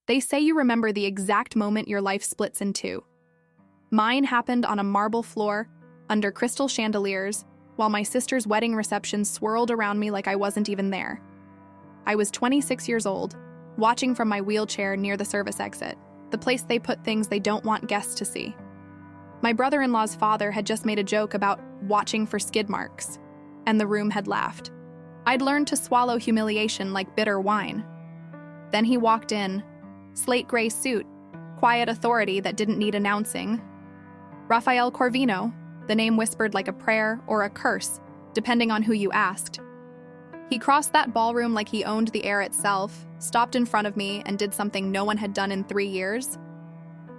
They say you remember the exact moment your life splits in two. Mine happened on a marble floor, under crystal chandeliers, while my sister's wedding reception swirled around me like I wasn't even there. I was 26 years old, watching from my wheelchair near the service exit, the place they put things they don't want guests to see. My brother-in-law's father had just made a joke about watching for skid marks, and the room had laughed. I'd learned to swallow humiliation like bitter wine. Then he walked in, slate gray suit, quiet authority that didn't need announcing. Rafael Corvino, the name whispered like a prayer or a curse, depending on who you asked. He crossed that ballroom like he owned the air itself, stopped in front of me, and did something no one had done in 3 years.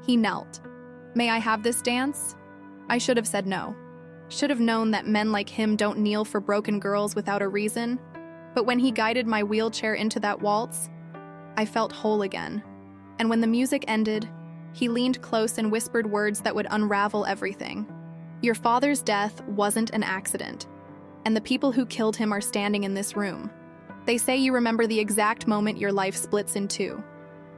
He knelt. "May I have this dance?" I should have said no. Should have known that men like him don't kneel for broken girls without a reason. But when he guided my wheelchair into that waltz, I felt whole again. And when the music ended, he leaned close and whispered words that would unravel everything. "Your father's death wasn't an accident, and the people who killed him are standing in this room. They say you remember the exact moment your life splits in two.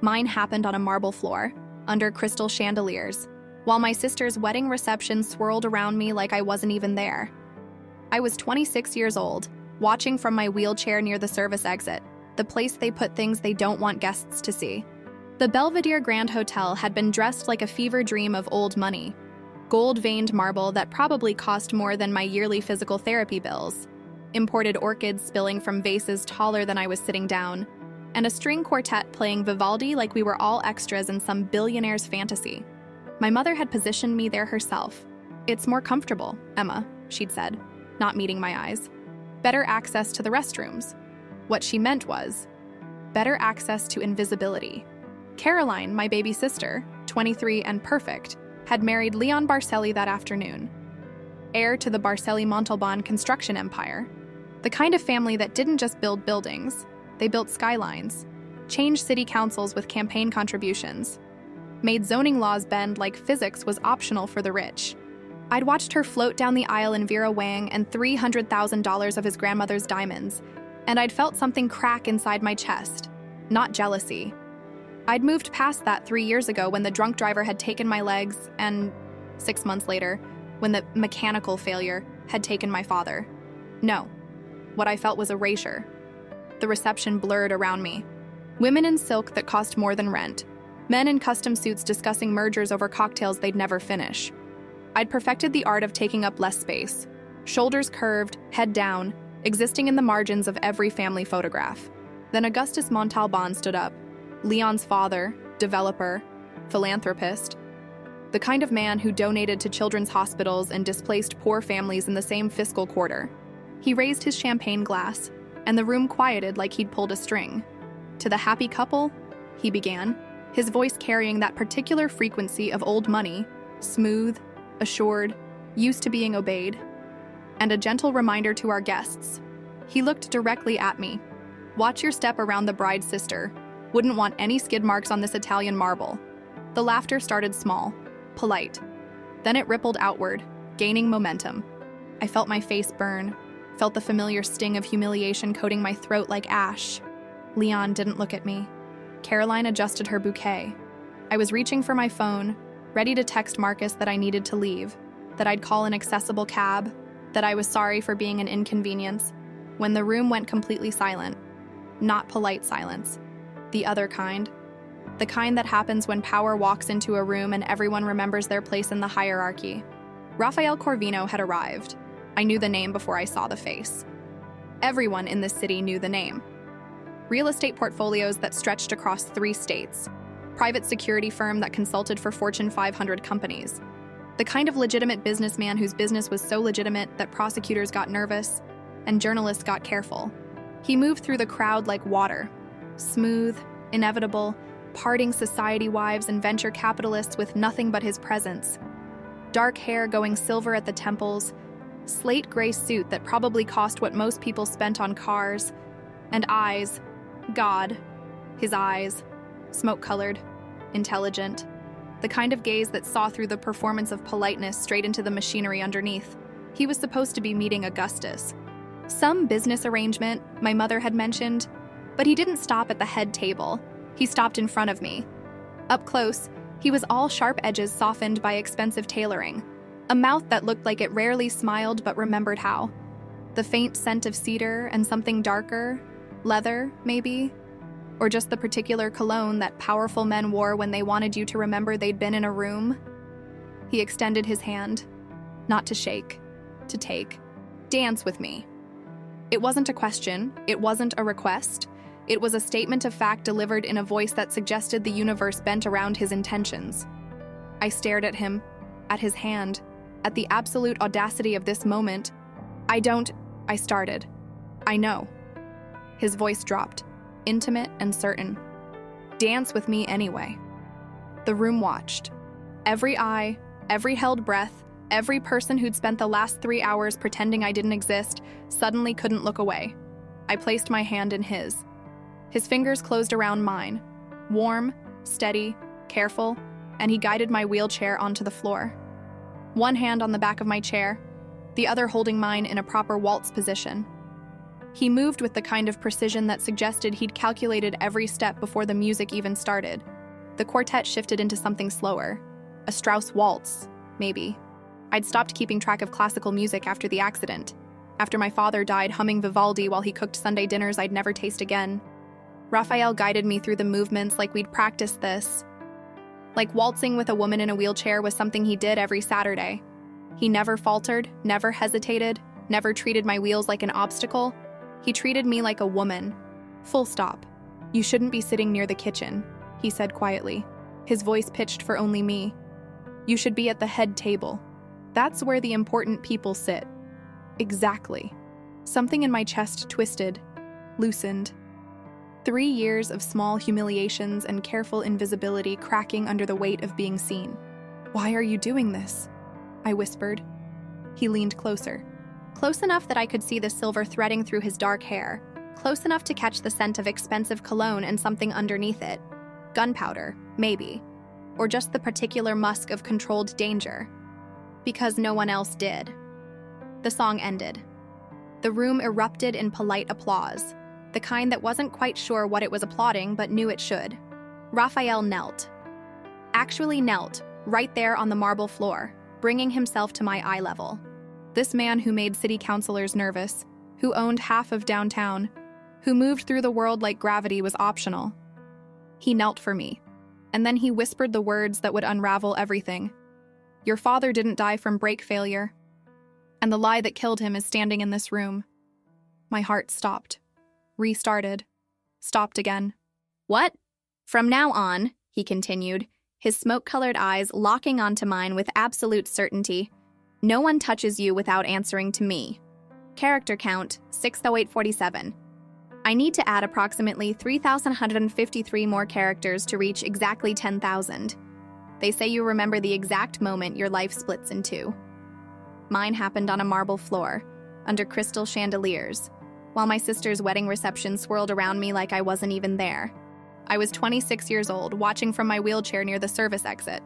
Mine happened on a marble floor, under crystal chandeliers, while my sister's wedding reception swirled around me like I wasn't even there. I was 26 years old, watching from my wheelchair near the service exit, the place they put things they don't want guests to see. The Belvedere Grand Hotel had been dressed like a fever dream of old money, gold-veined marble that probably cost more than my yearly physical therapy bills, imported orchids spilling from vases taller than I was sitting down, and a string quartet playing Vivaldi like we were all extras in some billionaire's fantasy. My mother had positioned me there herself. "It's more comfortable, Emma," she'd said, not meeting my eyes. "Better access to the restrooms." What she meant was, better access to invisibility. Caroline, my baby sister, 23 and perfect, had married Leon Barcelli that afternoon, heir to the Barcelli-Montalban construction empire. The kind of family that didn't just build buildings, they built skylines, changed city councils with campaign contributions, made zoning laws bend like physics was optional for the rich. I'd watched her float down the aisle in Vera Wang and $300,000 of his grandmother's diamonds, and I'd felt something crack inside my chest, not jealousy. I'd moved past that 3 years ago when the drunk driver had taken my legs, and 6 months later, when the mechanical failure had taken my father. No, what I felt was erasure. The reception blurred around me. Women in silk that cost more than rent. Men in custom suits discussing mergers over cocktails they'd never finish. I'd perfected the art of taking up less space. Shoulders curved, head down, existing in the margins of every family photograph. Then Augustus Montalban stood up. Leon's father, developer, philanthropist. The kind of man who donated to children's hospitals and displaced poor families in the same fiscal quarter. He raised his champagne glass, and the room quieted like he'd pulled a string. "To the happy couple," he began, his voice carrying that particular frequency of old money, smooth, assured, used to being obeyed. And a gentle reminder to our guests. He looked directly at me. "Watch your step around the bride's sister. Wouldn't want any skid marks on this Italian marble." The laughter started small, polite. Then it rippled outward, gaining momentum. I felt my face burn, felt the familiar sting of humiliation coating my throat like ash. Leon didn't look at me. Caroline adjusted her bouquet. I was reaching for my phone, ready to text Marcus that I needed to leave, that I'd call an accessible cab, that I was sorry for being an inconvenience, when the room went completely silent. Not polite silence. The other kind. The kind that happens when power walks into a room and everyone remembers their place in the hierarchy. Rafael Corvino had arrived. I knew the name before I saw the face. Everyone in this city knew the name. Real estate portfolios that stretched across 3 states. Private security firm that consulted for Fortune 500 companies. The kind of legitimate businessman whose business was so legitimate that prosecutors got nervous and journalists got careful. He moved through the crowd like water. Smooth, inevitable, parting society wives and venture capitalists with nothing but his presence. Dark hair going silver at the temples, slate gray suit that probably cost what most people spent on cars, and eyes, God, his eyes, smoke-colored, intelligent, the kind of gaze that saw through the performance of politeness straight into the machinery underneath. He was supposed to be meeting Augustus. Some business arrangement, my mother had mentioned, but he didn't stop at the head table. He stopped in front of me. Up close, he was all sharp edges softened by expensive tailoring, a mouth that looked like it rarely smiled but remembered how. The faint scent of cedar and something darker, leather, maybe? Or just the particular cologne that powerful men wore when they wanted you to remember they'd been in a room. He extended his hand, not to shake, to take. Dance with me. It wasn't a question, it wasn't a request. It was a statement of fact delivered in a voice that suggested the universe bent around his intentions. I stared at him, at his hand, at the absolute audacity of this moment. I started. I know. His voice dropped, intimate and certain. Dance with me anyway. The room watched. Every eye, every held breath, every person who'd spent the last 3 hours pretending I didn't exist suddenly couldn't look away. I placed my hand in his. His fingers closed around mine, warm, steady, careful, and he guided my wheelchair onto the floor. One hand on the back of my chair, the other holding mine in a proper waltz position. He moved with the kind of precision that suggested he'd calculated every step before the music even started. The quartet shifted into something slower, a Strauss waltz, maybe. I'd stopped keeping track of classical music after the accident, after my father died humming Vivaldi while he cooked Sunday dinners I'd never taste again. Raphael guided me through the movements like we'd practiced this. Like waltzing with a woman in a wheelchair was something he did every Saturday. He never faltered, never hesitated, never treated my wheels like an obstacle. He treated me like a woman. Full stop. You shouldn't be sitting near the kitchen, he said quietly, his voice pitched for only me. You should be at the head table. That's where the important people sit. Exactly. Something in my chest twisted, loosened. 3 years of small humiliations and careful invisibility cracking under the weight of being seen. Why are you doing this? I whispered. He leaned closer. Close enough that I could see the silver threading through his dark hair, close enough to catch the scent of expensive cologne and something underneath it. Gunpowder, maybe. Or just the particular musk of controlled danger. Because no one else did. The song ended. The room erupted in polite applause, the kind that wasn't quite sure what it was applauding but knew it should. Raphael knelt. Actually knelt, right there on the marble floor, bringing himself to my eye level. This man who made city councilors nervous, who owned half of downtown, who moved through the world like gravity was optional. He knelt for me, and then he whispered the words that would unravel everything. Your father didn't die from brake failure, and the lie that killed him is standing in this room. My heart stopped, restarted, stopped again. What? From now on, he continued, his smoke-colored eyes locking onto mine with absolute certainty, no one touches you without answering to me. Character count, 60847. I need to add approximately 3,153 more characters to reach exactly 10,000. They say you remember the exact moment your life splits in two. Mine happened on a marble floor, under crystal chandeliers, while my sister's wedding reception swirled around me like I wasn't even there. I was 26 years old, watching from my wheelchair near the service exit,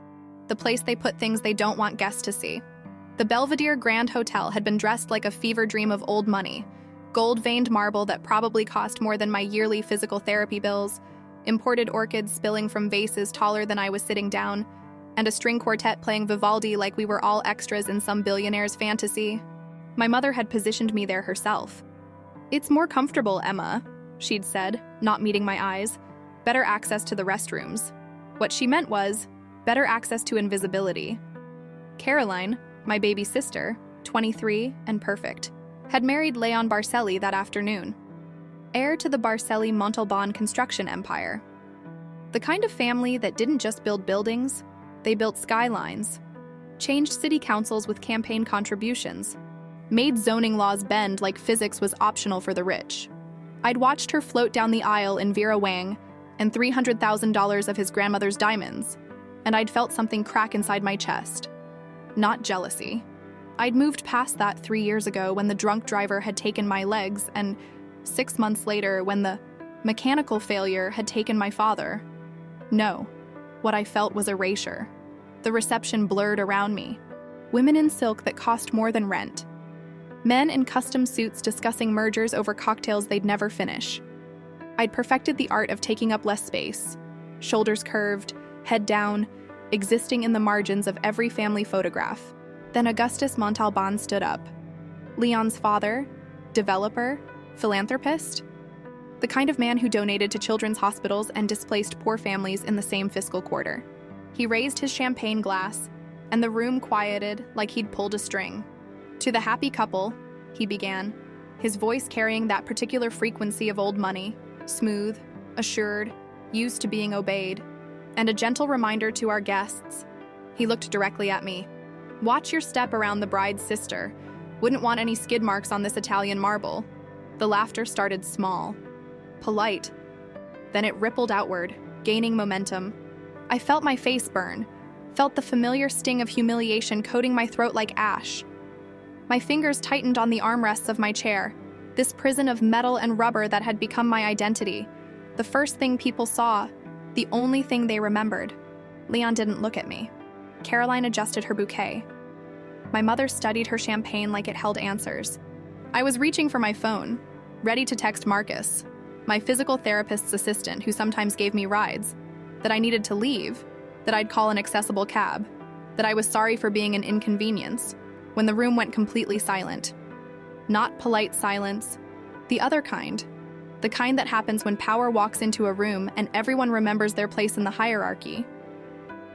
the place they put things they don't want guests to see. The Belvedere Grand Hotel had been dressed like a fever dream of old money, gold-veined marble that probably cost more than my yearly physical therapy bills, imported orchids spilling from vases taller than I was sitting down, and a string quartet playing Vivaldi like we were all extras in some billionaire's fantasy. My mother had positioned me there herself. It's more comfortable, Emma, she'd said, not meeting my eyes. Better access to the restrooms. What she meant was, better access to invisibility. Caroline, my baby sister, 23 and perfect, had married Leon Barcelli that afternoon, heir to the Barcelli-Montalban construction empire. The kind of family that didn't just build buildings, they built skylines, changed city councils with campaign contributions, made zoning laws bend like physics was optional for the rich. I'd watched her float down the aisle in Vera Wang and $300,000 of his grandmother's diamonds, and I'd felt something crack inside my chest. Not jealousy. I'd moved past that 3 years ago when the drunk driver had taken my legs, and 6 months later when the mechanical failure had taken my father. No, what I felt was erasure. The reception blurred around me. Women in silk that cost more than rent. Men in custom suits discussing mergers over cocktails they'd never finish. I'd perfected the art of taking up less space, shoulders curved, head down, existing in the margins of every family photograph. Then Augustus Montalban stood up. Leon's father, developer, philanthropist, the kind of man who donated to children's hospitals and displaced poor families in the same fiscal quarter. He raised his champagne glass, and the room quieted like he'd pulled a string. "To the happy couple," he began, his voice carrying that particular frequency of old money, smooth, assured, used to being obeyed, and a gentle reminder to our guests. He looked directly at me. "Watch your step around the bride's sister. Wouldn't want any skid marks on this Italian marble." The laughter started small, polite. Then it rippled outward, gaining momentum. I felt my face burn, felt the familiar sting of humiliation coating my throat like ash. My fingers tightened on the armrests of my chair, this prison of metal and rubber that had become my identity. The first thing people saw, the only thing they remembered. Leon didn't look at me. Caroline adjusted her bouquet. My mother studied her champagne like it held answers. I was reaching for my phone, ready to text Marcus, my physical therapist's assistant who sometimes gave me rides, that I needed to leave, that I'd call an accessible cab, that I was sorry for being an inconvenience, when the room went completely silent. Not polite silence, the other kind. The kind that happens when power walks into a room and everyone remembers their place in the hierarchy.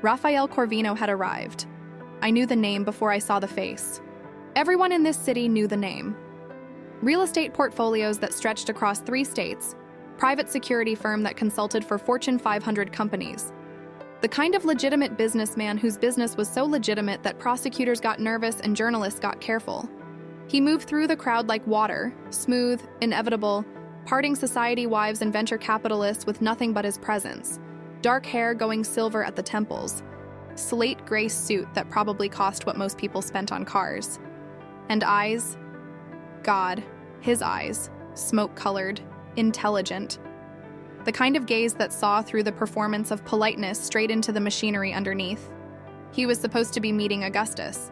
Rafael Corvino had arrived. I knew the name before I saw the face. Everyone in this city knew the name. Real estate portfolios that stretched across 3 states, private security firm that consulted for Fortune 500 companies. The kind of legitimate businessman whose business was so legitimate that prosecutors got nervous and journalists got careful. He moved through the crowd like water, smooth, inevitable, parting society wives and venture capitalists with nothing but his presence. Dark hair going silver at the temples. Slate gray suit that probably cost what most people spent on cars. And eyes? God, his eyes, smoke-colored, intelligent. The kind of gaze that saw through the performance of politeness straight into the machinery underneath. He was supposed to be meeting Augustus.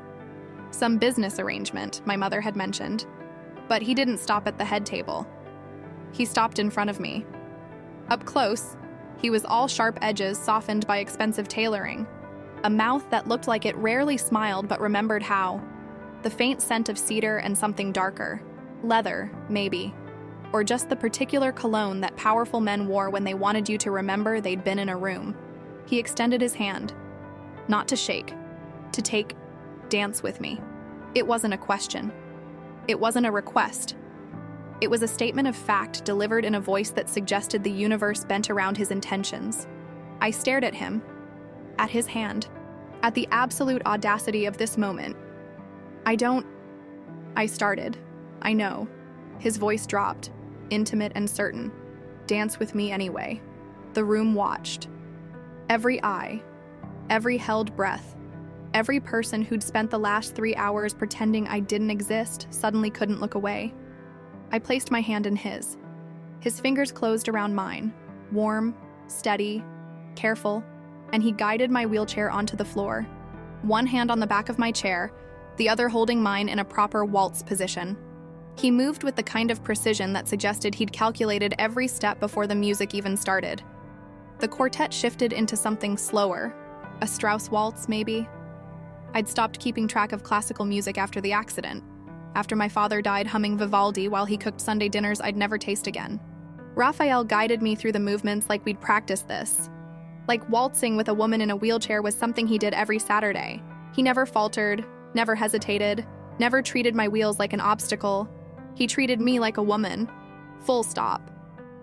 Some business arrangement, my mother had mentioned. But he didn't stop at the head table. He stopped in front of me. Up close, he was all sharp edges softened by expensive tailoring. A mouth that looked like it rarely smiled but remembered how. The faint scent of cedar and something darker. Leather, maybe. Or just the particular cologne that powerful men wore when they wanted you to remember they'd been in a room. He extended his hand. Not to shake. To take, dance with me. It wasn't a question. It wasn't a request. It was a statement of fact delivered in a voice that suggested the universe bent around his intentions. I stared at him. At his hand. At the absolute audacity of this moment. I started. I know. His voice dropped, intimate and certain. Dance with me anyway. The room watched. Every eye, every held breath, every person who'd spent the last 3 hours pretending I didn't exist suddenly couldn't look away. I placed my hand in his. His fingers closed around mine, warm, steady, careful, and he guided my wheelchair onto the floor, one hand on the back of my chair, the other holding mine in a proper waltz position. He moved with the kind of precision that suggested he'd calculated every step before the music even started. The quartet shifted into something slower, a Strauss waltz, maybe. I'd stopped keeping track of classical music after the accident, after my father died humming Vivaldi while he cooked Sunday dinners I'd never taste again. Raphael guided me through the movements like we'd practiced this. Like waltzing with a woman in a wheelchair was something he did every Saturday. He never faltered, never hesitated, never treated my wheels like an obstacle. He treated me like a woman. Full stop.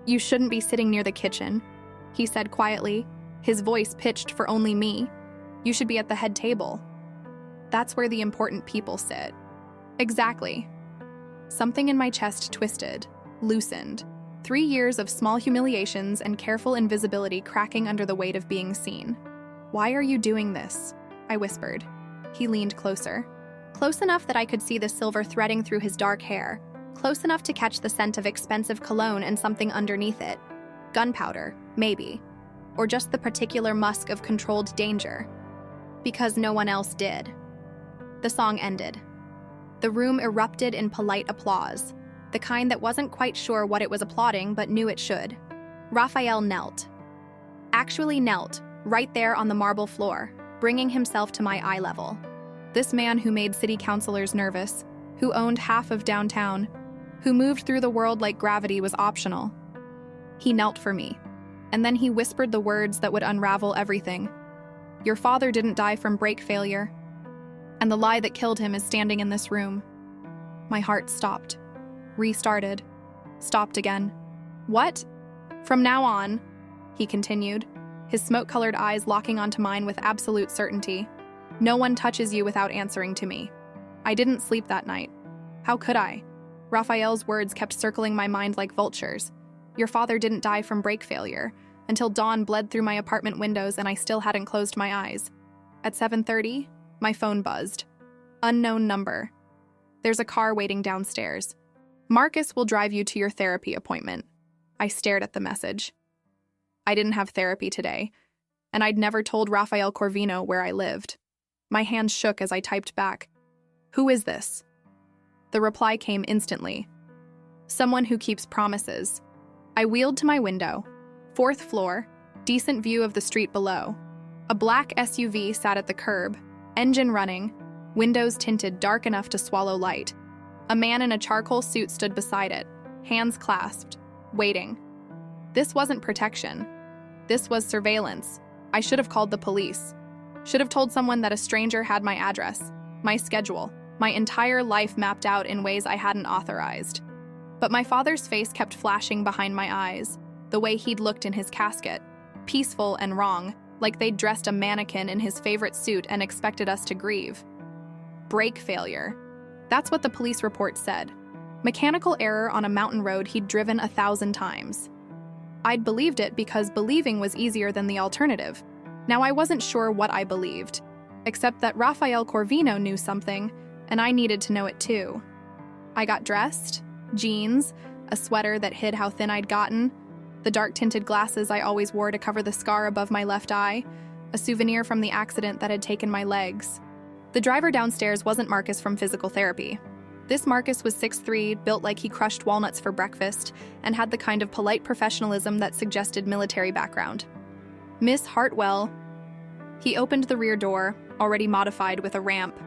"You shouldn't be sitting near the kitchen," he said quietly, his voice pitched for only me. "You should be at the head table. That's where the important people sit." Exactly. Something in my chest twisted, loosened. 3 years of small humiliations and careful invisibility cracking under the weight of being seen. "Why are you doing this?" I whispered. He leaned closer. Close enough that I could see the silver threading through his dark hair, close enough to catch the scent of expensive cologne and something underneath it. Gunpowder, maybe. Or just the particular musk of controlled danger. Because no one else did. The song ended. The room erupted in polite applause, the kind that wasn't quite sure what it was applauding but knew it should. Raphael knelt. Actually knelt, right there on the marble floor, bringing himself to my eye level. This man who made city councilors nervous, who owned half of downtown, who moved through the world like gravity was optional. He knelt for me, and then he whispered the words that would unravel everything. Your father didn't die from brake failure, and the lie that killed him is standing in this room. My heart stopped, restarted, stopped again. What? From now on, he continued, his smoke-colored eyes locking onto mine with absolute certainty. No one touches you without answering to me. I didn't sleep that night. How could I? Raphael's words kept circling my mind like vultures. Your father didn't die from brake failure, until dawn bled through my apartment windows and I still hadn't closed my eyes. At 7:30, my phone buzzed. Unknown number. There's a car waiting downstairs. Marcus will drive you to your therapy appointment. I stared at the message. I didn't have therapy today, and I'd never told Rafael Corvino where I lived. My hands shook as I typed back. Who is this? The reply came instantly. Someone who keeps promises. I wheeled to my window. 4th floor, decent view of the street below. A black SUV sat at the curb, engine running, windows tinted dark enough to swallow light. A man in a charcoal suit stood beside it, hands clasped, waiting. This wasn't protection. This was surveillance. I should have called the police. Should have told someone that a stranger had my address, my schedule, my entire life mapped out in ways I hadn't authorized. But my father's face kept flashing behind my eyes, the way he'd looked in his casket, peaceful and wrong, like they'd dressed a mannequin in his favorite suit and expected us to grieve. Brake failure. That's what the police report said. Mechanical error on a mountain road he'd driven 1,000 times. I'd believed it because believing was easier than the alternative. Now I wasn't sure what I believed, except that Rafael Corvino knew something, and I needed to know it too. I got dressed, jeans, a sweater that hid how thin I'd gotten, the dark-tinted glasses I always wore to cover the scar above my left eye, a souvenir from the accident that had taken my legs. The driver downstairs wasn't Marcus from physical therapy. This Marcus was 6'3", built like he crushed walnuts for breakfast, and had the kind of polite professionalism that suggested military background. Miss Hartwell. He opened the rear door, already modified with a ramp.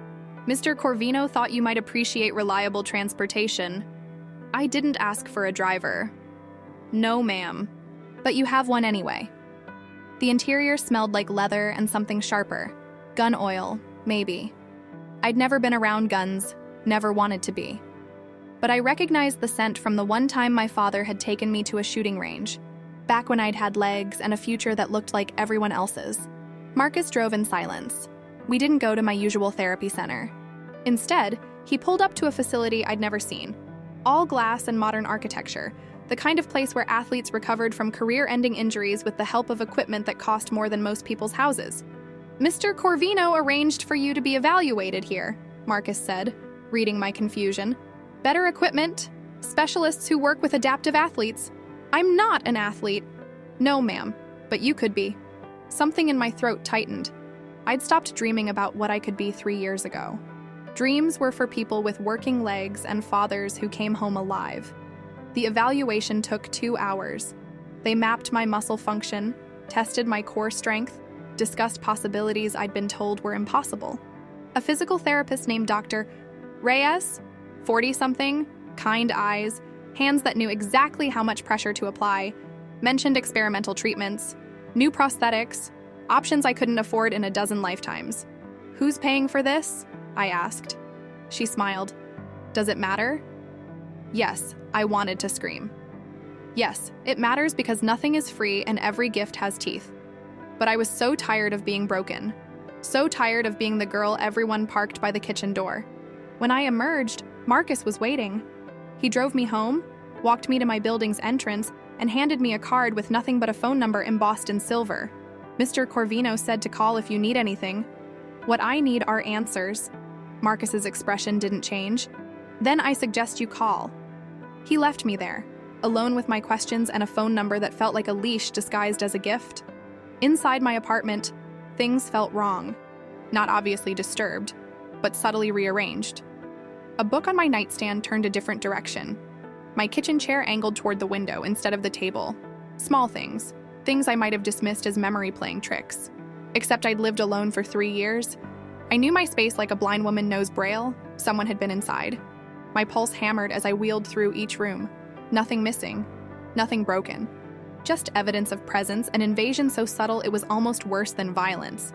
Mr. Corvino thought you might appreciate reliable transportation. I didn't ask for a driver. No, ma'am. But you have one anyway. The interior smelled like leather and something sharper. Gun oil, maybe. I'd never been around guns, never wanted to be. But I recognized the scent from the one time my father had taken me to a shooting range, back when I'd had legs and a future that looked like everyone else's. Marcus drove in silence. We didn't go to my usual therapy center. Instead, he pulled up to a facility I'd never seen. All glass and modern architecture, the kind of place where athletes recovered from career-ending injuries with the help of equipment that cost more than most people's houses. Mr. Corvino arranged for you to be evaluated here, Marcus said, reading my confusion. Better equipment, specialists who work with adaptive athletes. I'm not an athlete. No, ma'am, but you could be. Something in my throat tightened. I'd stopped dreaming about what I could be 3 years ago. Dreams were for people with working legs and fathers who came home alive. The evaluation took 2 hours. They mapped my muscle function, tested my core strength, discussed possibilities I'd been told were impossible. A physical therapist named Dr. Reyes, 40-something, kind eyes, hands that knew exactly how much pressure to apply, mentioned experimental treatments, new prosthetics, options I couldn't afford in a dozen lifetimes. Who's paying for this? I asked. She smiled. Does it matter? Yes, I wanted to scream. Yes, it matters because nothing is free and every gift has teeth. But I was so tired of being broken. So tired of being the girl everyone parked by the kitchen door. When I emerged, Marcus was waiting. He drove me home, walked me to my building's entrance, and handed me a card with nothing but a phone number embossed in silver. Mr. Corvino said to call if you need anything. What I need are answers. Marcus's expression didn't change. Then I suggest you call. He left me there, alone with my questions and a phone number that felt like a leash disguised as a gift. Inside my apartment, things felt wrong. Not obviously disturbed, but subtly rearranged. A book on my nightstand turned a different direction. My kitchen chair angled toward the window instead of the table. Small things. things I might have dismissed as memory playing tricks. Except I'd lived alone for 3 years. I knew my space like a blind woman knows Braille. Someone had been inside. My pulse hammered as I wheeled through each room. Nothing missing, nothing broken. Just evidence of presence, an invasion so subtle it was almost worse than violence.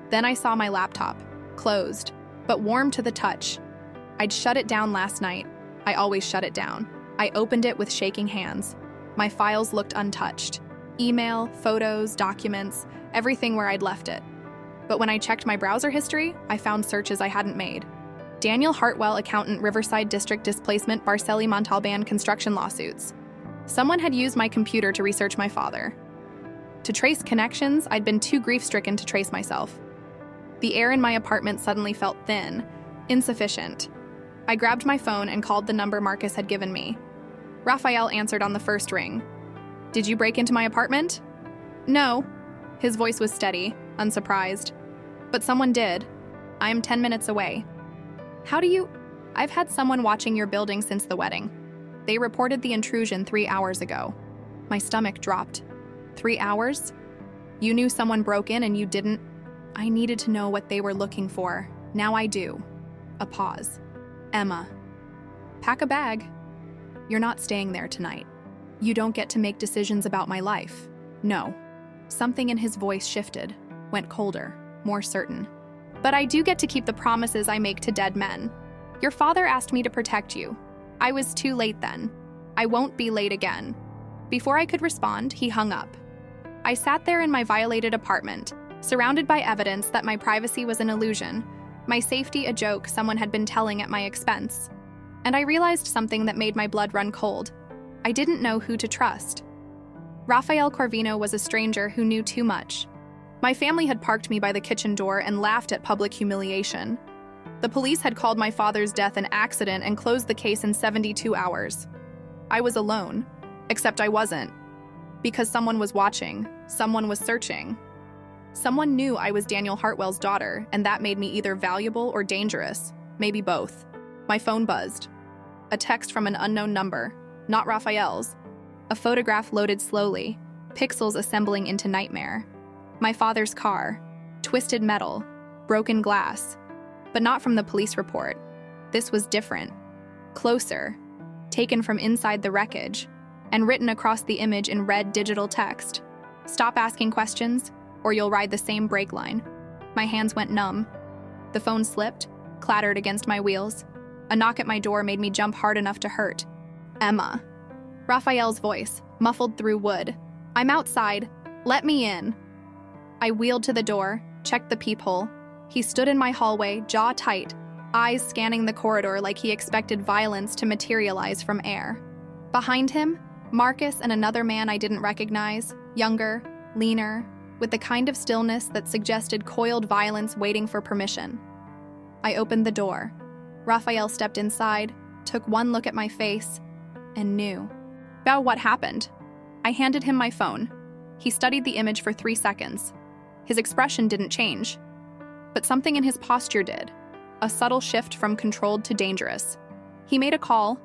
Then I saw my laptop, closed, but warm to the touch. I'd shut it down last night. I always shut it down. I opened it with shaking hands. My files looked untouched. Email, photos, documents, everything where I'd left it. But when I checked my browser history, I found searches I hadn't made. Daniel Hartwell, accountant, Riverside District displacement, Barcelli Montalban construction lawsuits. Someone had used my computer to research my father. To trace connections, I'd been too grief-stricken to trace myself. The air in my apartment suddenly felt thin, insufficient. I grabbed my phone and called the number Marcus had given me. Raphael answered on the first ring. "Did you break into my apartment?" "No." His voice was steady, unsurprised. "But someone did. I am 10 minutes away." "How do you—" "I've had someone watching your building since the wedding. They reported the intrusion 3 hours ago." My stomach dropped. 3 hours? You knew someone broke in and you didn't? I needed to know what they were looking for. Now I do. A pause. "Emma, pack a bag. You're not staying there tonight. You don't get to make decisions about my life. No." Something in his voice shifted, went colder, more certain. "But I do get to keep the promises I make to dead men. Your father asked me to protect you. I was too late then. I won't be late again." Before I could respond, he hung up. I sat there in my violated apartment, surrounded by evidence that my privacy was an illusion, my safety a joke someone had been telling at my expense. And I realized something that made my blood run cold. I didn't know who to trust. Rafael Corvino was a stranger who knew too much. My family had parked me by the kitchen door and laughed at public humiliation. The police had called my father's death an accident and closed the case in 72 hours. I was alone, except I wasn't. Because someone was watching, someone was searching. Someone knew I was Daniel Hartwell's daughter, and that made me either valuable or dangerous, maybe both. My phone buzzed. A text from an unknown number, not Raphael's. A photograph loaded slowly, pixels assembling into nightmare. My father's car, twisted metal, broken glass. But not from the police report. This was different. Closer, taken from inside the wreckage, and written across the image in red digital text. "Stop asking questions, or you'll ride the same brake line." My hands went numb. The phone slipped, clattered against my wheels. A knock at my door made me jump hard enough to hurt. "Emma." Raphael's voice, muffled through wood. "I'm outside. Let me in." I wheeled to the door, checked the peephole. He stood in my hallway, jaw tight, eyes scanning the corridor like he expected violence to materialize from air. Behind him, Marcus and another man I didn't recognize, younger, leaner, with the kind of stillness that suggested coiled violence waiting for permission. I opened the door. Raphael stepped inside, took one look at my face, and knew. About what happened? I handed him my phone. He studied the image for 3 seconds. His expression didn't change. But something in his posture did. A subtle shift from controlled to dangerous. He made a call,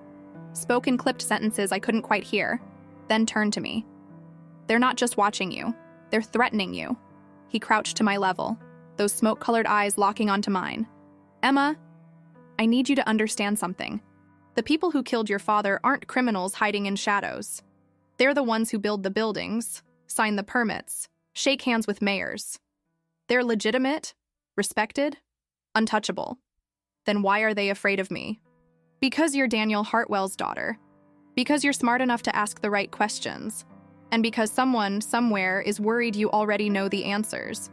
spoke in clipped sentences I couldn't quite hear, then turned to me. "They're not just watching you. They're threatening you." He crouched to my level, those smoke-colored eyes locking onto mine. "Emma, I need you to understand something. The people who killed your father aren't criminals hiding in shadows. They're the ones who build the buildings, sign the permits, shake hands with mayors. They're legitimate, respected, untouchable. Then why are they afraid of me? Because you're Daniel Hartwell's daughter. Because you're smart enough to ask the right questions. And because someone, somewhere, is worried you already know the answers."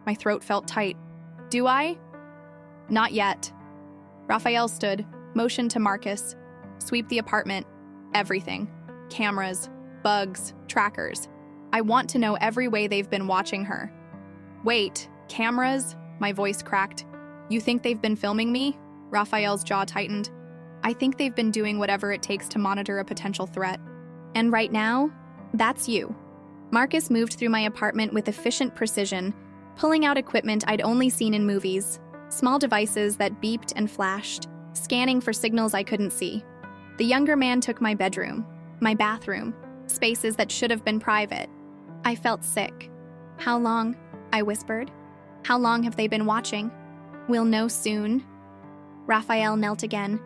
My throat felt tight. "Do I?" "Not yet." Raphael stood, motioned to Marcus. "Sweep the apartment. Everything. Cameras, bugs, trackers. I want to know every way they've been watching her." "Wait, cameras?" My voice cracked. "You think they've been filming me?" Raphael's jaw tightened. "I think they've been doing whatever it takes to monitor a potential threat. And right now, that's you." Marcus moved through my apartment with efficient precision, pulling out equipment I'd only seen in movies, small devices that beeped and flashed, scanning for signals I couldn't see. The younger man took my bedroom, my bathroom, spaces that should have been private. I felt sick. How long? I whispered. How long have they been watching? We'll know soon. Raphael knelt again,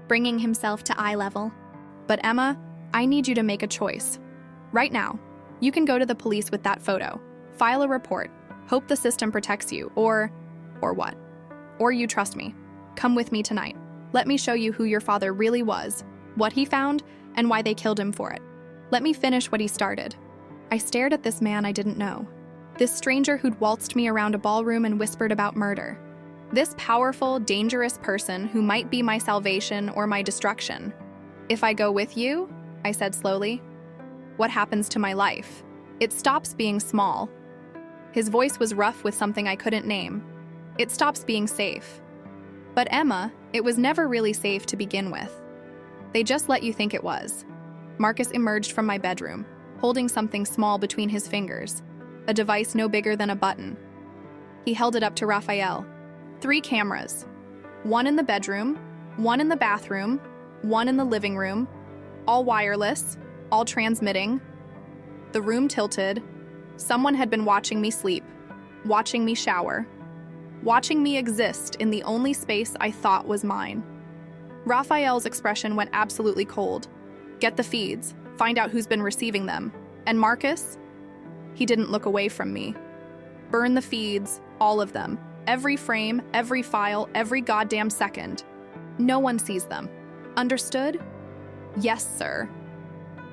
bringing himself to eye level. But Emma, I need you to make a choice. Right now, you can go to the police with that photo, file a report, hope the system protects you, or what? Or you trust me. Come with me tonight. Let me show you who your father really was, what he found, and why they killed him for it. Let me finish what he started. I stared at this man I didn't know. This stranger who'd waltzed me around a ballroom and whispered about murder. This powerful, dangerous person who might be my salvation or my destruction. If I go with you, I said slowly, what happens to my life? It stops being small. His voice was rough with something I couldn't name. It stops being safe. But Emma, it was never really safe to begin with. They just let you think it was. Marcus emerged from my bedroom, holding something small between his fingers, a device no bigger than a button. He held it up to Raphael. 3 cameras. 1 in the bedroom, 1 in the bathroom, 1 in the living room, all wireless, all transmitting. The room tilted. Someone had been watching me sleep, watching me shower, watching me exist in the only space I thought was mine. Raphael's expression went absolutely cold. Get the feeds, find out who's been receiving them. And Marcus? He didn't look away from me. Burn the feeds, all of them. Every frame, every file, every goddamn second. No one sees them. Understood? Yes, sir.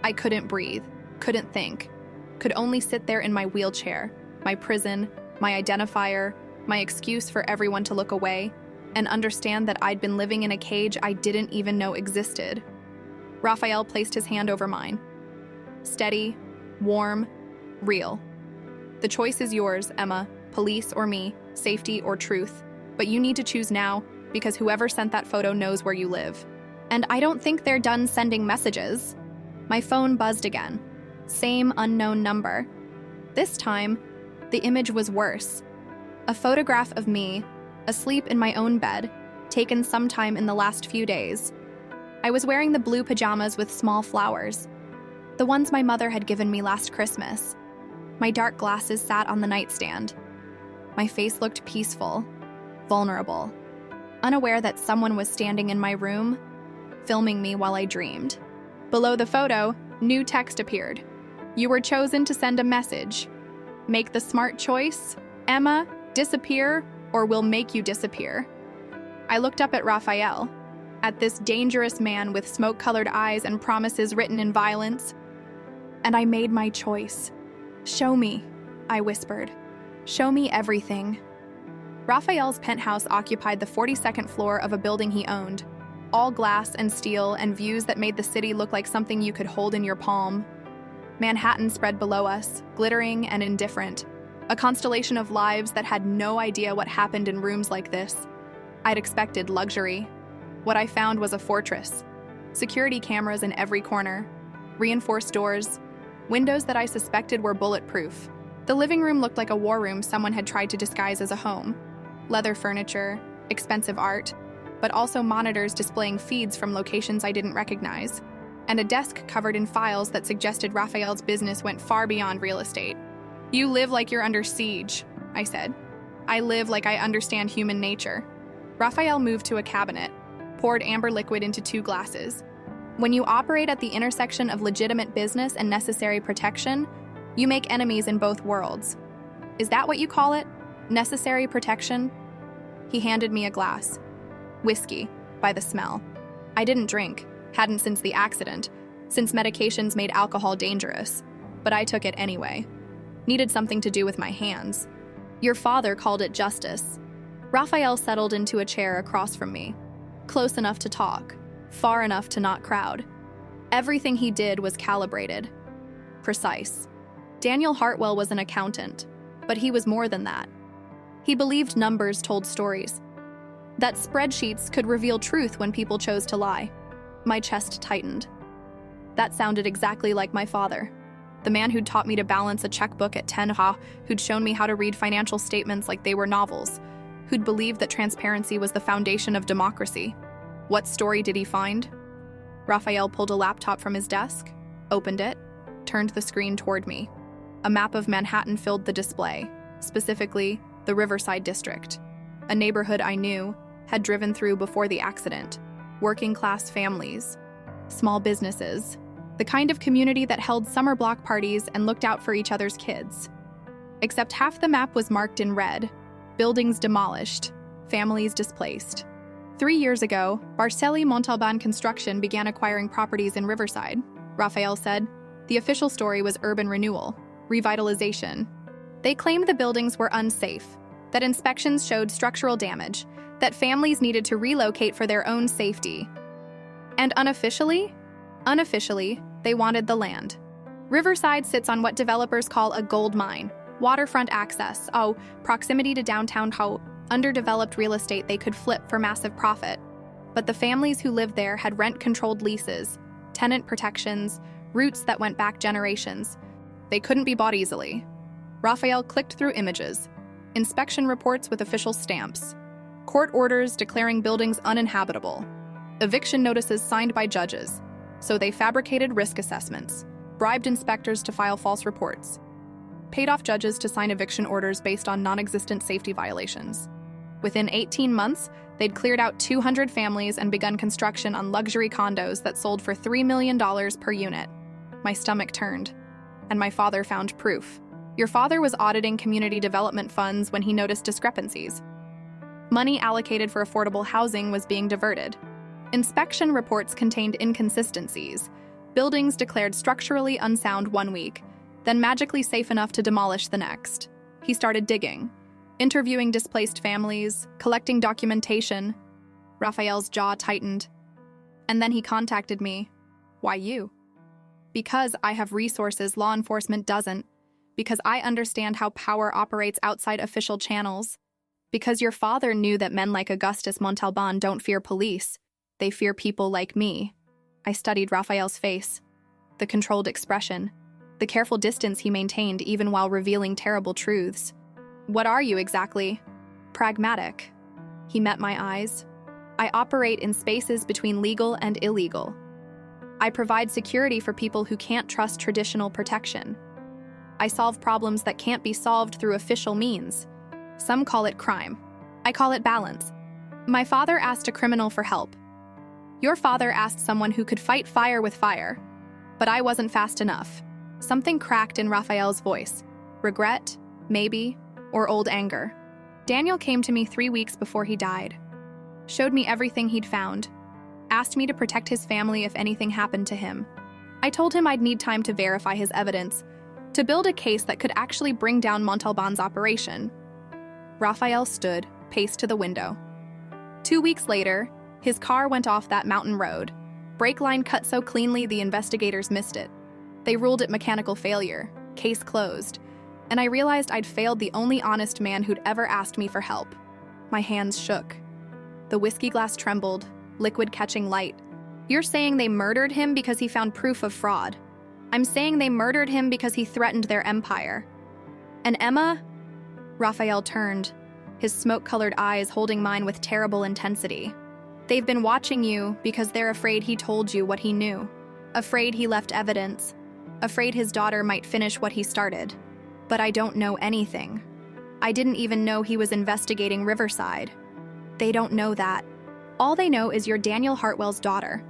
I couldn't breathe, couldn't think, could only sit there in my wheelchair, my prison, my identifier, my excuse for everyone to look away, and understand that I'd been living in a cage I didn't even know existed. Raphael placed his hand over mine. Steady, warm, real. The choice is yours, Emma, police or me, safety or truth. But you need to choose now, because whoever sent that photo knows where you live. And I don't think they're done sending messages. My phone buzzed again. Same unknown number. This time, the image was worse. A photograph of me, asleep in my own bed, taken sometime in the last few days. I was wearing the blue pajamas with small flowers, the ones my mother had given me last Christmas. My dark glasses sat on the nightstand. My face looked peaceful, vulnerable, unaware that someone was standing in my room, filming me while I dreamed. Below the photo, new text appeared. You were chosen to send a message. Make the smart choice. Emma, disappear, or we'll make you disappear. I looked up at Raphael, at this dangerous man with smoke-colored eyes and promises written in violence, and I made my choice. Show me, I whispered. Show me everything. Raphael's penthouse occupied the 42nd floor of a building he owned, all glass and steel and views that made the city look like something you could hold in your palm. Manhattan spread below us, glittering and indifferent, a constellation of lives that had no idea what happened in rooms like this. I'd expected luxury. What I found was a fortress. Security cameras in every corner, reinforced doors, windows that I suspected were bulletproof. The living room looked like a war room someone had tried to disguise as a home. Leather furniture, expensive art, but also monitors displaying feeds from locations I didn't recognize, and a desk covered in files that suggested Raphael's business went far beyond real estate. You live like you're under siege, I said. I live like I understand human nature. Raphael moved to a cabinet, poured amber liquid into 2 glasses. When you operate at the intersection of legitimate business and necessary protection, you make enemies in both worlds. Is that what you call it? Necessary protection? He handed me a glass. Whiskey, by the smell. I didn't drink, hadn't since the accident, since medications made alcohol dangerous, but I took it anyway. Needed something to do with my hands. Your father called it justice. Raphael settled into a chair across from me, close enough to talk, far enough to not crowd. Everything he did was calibrated, precise. Daniel Hartwell was an accountant, but he was more than that. He believed numbers told stories, that spreadsheets could reveal truth when people chose to lie. My chest tightened. That sounded exactly like my father, the man who'd taught me to balance a checkbook at 10, who'd shown me how to read financial statements like they were novels, who'd believed that transparency was the foundation of democracy. What story did he find? Raphael pulled a laptop from his desk, opened it, turned the screen toward me. A map of Manhattan filled the display, specifically the Riverside District, a neighborhood I knew, had driven through before the accident. Working-class families, small businesses, the kind of community that held summer block parties and looked out for each other's kids. Except half the map was marked in red: buildings demolished, families displaced. 3 years ago, Barcelli Montalban Construction began acquiring properties in Riverside, Raphael said. The official story was urban renewal, revitalization. They claimed the buildings were unsafe, that inspections showed structural damage, that families needed to relocate for their own safety. And unofficially, they wanted the land. Riverside sits on what developers call a gold mine: waterfront access, proximity to downtown, underdeveloped real estate they could flip for massive profit. But the families who lived there had rent-controlled leases, tenant protections, roots that went back generations. They couldn't be bought easily. Raphael clicked through images, inspection reports with official stamps, court orders declaring buildings uninhabitable, eviction notices signed by judges. So they fabricated risk assessments, bribed inspectors to file false reports, paid off judges to sign eviction orders based on non-existent safety violations. Within 18 months, they'd cleared out 200 families and begun construction on luxury condos that sold for $3 million per unit. My stomach turned, and my father found proof. Your father was auditing community development funds when he noticed discrepancies. Money allocated for affordable housing was being diverted. Inspection reports contained inconsistencies. Buildings declared structurally unsound 1 week, then magically safe enough to demolish the next. He started digging, interviewing displaced families, collecting documentation. Raphael's jaw tightened. And then he contacted me. Why you? Because I have resources law enforcement doesn't. Because I understand how power operates outside official channels. Because your father knew that men like Augustus Montalban don't fear police. They fear people like me. I studied Raphael's face. The controlled expression. The careful distance he maintained even while revealing terrible truths. What are you exactly? Pragmatic. He met my eyes. I operate in spaces between legal and illegal. I provide security for people who can't trust traditional protection. I solve problems that can't be solved through official means. Some call it crime. I call it balance. My father asked a criminal for help. Your father asked someone who could fight fire with fire. But I wasn't fast enough. Something cracked in Raphael's voice. Regret, maybe, or old anger. Daniel came to me 3 weeks before he died. Showed me everything he'd found. Asked me to protect his family if anything happened to him. I told him I'd need time to verify his evidence, to build a case that could actually bring down Montalban's operation. Raphael stood, paced to the window. 2 weeks later, his car went off that mountain road. Brake line cut so cleanly the investigators missed it. They ruled it mechanical failure, case closed, and I realized I'd failed the only honest man who'd ever asked me for help. My hands shook. The whiskey glass trembled, liquid catching light. You're saying they murdered him because he found proof of fraud. I'm saying they murdered him because he threatened their empire. And Emma? Raphael turned, his smoke-colored eyes holding mine with terrible intensity. They've been watching you because they're afraid he told you what he knew. Afraid he left evidence. Afraid his daughter might finish what he started. But I don't know anything. I didn't even know he was investigating Riverside. They don't know that. All they know is you're Daniel Hartwell's daughter.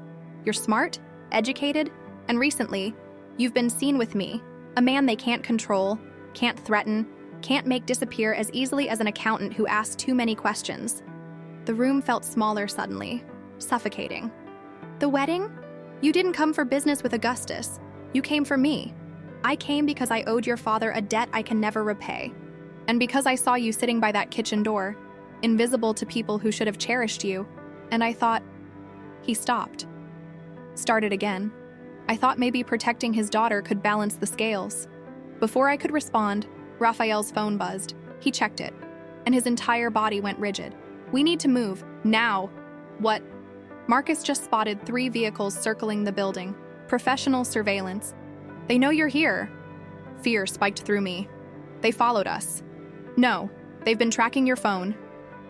You're smart, educated, and recently, you've been seen with me, a man they can't control, can't threaten, can't make disappear as easily as an accountant who asks too many questions. The room felt smaller suddenly, suffocating. The wedding? You didn't come for business with Augustus. You came for me. I came because I owed your father a debt I can never repay. And because I saw you sitting by that kitchen door, invisible to people who should have cherished you, and I thought... He stopped. Started again. I thought maybe protecting his daughter could balance the scales. Before I could respond, Raphael's phone buzzed. He checked it, and his entire body went rigid. We need to move, now. What? Marcus just spotted 3 vehicles circling the building. Professional surveillance. They know you're here. Fear spiked through me. They followed us. No, they've been tracking your phone.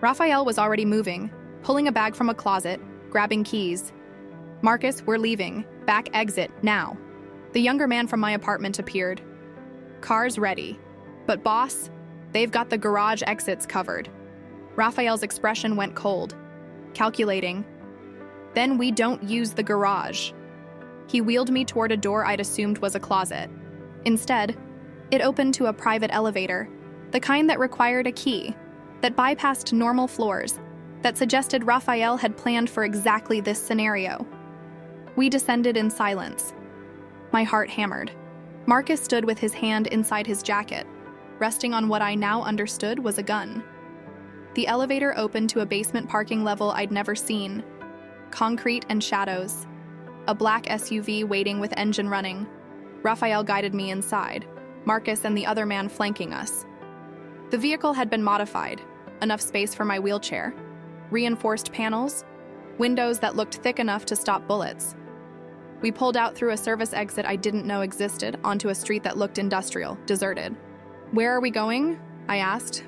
Raphael was already moving, pulling a bag from a closet, grabbing keys. Marcus, we're leaving. Back exit, now. The younger man from my apartment appeared. Car's ready. But boss, they've got the garage exits covered. Raphael's expression went cold, calculating. Then we don't use the garage. He wheeled me toward a door I'd assumed was a closet. Instead, it opened to a private elevator, the kind that required a key, that bypassed normal floors, that suggested Raphael had planned for exactly this scenario. We descended in silence. My heart hammered. Marcus stood with his hand inside his jacket, resting on what I now understood was a gun. The elevator opened to a basement parking level I'd never seen. Concrete and shadows. A black SUV waiting with engine running. Raphael guided me inside, Marcus and the other man flanking us. The vehicle had been modified, enough space for my wheelchair. Reinforced panels, windows that looked thick enough to stop bullets. We pulled out through a service exit I didn't know existed onto a street that looked industrial, deserted. Where are we going? I asked.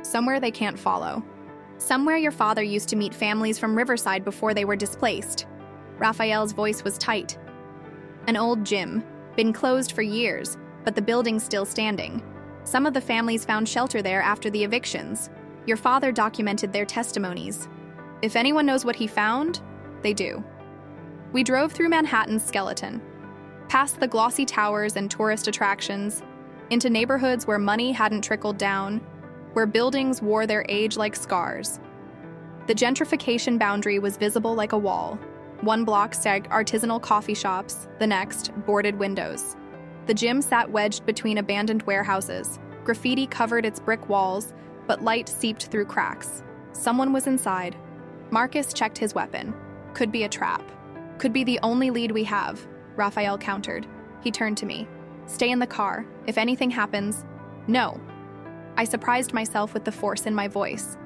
Somewhere they can't follow. Somewhere your father used to meet families from Riverside before they were displaced. Raphael's voice was tight. An old gym, been closed for years, but the building's still standing. Some of the families found shelter there after the evictions. Your father documented their testimonies. If anyone knows what he found, they do. We drove through Manhattan's skeleton, past the glossy towers and tourist attractions, into neighborhoods where money hadn't trickled down, where buildings wore their age like scars. The gentrification boundary was visible like a wall. One block sagged artisanal coffee shops, the next, boarded windows. The gym sat wedged between abandoned warehouses. Graffiti covered its brick walls, but light seeped through cracks. Someone was inside. Marcus checked his weapon. Could be a trap. Could be the only lead we have, Raphael countered. He turned to me. Stay in the car. If anything happens, no. I surprised myself with the force in my voice.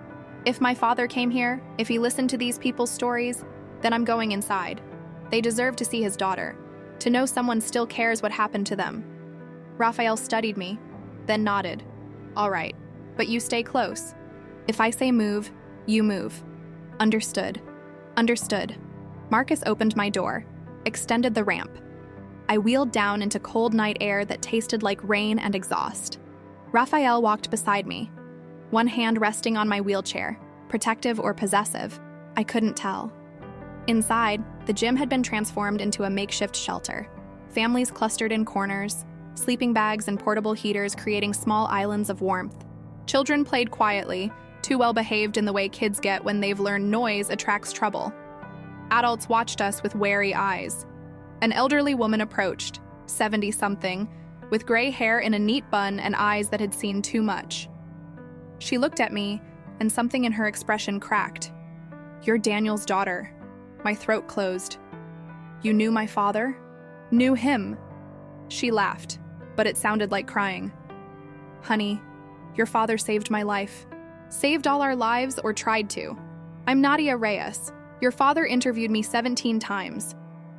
If my father came here, if he listened to these people's stories, then I'm going inside. They deserve to see his daughter, to know someone still cares what happened to them. Raphael studied me, then nodded. All right, but you stay close. If I say move, you move. Understood. Understood. Marcus opened my door, extended the ramp. I wheeled down into cold night air that tasted like rain and exhaust. Raphael walked beside me, one hand resting on my wheelchair, protective or possessive. I couldn't tell. Inside, the gym had been transformed into a makeshift shelter. Families clustered in corners, sleeping bags and portable heaters creating small islands of warmth. Children played quietly, too well behaved in the way kids get when they've learned noise attracts trouble. Adults watched us with wary eyes. An elderly woman approached, 70-something, with gray hair in a neat bun and eyes that had seen too much. She looked at me, and something in her expression cracked. You're Daniel's daughter. My throat closed. You knew my father? Knew him? She laughed, but it sounded like crying. Honey, your father saved my life. Saved all our lives or tried to. I'm Nadia Reyes. Your father interviewed me 17 times.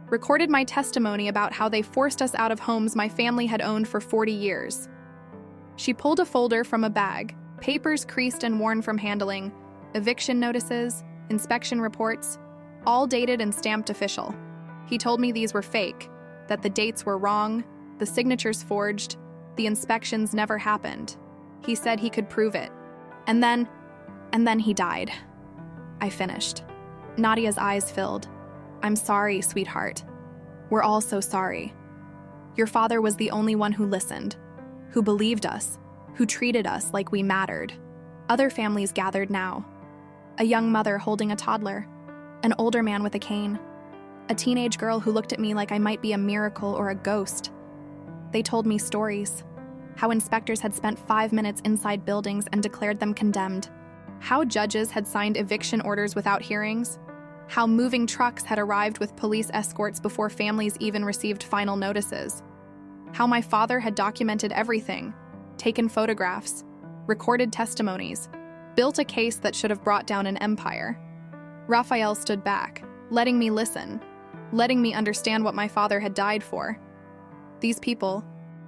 Recorded my testimony about how they forced us out of homes my family had owned for 40 years. She pulled a folder from a bag, papers creased and worn from handling, eviction notices, inspection reports, all dated and stamped official. He told me these were fake, that the dates were wrong, the signatures forged, the inspections never happened. He said he could prove it. And then he died. I finished. Nadia's eyes filled. I'm sorry, sweetheart. We're all so sorry. Your father was the only one who listened, who believed us, who treated us like we mattered. Other families gathered now. A young mother holding a toddler, an older man with a cane, a teenage girl who looked at me like I might be a miracle or a ghost. They told me stories, how inspectors had spent 5 minutes inside buildings and declared them condemned, how judges had signed eviction orders without hearings, how moving trucks had arrived with police escorts before families even received final notices, how my father had documented everything, taken photographs, recorded testimonies, built a case that should have brought down an empire. Raphael stood back, letting me listen, letting me understand what my father had died for. These people,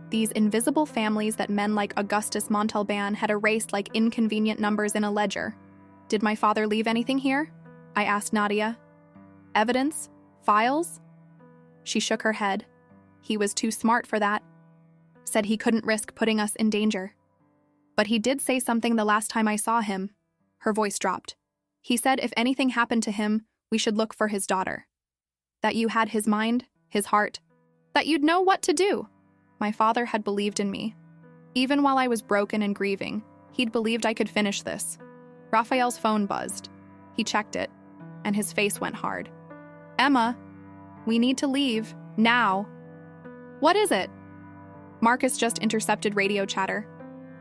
these invisible families that men like Augustus Montalban had erased like inconvenient numbers in a ledger. Did my father leave anything here? I asked Nadia. Evidence? Files? She shook her head. He was too smart for that. said he couldn't risk putting us in danger. But he did say something the last time I saw him. Her voice dropped. He said if anything happened to him, we should look for his daughter. That you had his mind, his heart, that you'd know what to do. My father had believed in me. Even while I was broken and grieving, he'd believed I could finish this. Raphael's phone buzzed. He checked it, and his face went hard. Emma, we need to leave, now. What is it? Marcus just intercepted radio chatter.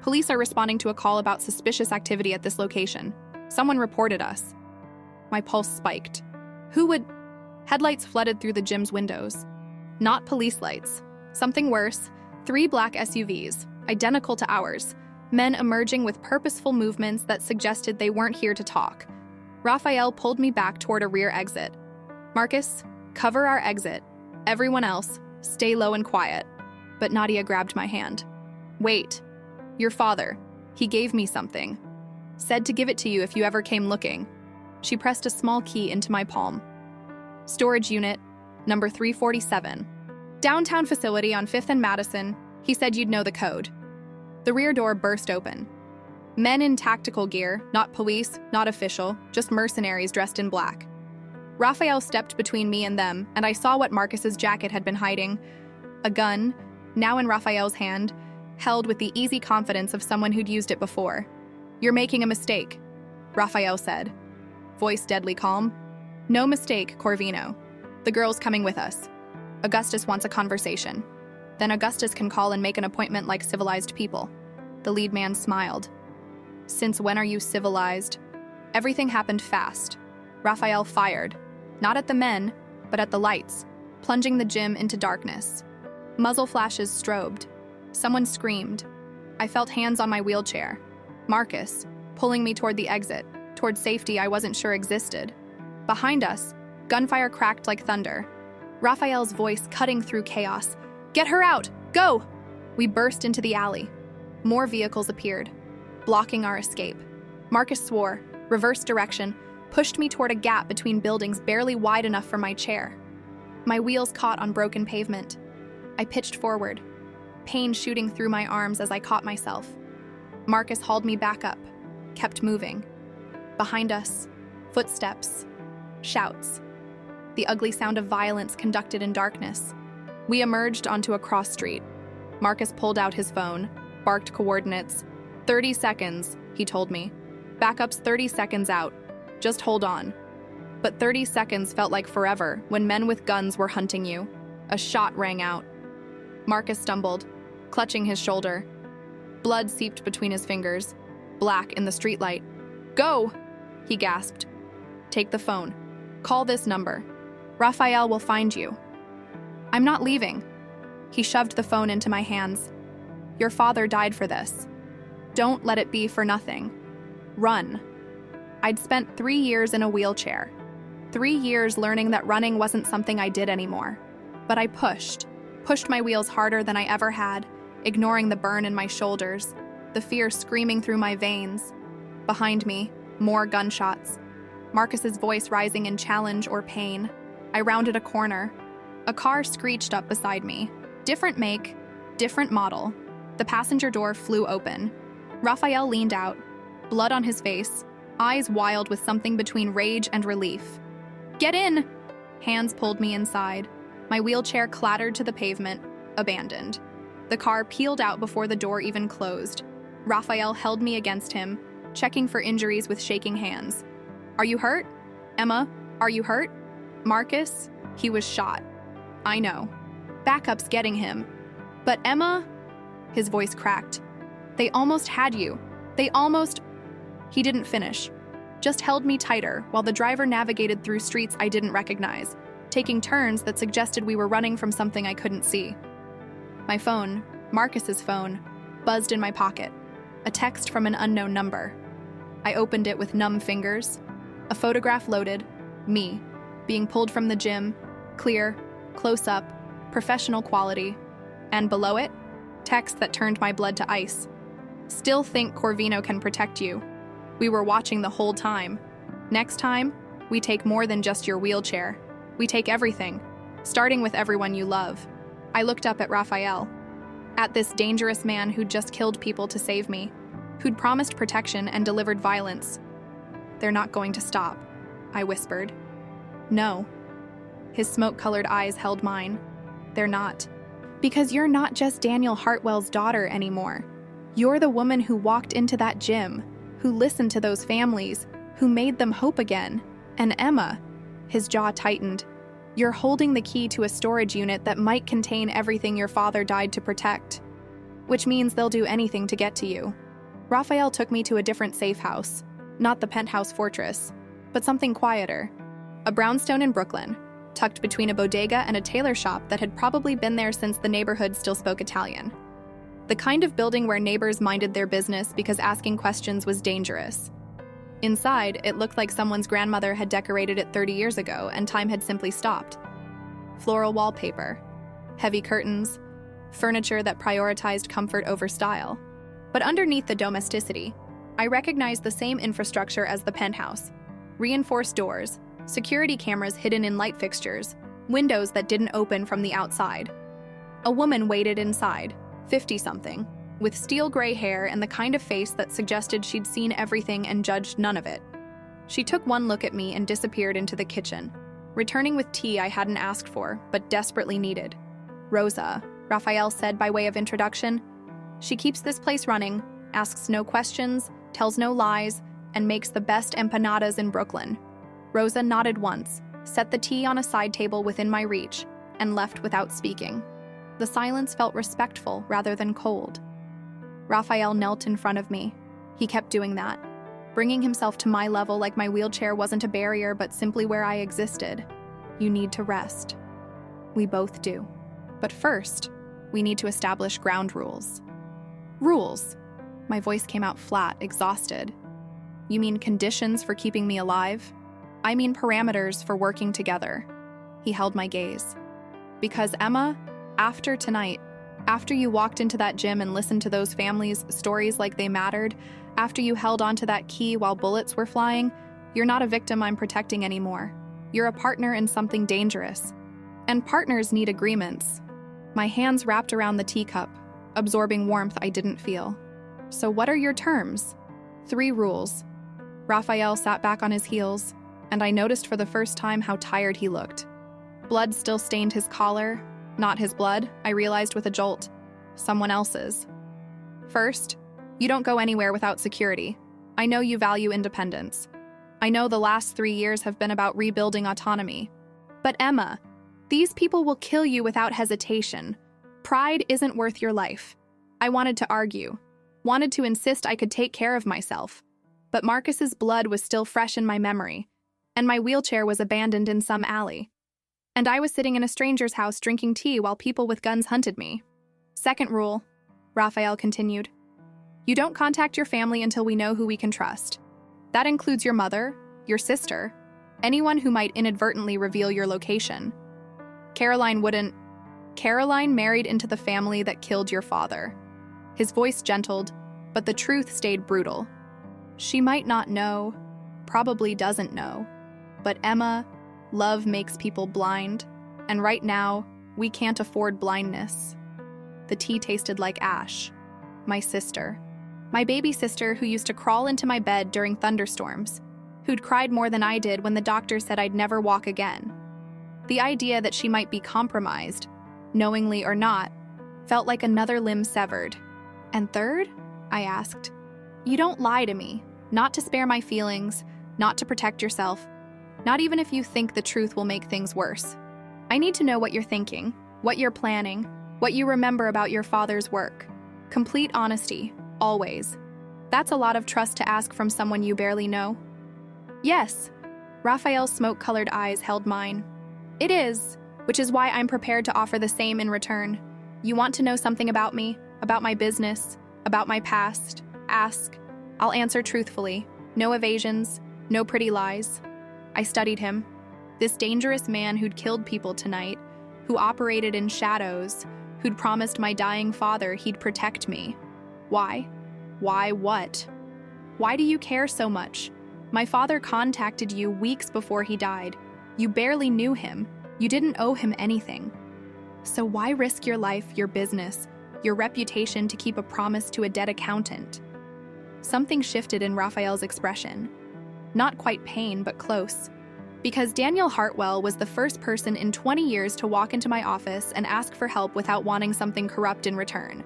Police are responding to a call about suspicious activity at this location. Someone reported us. My pulse spiked. Who would? Headlights flooded through the gym's windows. Not police lights. Something worse, 3 black SUVs, identical to ours, men emerging with purposeful movements that suggested they weren't here to talk. Raphael pulled me back toward a rear exit. Marcus, cover our exit. Everyone else, stay low and quiet. But Nadia grabbed my hand. Wait. Your father. He gave me something. Said to give it to you if you ever came looking. She pressed a small key into my palm. Storage unit, number 347. Downtown facility on 5th and Madison. He said you'd know the code. The rear door burst open. Men in tactical gear, not police, not official, just mercenaries dressed in black. Raphael stepped between me and them, and I saw what Marcus's jacket had been hiding. A gun, now in Raphael's hand, held with the easy confidence of someone who'd used it before. You're making a mistake, Raphael said. Voice deadly calm. No mistake, Corvino. The girl's coming with us. Augustus wants a conversation. Then Augustus can call and make an appointment like civilized people. The lead man smiled. Since when are you civilized? Everything happened fast. Raphael fired. Not at the men, but at the lights, plunging the gym into darkness. Muzzle flashes strobed. Someone screamed. I felt hands on my wheelchair. Marcus, pulling me toward the exit, toward safety I wasn't sure existed. Behind us, gunfire cracked like thunder. Raphael's voice cutting through chaos. Get her out! Go! We burst into the alley. More vehicles appeared, blocking our escape. Marcus swore, reversed direction, pushed me toward a gap between buildings barely wide enough for my chair. My wheels caught on broken pavement. I pitched forward, pain shooting through my arms as I caught myself. Marcus hauled me back up, kept moving. Behind us, footsteps, shouts. The ugly sound of violence conducted in darkness. We emerged onto a cross street. Marcus pulled out his phone, barked coordinates. 30 seconds, he told me. Backup's 30 seconds out. Just hold on. But 30 seconds felt like forever when men with guns were hunting you. A shot rang out. Marcus stumbled, clutching his shoulder. Blood seeped between his fingers, black in the streetlight. Go! He gasped. Take the phone. Call this number. Raphael will find you. I'm not leaving. He shoved the phone into my hands. Your father died for this. Don't let it be for nothing. Run. I'd spent 3 years in a wheelchair. 3 years learning that running wasn't something I did anymore. But I pushed my wheels harder than I ever had, ignoring the burn in my shoulders, the fear screaming through my veins. Behind me, more gunshots. Marcus's voice rising in challenge or pain. I rounded a corner. A car screeched up beside me. Different make, different model. The passenger door flew open. Raphael leaned out, blood on his face, eyes wild with something between rage and relief. Get in! Hands pulled me inside. My wheelchair clattered to the pavement, abandoned. The car peeled out before the door even closed. Raphael held me against him, checking for injuries with shaking hands. Are you hurt? Emma, are you hurt? Marcus, he was shot. I know. Backup's getting him. But Emma, his voice cracked. They almost had you. They almost... He didn't finish. Just held me tighter while the driver navigated through streets I didn't recognize, taking turns that suggested we were running from something I couldn't see. My phone, Marcus's phone, buzzed in my pocket. A text from an unknown number. I opened it with numb fingers. A photograph loaded. Me, being pulled from the gym, clear, close up, professional quality. And below it, text that turned my blood to ice. Still think Corvino can protect you. We were watching the whole time. Next time, we take more than just your wheelchair. We take everything, starting with everyone you love. I looked up at Raphael. At this dangerous man who'd just killed people to save me, who'd promised protection and delivered violence. "They're not going to stop," I whispered. "No." His smoke-colored eyes held mine. "They're not. Because you're not just Daniel Hartwell's daughter anymore. You're the woman who walked into that gym, who listened to those families, who made them hope again. And Emma," his jaw tightened, "you're holding the key to a storage unit that might contain everything your father died to protect. Which means they'll do anything to get to you." Raphael took me to a different safe house. Not the penthouse fortress, but something quieter. A brownstone in Brooklyn, tucked between a bodega and a tailor shop that had probably been there since the neighborhood still spoke Italian. The kind of building where neighbors minded their business because asking questions was dangerous. Inside, it looked like someone's grandmother had decorated it 30 years ago and time had simply stopped. Floral wallpaper, heavy curtains, furniture that prioritized comfort over style. But underneath the domesticity, I recognized the same infrastructure as the penthouse. Reinforced doors, security cameras hidden in light fixtures, windows that didn't open from the outside. A woman waited inside, 50-something, with steel gray hair and the kind of face that suggested she'd seen everything and judged none of it. She took one look at me and disappeared into the kitchen, returning with tea I hadn't asked for, but desperately needed. "Rosa," Raphael said by way of introduction. "She keeps this place running, asks no questions, tells no lies, and makes the best empanadas in Brooklyn." Rosa nodded once, set the tea on a side table within my reach, and left without speaking. The silence felt respectful rather than cold. Raphael knelt in front of me. He kept doing that, bringing himself to my level like my wheelchair wasn't a barrier but simply where I existed. "You need to rest." "We both do. But first, we need to establish ground rules." "Rules?" My voice came out flat, exhausted. "You mean conditions for keeping me alive?" "I mean parameters for working together." He held my gaze. "Because Emma, after tonight, after you walked into that gym and listened to those families' stories like they mattered, after you held onto that key while bullets were flying, you're not a victim I'm protecting anymore. You're a partner in something dangerous. And partners need agreements." My hands wrapped around the teacup, absorbing warmth I didn't feel. "So what are your terms?" "3 rules." Raphael sat back on his heels, and I noticed for the first time how tired he looked. Blood still stained his collar. Not his blood, I realized with a jolt. Someone else's. "First, you don't go anywhere without security. I know you value independence. I know the last 3 years have been about rebuilding autonomy. But Emma, these people will kill you without hesitation. Pride isn't worth your life." I wanted to argue, wanted to insist I could take care of myself. But Marcus's blood was still fresh in my memory, and my wheelchair was abandoned in some alley. And I was sitting in a stranger's house drinking tea while people with guns hunted me. "Second rule," Raphael continued. "You don't contact your family until we know who we can trust. That includes your mother, your sister, anyone who might inadvertently reveal your location. Caroline wouldn't. Caroline married into the family that killed your father." His voice gentled, but the truth stayed brutal. "She might not know, probably doesn't know. But Emma, love makes people blind, and right now, we can't afford blindness." The tea tasted like ash. My sister. My baby sister who used to crawl into my bed during thunderstorms, who'd cried more than I did when the doctor said I'd never walk again. The idea that she might be compromised, knowingly or not, felt like another limb severed. "And third?" I asked. "You don't lie to me, not to spare my feelings, not to protect yourself, not even if you think the truth will make things worse. I need to know what you're thinking, what you're planning, what you remember about your father's work. Complete honesty, always. That's a lot of trust to ask from someone you barely know." "Yes." Raphael's smoke-colored eyes held mine. "It is, which is why I'm prepared to offer the same in return. You want to know something about me, about my business, about my past? Ask. I'll answer truthfully. No evasions, no pretty lies." I studied him. This dangerous man who'd killed people tonight, who operated in shadows, who'd promised my dying father he'd protect me. Why? Why what? Why do you care so much? My father contacted you weeks before he died. You barely knew him. You didn't owe him anything. So why risk your life, your business, your reputation to keep a promise to a dead accountant. Something shifted in Raphael's expression. Not quite pain, but close. Because Daniel Hartwell was the first person in 20 years to walk into my office and ask for help without wanting something corrupt in return.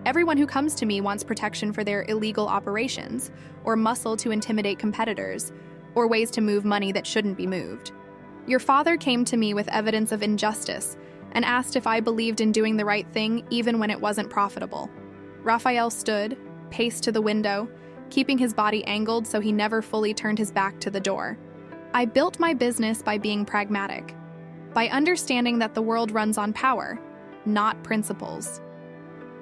Everyone who comes to me wants protection for their illegal operations, or muscle to intimidate competitors, or ways to move money that shouldn't be moved. Your father came to me with evidence of injustice and asked if I believed in doing the right thing even when it wasn't profitable. Raphael stood, paced to the window, keeping his body angled so he never fully turned his back to the door. I built my business by being pragmatic, by understanding that the world runs on power, not principles.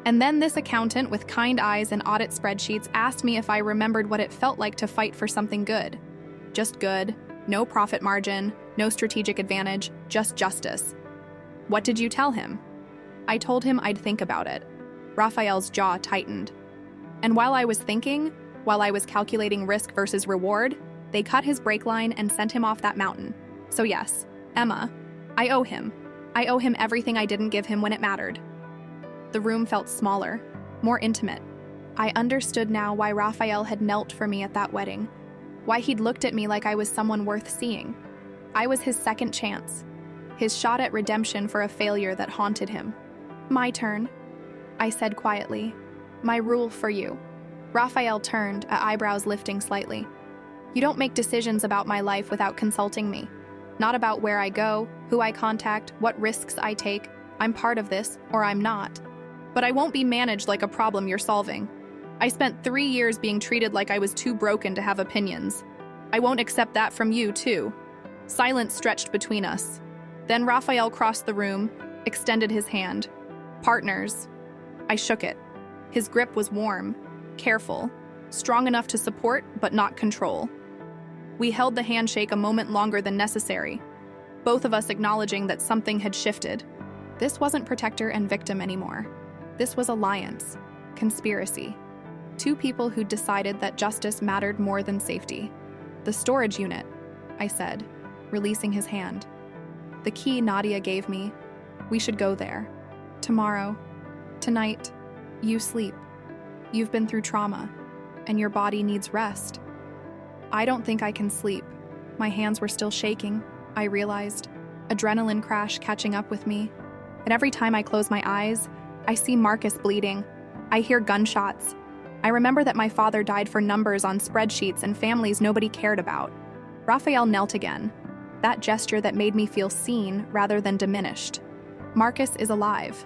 And then this accountant with kind eyes and audit spreadsheets asked me if I remembered what it felt like to fight for something good. Just good, no profit margin, no strategic advantage, just justice. What did you tell him? I told him I'd think about it. Raphael's jaw tightened. And while I was thinking, while I was calculating risk versus reward, they cut his brake line and sent him off that mountain. So yes, Emma, I owe him. I owe him everything I didn't give him when it mattered. The room felt smaller, more intimate. I understood now why Raphael had knelt for me at that wedding, why he'd looked at me like I was someone worth seeing. I was his second chance, his shot at redemption for a failure that haunted him. My turn, I said quietly. My rule for you. Raphael turned, eyebrows lifting slightly. You don't make decisions about my life without consulting me. Not about where I go, who I contact, what risks I take. I'm part of this, or I'm not. But I won't be managed like a problem you're solving. I spent 3 years being treated like I was too broken to have opinions. I won't accept that from you, too. Silence stretched between us. Then Raphael crossed the room, extended his hand. Partners. I shook it. His grip was warm, careful, strong enough to support but not control. We held the handshake a moment longer than necessary, both of us acknowledging that something had shifted. This wasn't protector and victim anymore. This was alliance, conspiracy. Two people who decided that justice mattered more than safety. The storage unit, I said, releasing his hand. The key Nadia gave me. We should go there. Tomorrow. Tonight. You sleep. You've been through trauma, and your body needs rest. I don't think I can sleep. My hands were still shaking, I realized. Adrenaline crash catching up with me. And every time I close my eyes, I see Marcus bleeding. I hear gunshots. I remember that my father died for numbers on spreadsheets and families nobody cared about. Raphael knelt again. That gesture that made me feel seen rather than diminished. Marcus is alive.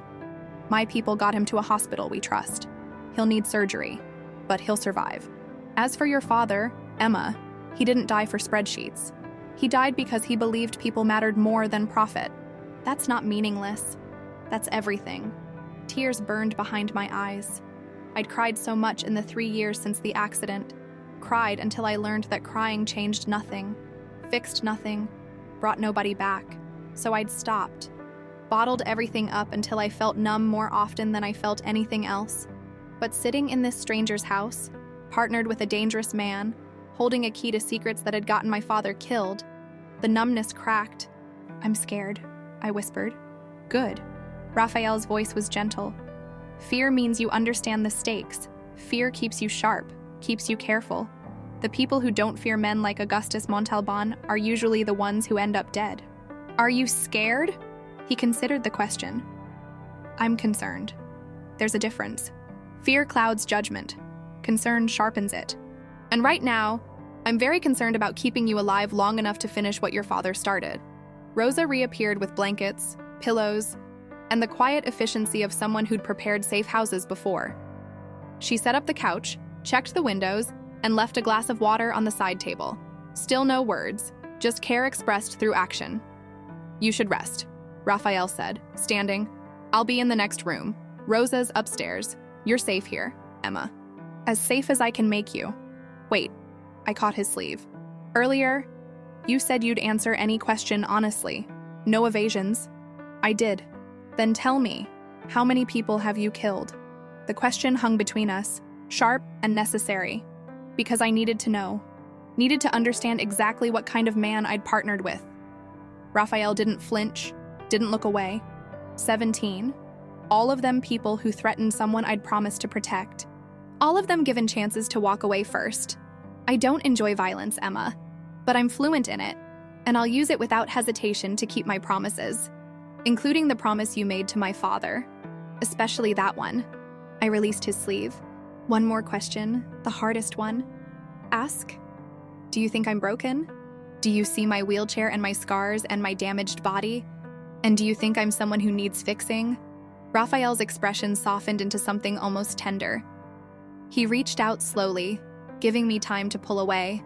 My people got him to a hospital we trust. He'll need surgery, but he'll survive. As for your father, Emma, he didn't die for spreadsheets. He died because he believed people mattered more than profit. That's not meaningless. That's everything. Tears burned behind my eyes. I'd cried so much in the 3 years since the accident. Cried until I learned that crying changed nothing, fixed nothing, brought nobody back. So I'd stopped. Bottled everything up until I felt numb more often than I felt anything else. But sitting in this stranger's house, partnered with a dangerous man, holding a key to secrets that had gotten my father killed, the numbness cracked. I'm scared, I whispered. Good. Raphael's voice was gentle. Fear means you understand the stakes. Fear keeps you sharp, keeps you careful. The people who don't fear men like Augustus Montalban are usually the ones who end up dead. Are you scared? He considered the question. I'm concerned. There's a difference. Fear clouds judgment. Concern sharpens it. And right now, I'm very concerned about keeping you alive long enough to finish what your father started. Rosa reappeared with blankets, pillows, and the quiet efficiency of someone who'd prepared safe houses before. She set up the couch, checked the windows, and left a glass of water on the side table. Still no words, just care expressed through action. You should rest, Raphael said, standing. I'll be in the next room. Rosa's upstairs. You're safe here, Emma. As safe as I can make you. Wait, I caught his sleeve. Earlier, you said you'd answer any question honestly. No evasions. I did. Then tell me, how many people have you killed? The question hung between us, sharp and necessary, because I needed to know. Needed to understand exactly what kind of man I'd partnered with. Raphael didn't flinch, didn't look away. 17. All of them people who threatened someone I'd promised to protect. All of them given chances to walk away first. I don't enjoy violence, Emma, but I'm fluent in it, and I'll use it without hesitation to keep my promises, including the promise you made to my father, especially that one. I released his sleeve. One more question, the hardest one. Ask, do you think I'm broken? Do you see my wheelchair and my scars and my damaged body? And do you think I'm someone who needs fixing? Raphael's expression softened into something almost tender. He reached out slowly, giving me time to pull away,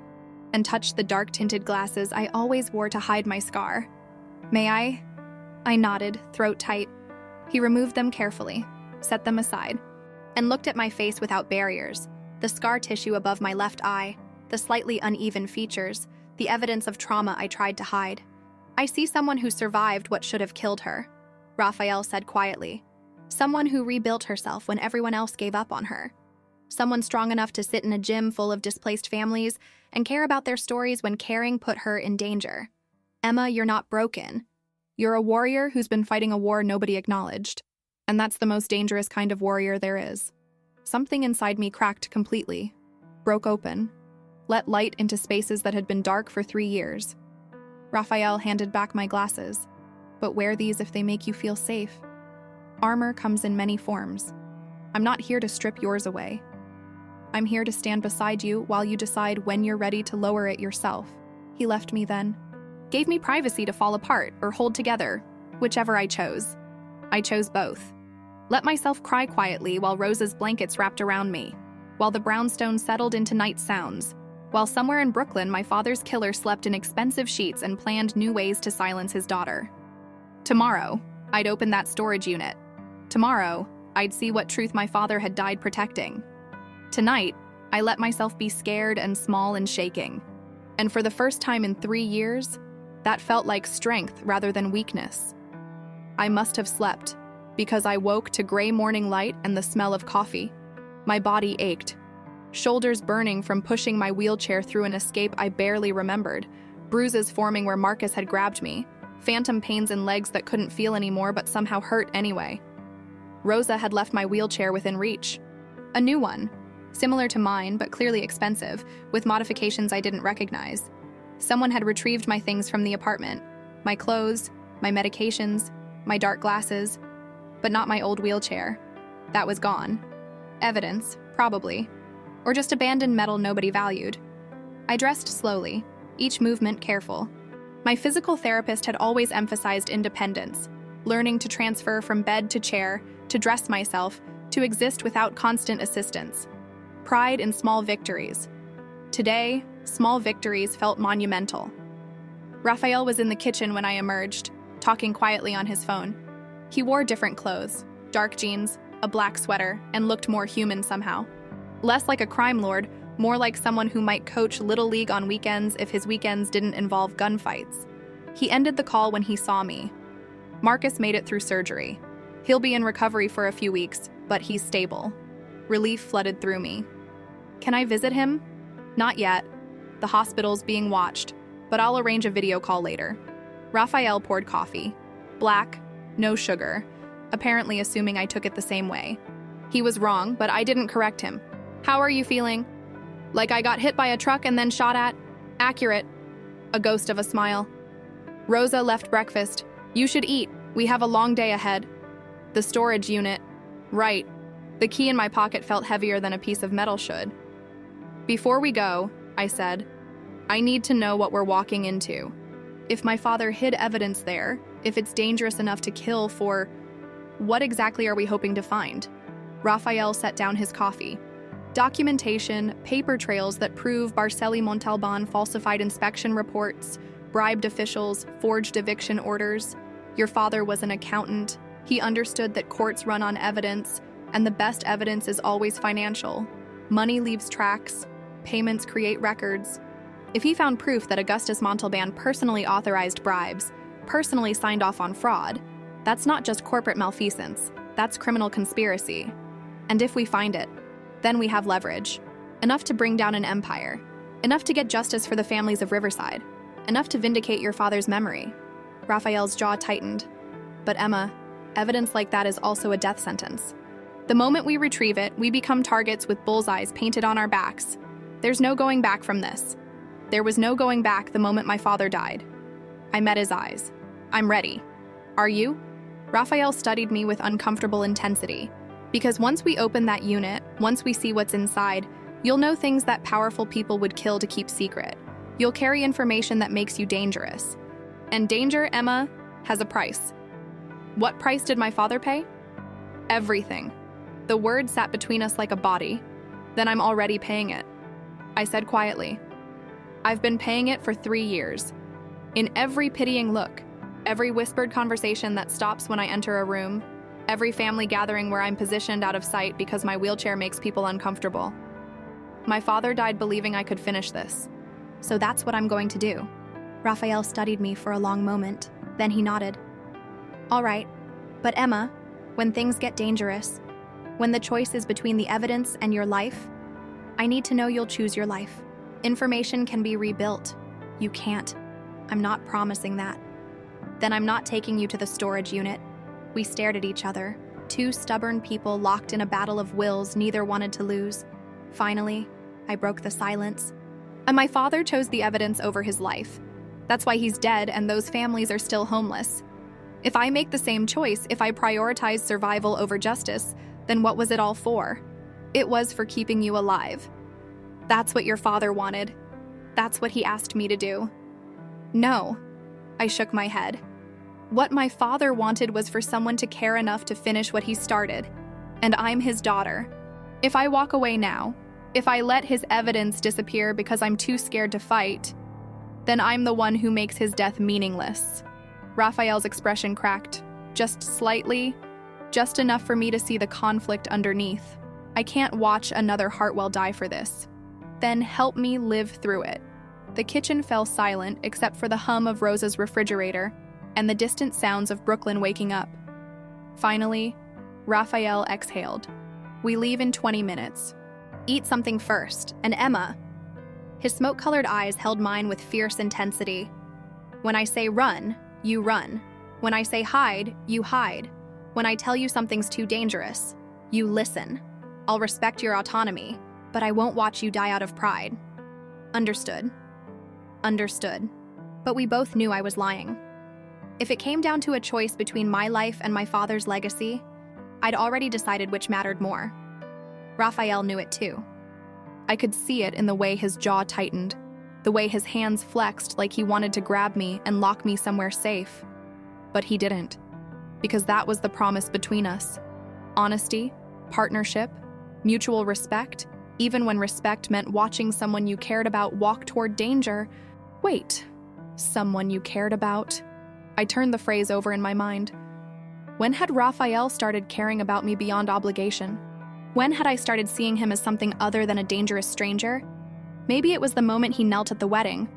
and touched the dark-tinted glasses I always wore to hide my scar. May I? I nodded, throat tight. He removed them carefully, set them aside, and looked at my face without barriers, the scar tissue above my left eye, the slightly uneven features, the evidence of trauma I tried to hide. I see someone who survived what should have killed her, Raphael said quietly. Someone who rebuilt herself when everyone else gave up on her. Someone strong enough to sit in a gym full of displaced families and care about their stories when caring put her in danger. Emma, you're not broken. You're a warrior who's been fighting a war nobody acknowledged. And that's the most dangerous kind of warrior there is. Something inside me cracked completely, broke open, let light into spaces that had been dark for 3 years. Raphael handed back my glasses. But wear these if they make you feel safe. Armor comes in many forms. I'm not here to strip yours away. I'm here to stand beside you while you decide when you're ready to lower it yourself. He left me then. Gave me privacy to fall apart or hold together, whichever I chose. I chose both. Let myself cry quietly while Rosa's blankets wrapped around me, while the brownstone settled into night sounds, while somewhere in Brooklyn my father's killer slept in expensive sheets and planned new ways to silence his daughter. Tomorrow, I'd open that storage unit. Tomorrow, I'd see what truth my father had died protecting. Tonight, I let myself be scared and small and shaking. And for the first time in 3 years, that felt like strength rather than weakness. I must have slept, because I woke to gray morning light and the smell of coffee. My body ached, shoulders burning from pushing my wheelchair through an escape I barely remembered, bruises forming where Marcus had grabbed me, phantom pains in legs that couldn't feel anymore but somehow hurt anyway. Rosa had left my wheelchair within reach. A new one, similar to mine but clearly expensive, with modifications I didn't recognize. Someone had retrieved my things from the apartment, my clothes, my medications, my dark glasses, but not my old wheelchair. That was gone. Evidence, probably. Or just abandoned metal nobody valued. I dressed slowly, each movement careful. My physical therapist had always emphasized independence, learning to transfer from bed to chair, to dress myself, to exist without constant assistance. Pride in small victories. Today, small victories felt monumental. Raphael was in the kitchen when I emerged, talking quietly on his phone. He wore different clothes, dark jeans, a black sweater, and looked more human somehow. Less like a crime lord, more like someone who might coach Little League on weekends if his weekends didn't involve gunfights. He ended the call when he saw me. Marcus made it through surgery. He'll be in recovery for a few weeks, but he's stable. Relief flooded through me. Can I visit him? Not yet. The hospital's being watched, but I'll arrange a video call later. Raphael poured coffee. Black, no sugar, apparently assuming I took it the same way. He was wrong, but I didn't correct him. How are you feeling? Like I got hit by a truck and then shot at? Accurate. A ghost of a smile. Rosa left breakfast. You should eat. We have a long day ahead. The storage unit. Right. The key in my pocket felt heavier than a piece of metal should. Before we go, I said, I need to know what we're walking into. If my father hid evidence there, if it's dangerous enough to kill for... What exactly are we hoping to find? Raphael set down his coffee. Documentation, paper trails that prove Barceli Montalban falsified inspection reports, bribed officials, forged eviction orders. Your father was an accountant. He understood that courts run on evidence, and the best evidence is always financial. Money leaves tracks. Payments create records. If he found proof that Augustus Montalban personally authorized bribes, personally signed off on fraud, that's not just corporate malfeasance, that's criminal conspiracy. And if we find it, then we have leverage. Enough to bring down an empire. Enough to get justice for the families of Riverside. Enough to vindicate your father's memory. Raphael's jaw tightened. But Emma, evidence like that is also a death sentence. The moment we retrieve it, we become targets with bullseyes painted on our backs. There's no going back from this. There was no going back the moment my father died. I met his eyes. I'm ready. Are you? Raphael studied me with uncomfortable intensity. Because once we open that unit, once we see what's inside, you'll know things that powerful people would kill to keep secret. You'll carry information that makes you dangerous. And danger, Emma, has a price. What price did my father pay? Everything. The word sat between us like a body. Then I'm already paying it. I said quietly. I've been paying it for 3 years. In every pitying look, every whispered conversation that stops when I enter a room, every family gathering where I'm positioned out of sight because my wheelchair makes people uncomfortable. My father died believing I could finish this. So that's what I'm going to do. Raphael studied me for a long moment. Then he nodded. All right, but Emma, when things get dangerous, when the choice is between the evidence and your life, I need to know you'll choose your life. Information can be rebuilt. You can't. I'm not promising that. Then I'm not taking you to the storage unit. We stared at each other, two stubborn people locked in a battle of wills neither wanted to lose. Finally, I broke the silence. And my father chose the evidence over his life. That's why he's dead and those families are still homeless. If I make the same choice, if I prioritize survival over justice, then what was it all for? It was for keeping you alive. That's what your father wanted. That's what he asked me to do. No, I shook my head. What my father wanted was for someone to care enough to finish what he started. And I'm his daughter. If I walk away now, if I let his evidence disappear because I'm too scared to fight, then I'm the one who makes his death meaningless. Raphael's expression cracked, just slightly, just enough for me to see the conflict underneath. I can't watch another Hartwell die for this. Then help me live through it. The kitchen fell silent except for the hum of Rosa's refrigerator and the distant sounds of Brooklyn waking up. Finally, Raphael exhaled. We leave in 20 minutes. Eat something first, and Emma. His smoke-colored eyes held mine with fierce intensity. When I say run, you run. When I say hide, you hide. When I tell you something's too dangerous, you listen. I'll respect your autonomy, but I won't watch you die out of pride. Understood. Understood. But we both knew I was lying. If it came down to a choice between my life and my father's legacy, I'd already decided which mattered more. Raphael knew it too. I could see it in the way his jaw tightened, the way his hands flexed like he wanted to grab me and lock me somewhere safe. But he didn't, because that was the promise between us. Honesty, partnership, mutual respect, even when respect meant watching someone you cared about walk toward danger. Wait, someone you cared about? I turned the phrase over in my mind. When had Raphael started caring about me beyond obligation? When had I started seeing him as something other than a dangerous stranger? Maybe it was the moment he knelt at the wedding,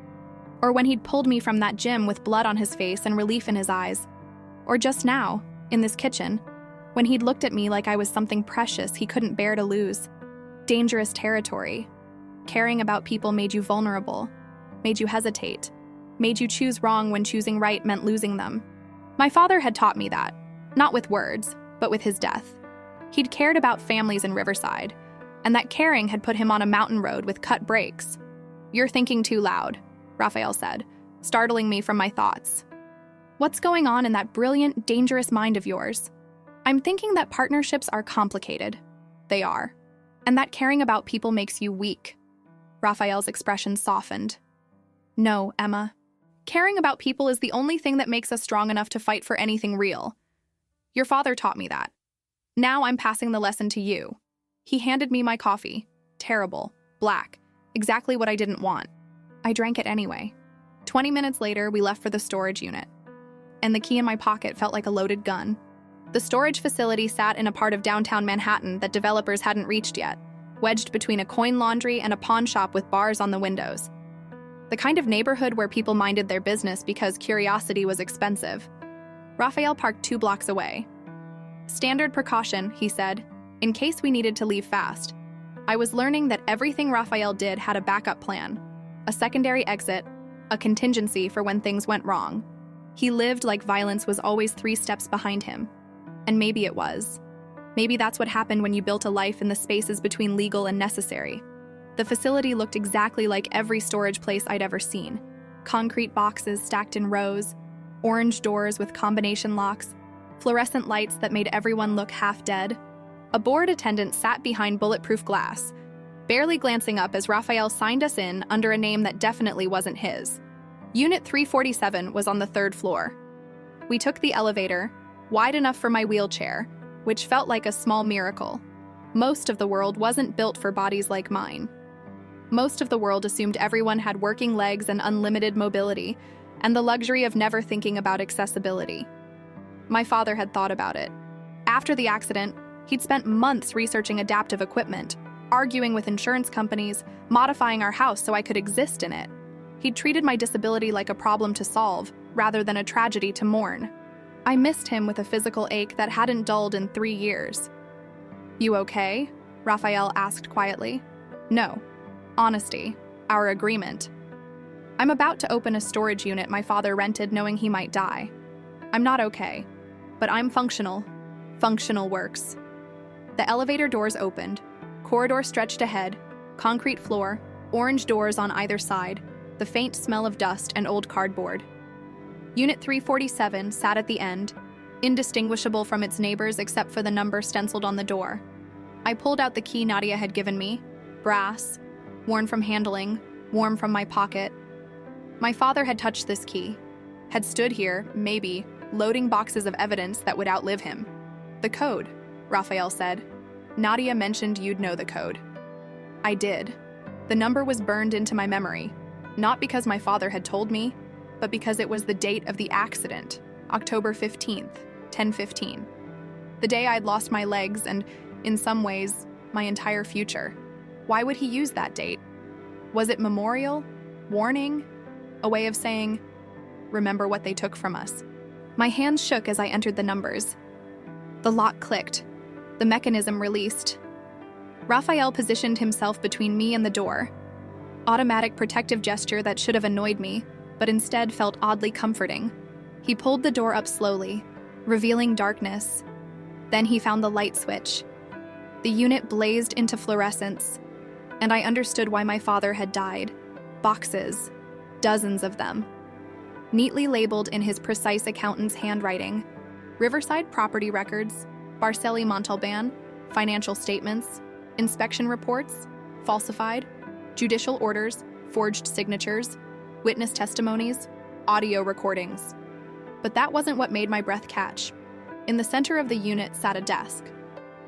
or when he'd pulled me from that gym with blood on his face and relief in his eyes, or just now, in this kitchen, when he'd looked at me like I was something precious he couldn't bear to lose. Dangerous territory. Caring about people made you vulnerable, made you hesitate, made you choose wrong when choosing right meant losing them. My father had taught me that, not with words, but with his death. He'd cared about families in Riverside, and that caring had put him on a mountain road with cut brakes. You're thinking too loud, Raphael said, startling me from my thoughts. What's going on in that brilliant, dangerous mind of yours? I'm thinking that partnerships are complicated. They are. And that caring about people makes you weak. Raphael's expression softened. No, Emma. Caring about people is the only thing that makes us strong enough to fight for anything real. Your father taught me that. Now I'm passing the lesson to you. He handed me my coffee. Terrible. Black. Exactly what I didn't want. I drank it anyway. 20 minutes later, we left for the storage unit. And the key in my pocket felt like a loaded gun. The storage facility sat in a part of downtown Manhattan that developers hadn't reached yet, wedged between a coin laundry and a pawn shop with bars on the windows. The kind of neighborhood where people minded their business because curiosity was expensive. Raphael parked 2 blocks away. Standard precaution, he said, in case we needed to leave fast. I was learning that everything Raphael did had a backup plan, a secondary exit, a contingency for when things went wrong. He lived like violence was always 3 steps behind him. And maybe it was. Maybe that's what happened when you built a life in the spaces between legal and necessary. The facility looked exactly like every storage place I'd ever seen. Concrete boxes stacked in rows, orange doors with combination locks, fluorescent lights that made everyone look half dead. A bored attendant sat behind bulletproof glass, barely glancing up as Raphael signed us in under a name that definitely wasn't his. Unit 347 was on the 3rd floor. We took the elevator, wide enough for my wheelchair, which felt like a small miracle. Most of the world wasn't built for bodies like mine. Most of the world assumed everyone had working legs and unlimited mobility, and the luxury of never thinking about accessibility. My father had thought about it. After the accident, he'd spent months researching adaptive equipment, arguing with insurance companies, modifying our house so I could exist in it. He'd treated my disability like a problem to solve, rather than a tragedy to mourn. I missed him with a physical ache that hadn't dulled in 3 years. "You okay?" Raphael asked quietly. "No. Honesty. Our agreement. I'm about to open a storage unit my father rented knowing he might die. I'm not okay, but I'm functional. Functional works." The elevator doors opened. Corridor stretched ahead, concrete floor, orange doors on either side, the faint smell of dust and old cardboard. Unit 347 sat at the end, indistinguishable from its neighbors except for the number stenciled on the door. I pulled out the key Nadia had given me, brass, worn from handling, warm from my pocket. My father had touched this key, had stood here, maybe, loading boxes of evidence that would outlive him. "The code," Raphael said. "Nadia mentioned you'd know the code." I did. The number was burned into my memory, not because my father had told me, but because it was the date of the accident, October 15th, 10:15. The day I'd lost my legs and, in some ways, my entire future. Why would he use that date? Was it memorial? Warning? A way of saying, remember what they took from us? My hands shook as I entered the numbers. The lock clicked. The mechanism released. Raphael positioned himself between me and the door. Automatic protective gesture that should have annoyed me, but instead felt oddly comforting. He pulled the door up slowly, revealing darkness. Then he found the light switch. The unit blazed into fluorescence, and I understood why my father had died. Boxes, dozens of them. Neatly labeled in his precise accountant's handwriting. Riverside property records, Barcelli Montalban, financial statements, inspection reports, falsified, judicial orders, forged signatures, witness testimonies, audio recordings. But that wasn't what made my breath catch. In the center of the unit sat a desk.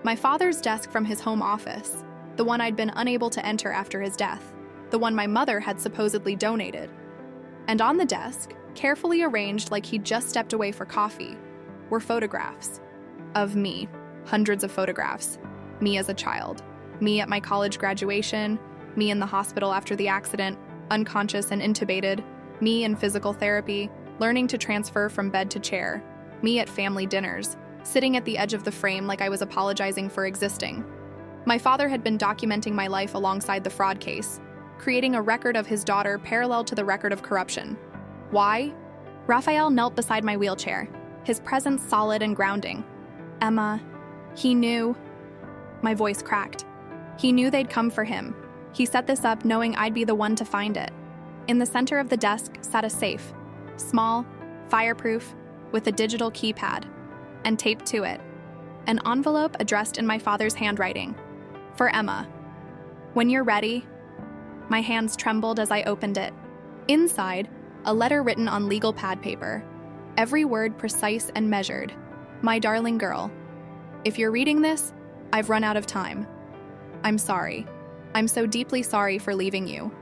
My father's desk from his home office, the one I'd been unable to enter after his death, the one my mother had supposedly donated. And on the desk, carefully arranged like he'd just stepped away for coffee, were photographs. Of me. Hundreds of photographs. Me as a child. Me at my college graduation. Me in the hospital after the accident, unconscious and intubated. Me in physical therapy, learning to transfer from bed to chair. Me at family dinners, sitting at the edge of the frame like I was apologizing for existing. My father had been documenting my life alongside the fraud case, creating a record of his daughter parallel to the record of corruption. Why? Raphael knelt beside my wheelchair, his presence solid and grounding. "Emma, he knew." My voice cracked. He knew they'd come for him. He set this up knowing I'd be the one to find it. In the center of the desk sat a safe, small, fireproof, with a digital keypad, and taped to it, an envelope addressed in my father's handwriting. "For Emma. When you're ready." My hands trembled as I opened it. Inside, a letter written on legal pad paper, every word precise and measured. "My darling girl, if you're reading this, I've run out of time. I'm sorry. I'm so deeply sorry for leaving you,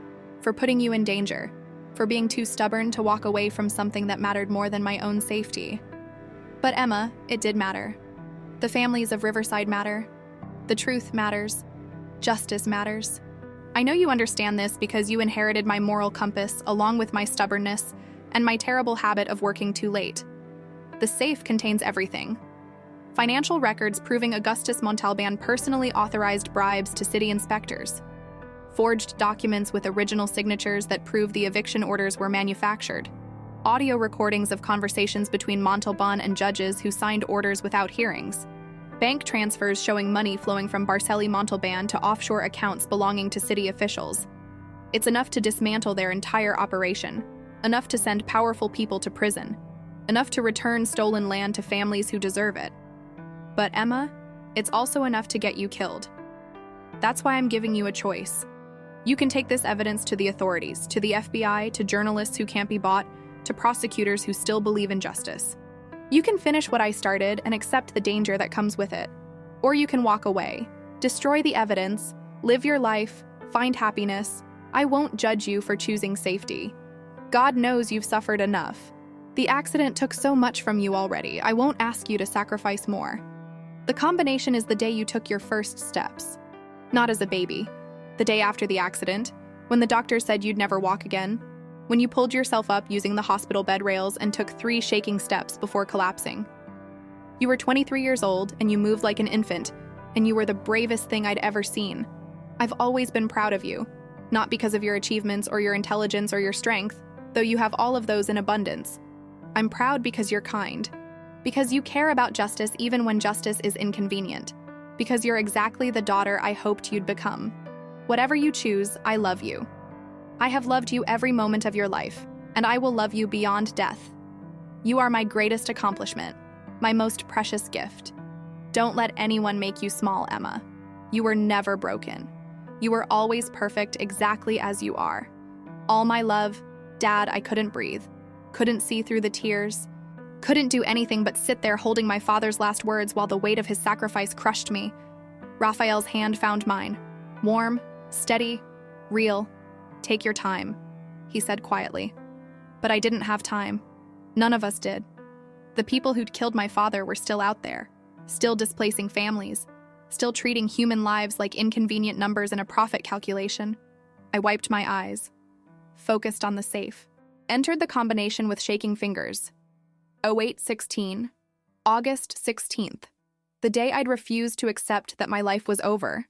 for putting you in danger, for being too stubborn to walk away from something that mattered more than my own safety. But Emma, it did matter. The families of Riverside matter. The truth matters. Justice matters. I know you understand this because you inherited my moral compass along with my stubbornness and my terrible habit of working too late. The safe contains everything. Financial records proving Augustus Montalban personally authorized bribes to city inspectors. Forged documents with original signatures that prove the eviction orders were manufactured. audio recordings of conversations between Montalban and judges who signed orders without hearings, bank transfers showing money flowing from Barceli Montalban to offshore accounts belonging to city officials. It's enough to dismantle their entire operation, enough to send powerful people to prison, enough to return stolen land to families who deserve it. But Emma, it's also enough to get you killed. That's why I'm giving you a choice. You can take this evidence to the authorities, to the FBI, to journalists who can't be bought, to prosecutors who still believe in justice. You can finish what I started and accept the danger that comes with it. Or you can walk away, destroy the evidence, live your life, find happiness. I won't judge you for choosing safety. God knows you've suffered enough. The accident took so much from you already. I won't ask you to sacrifice more. The combination is the day you took your first steps. Not as a baby. The day after the accident, when the doctor said you'd never walk again. When you pulled yourself up using the hospital bed rails and took 3 shaking steps before collapsing. You were 23 years old and you moved like an infant, and you were the bravest thing I'd ever seen. I've always been proud of you, not because of your achievements or your intelligence or your strength, though you have all of those in abundance. I'm proud because you're kind, because you care about justice even when justice is inconvenient, because you're exactly the daughter I hoped you'd become. Whatever you choose, I love you. I have loved you every moment of your life, and I will love you beyond death. You are my greatest accomplishment, my most precious gift. Don't let anyone make you small, Emma. You were never broken. You were always perfect exactly as you are. All my love, Dad, I couldn't breathe, couldn't see through the tears, couldn't do anything but sit there holding my father's last words while the weight of his sacrifice crushed me. Raphael's hand found mine, warm, steady, real. Take your time, he said quietly. But I didn't have time. None of us did. The people who'd killed my father were still out there, still displacing families, still treating human lives like inconvenient numbers in a profit calculation. I wiped my eyes, focused on the safe, entered the combination with shaking fingers. 0816, August 16th, the day I'd refused to accept that my life was over.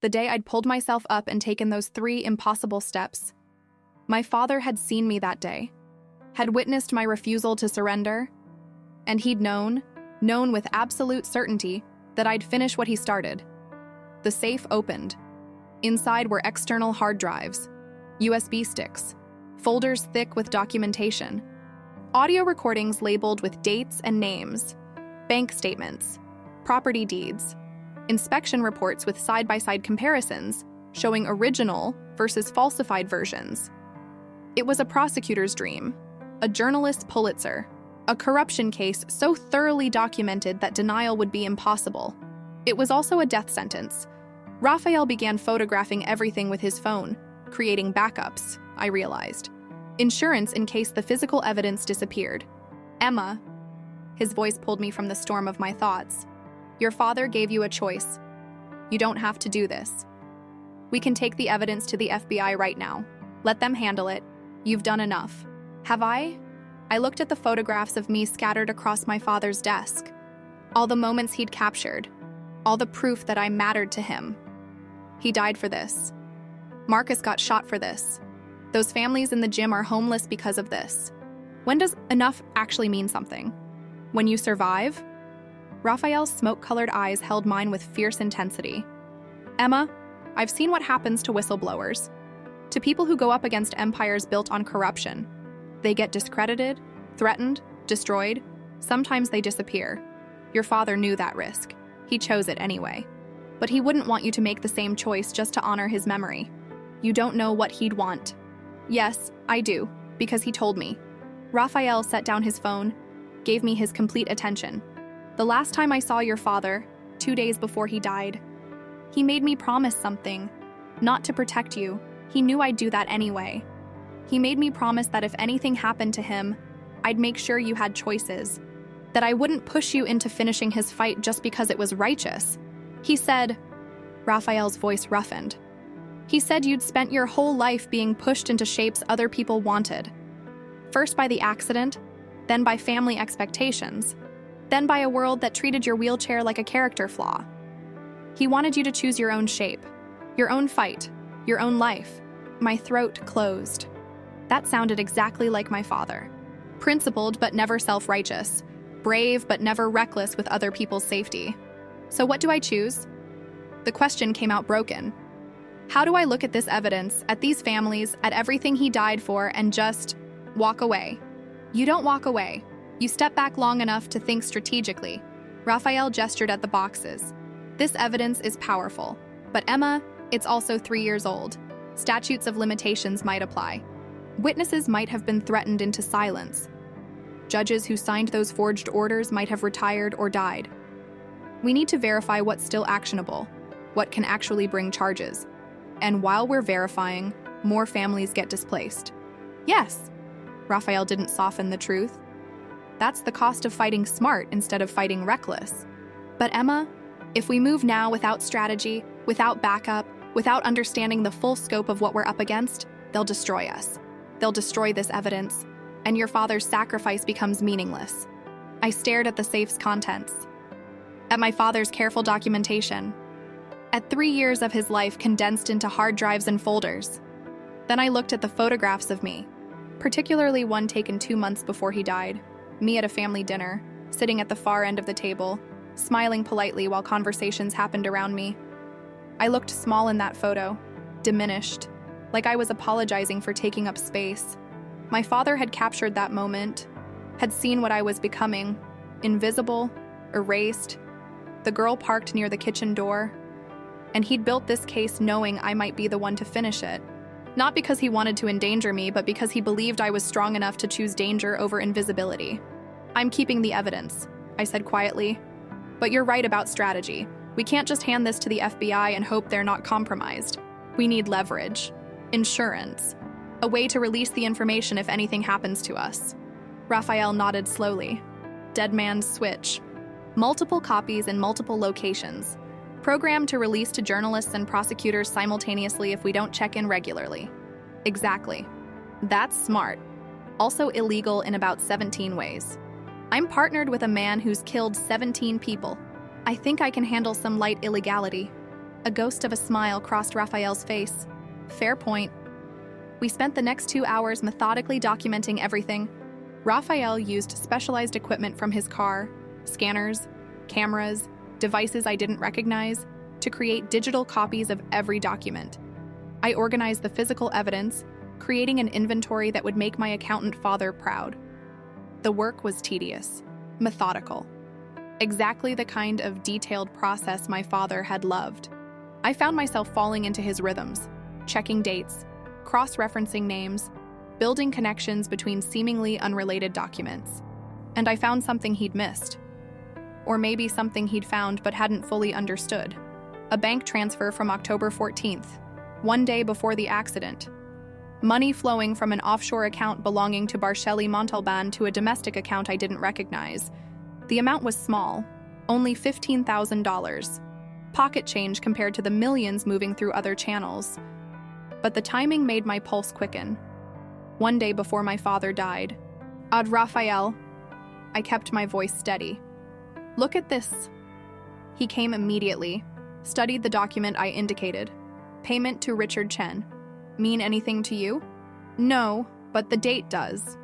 The day I'd pulled myself up and taken those 3 impossible steps. My father had seen me that day, had witnessed my refusal to surrender, and he'd known with absolute certainty, that I'd finish what he started. The safe opened. Inside were external hard drives, USB sticks, folders thick with documentation, audio recordings labeled with dates and names, bank statements, property deeds, inspection reports with side-by-side comparisons showing original versus falsified versions. It was a prosecutor's dream, a journalist's Pulitzer, a corruption case so thoroughly documented that denial would be impossible. It was also a death sentence. Raphael began photographing everything with his phone, creating backups, I realized. Insurance in case the physical evidence disappeared. Emma, his voice pulled me from the storm of my thoughts. Your father gave you a choice. You don't have to do this. We can take the evidence to the FBI right now. Let them handle it. You've done enough. Have I? I looked at the photographs of me scattered across my father's desk. All the moments he'd captured. All the proof that I mattered to him. He died for this. Marcus got shot for this. Those families in the gym are homeless because of this. When does enough actually mean something? When you survive? Raphael's smoke-colored eyes held mine with fierce intensity. Emma, I've seen what happens to whistleblowers. To people who go up against empires built on corruption. They get discredited, threatened, destroyed. Sometimes they disappear. Your father knew that risk. He chose it anyway. But he wouldn't want you to make the same choice just to honor his memory. You don't know what he'd want. Yes, I do, because he told me. Raphael set down his phone, gave me his complete attention. The last time I saw your father, 2 days before he died, he made me promise something. Not to protect you. He knew I'd do that anyway. He made me promise that if anything happened to him, I'd make sure you had choices. That I wouldn't push you into finishing his fight just because it was righteous. He said, Raphael's voice roughened. He said you'd spent your whole life being pushed into shapes other people wanted. First by the accident, then by family expectations, then by a world that treated your wheelchair like a character flaw. He wanted you to choose your own shape, your own fight, your own life. My throat closed. That sounded exactly like my father. Principled but never self-righteous. Brave but never reckless with other people's safety. So what do I choose? The question came out broken. How do I look at this evidence, at these families, at everything he died for, and just walk away? You don't walk away. You step back long enough to think strategically. Raphael gestured at the boxes. This evidence is powerful. But Emma, it's also 3 years old. Statutes of limitations might apply. Witnesses might have been threatened into silence. Judges who signed those forged orders might have retired or died. We need to verify what's still actionable, what can actually bring charges. And while we're verifying, more families get displaced. Yes, Raphael didn't soften the truth. That's the cost of fighting smart instead of fighting reckless. But Emma, if we move now without strategy, without backup, without understanding the full scope of what we're up against, they'll destroy us. They'll destroy this evidence, and your father's sacrifice becomes meaningless. I stared at the safe's contents, at my father's careful documentation, at 3 years of his life condensed into hard drives and folders. Then I looked at the photographs of me, particularly one taken 2 months before he died, me at a family dinner, sitting at the far end of the table, smiling politely while conversations happened around me. I looked small in that photo, diminished, like I was apologizing for taking up space. My father had captured that moment, had seen what I was becoming, invisible, erased, the girl parked near the kitchen door, and he'd built this case knowing I might be the one to finish it. Not because he wanted to endanger me, but because he believed I was strong enough to choose danger over invisibility. I'm keeping the evidence, I said quietly. But you're right about strategy. We can't just hand this to the FBI and hope they're not compromised. We need leverage, insurance, a way to release the information if anything happens to us. Raphael nodded slowly. Dead man's switch. Multiple copies in multiple locations. Programmed to release to journalists and prosecutors simultaneously if we don't check in regularly. Exactly. That's smart. Also illegal in about 17 ways. I'm partnered with a man who's killed 17 people. I think I can handle some light illegality. A ghost of a smile crossed Raphael's face. Fair point. We spent the next 2 hours methodically documenting everything. Raphael used specialized equipment from his car, scanners, cameras, devices I didn't recognize, to create digital copies of every document. I organized the physical evidence, creating an inventory that would make my accountant father proud. The work was tedious, methodical, exactly the kind of detailed process my father had loved. I found myself falling into his rhythms, checking dates, cross-referencing names, building connections between seemingly unrelated documents. And I found something he'd missed. Or maybe something he'd found but hadn't fully understood. A bank transfer from October 14th, one day before the accident. Money flowing from an offshore account belonging to Barcelli Montalban to a domestic account I didn't recognize. The amount was small, only $15,000. Pocket change compared to the millions moving through other channels. But the timing made my pulse quicken. One day before my father died. Ad Raphael. I kept my voice steady. Look at this. He came immediately, studied the document I indicated. Payment to Richard Chen. Mean anything to you? No, but the date does.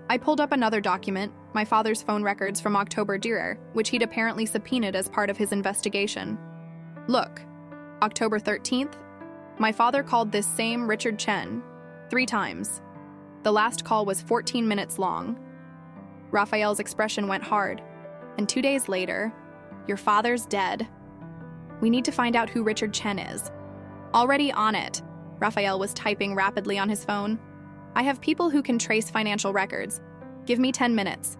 I pulled up another document, my father's phone records from October Dürer, which he'd apparently subpoenaed as part of his investigation. Look, October 13th, my father called this same Richard Chen 3 times. The last call was 14 minutes long. Raphael's expression went hard. And 2 days later, your father's dead. We need to find out who Richard Chen is. Already on it. Raphael was typing rapidly on his phone. I have people who can trace financial records. Give me 10 minutes.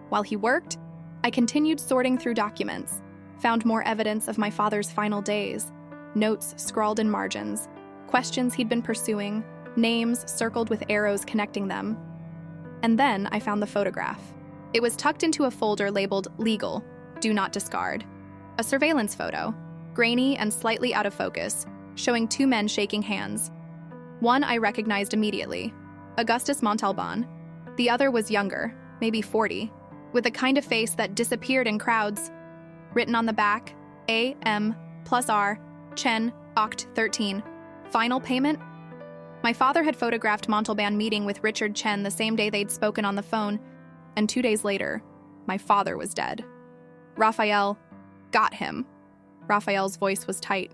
While he worked, I continued sorting through documents, found more evidence of my father's final days, notes scrawled in margins, questions he'd been pursuing, names circled with arrows connecting them. And then I found the photograph. It was tucked into a folder labeled Legal, Do Not Discard. A surveillance photo, grainy and slightly out of focus, showing 2 men shaking hands. One I recognized immediately, Augustus Montalban. The other was younger, maybe 40, with a kind of face that disappeared in crowds. Written on the back, A.M.+R. Chen, Oct. 13. Final payment? My father had photographed Montalban meeting with Richard Chen the same day they'd spoken on the phone. and 2 days later, my father was dead. Raphael got him. Raphael's voice was tight.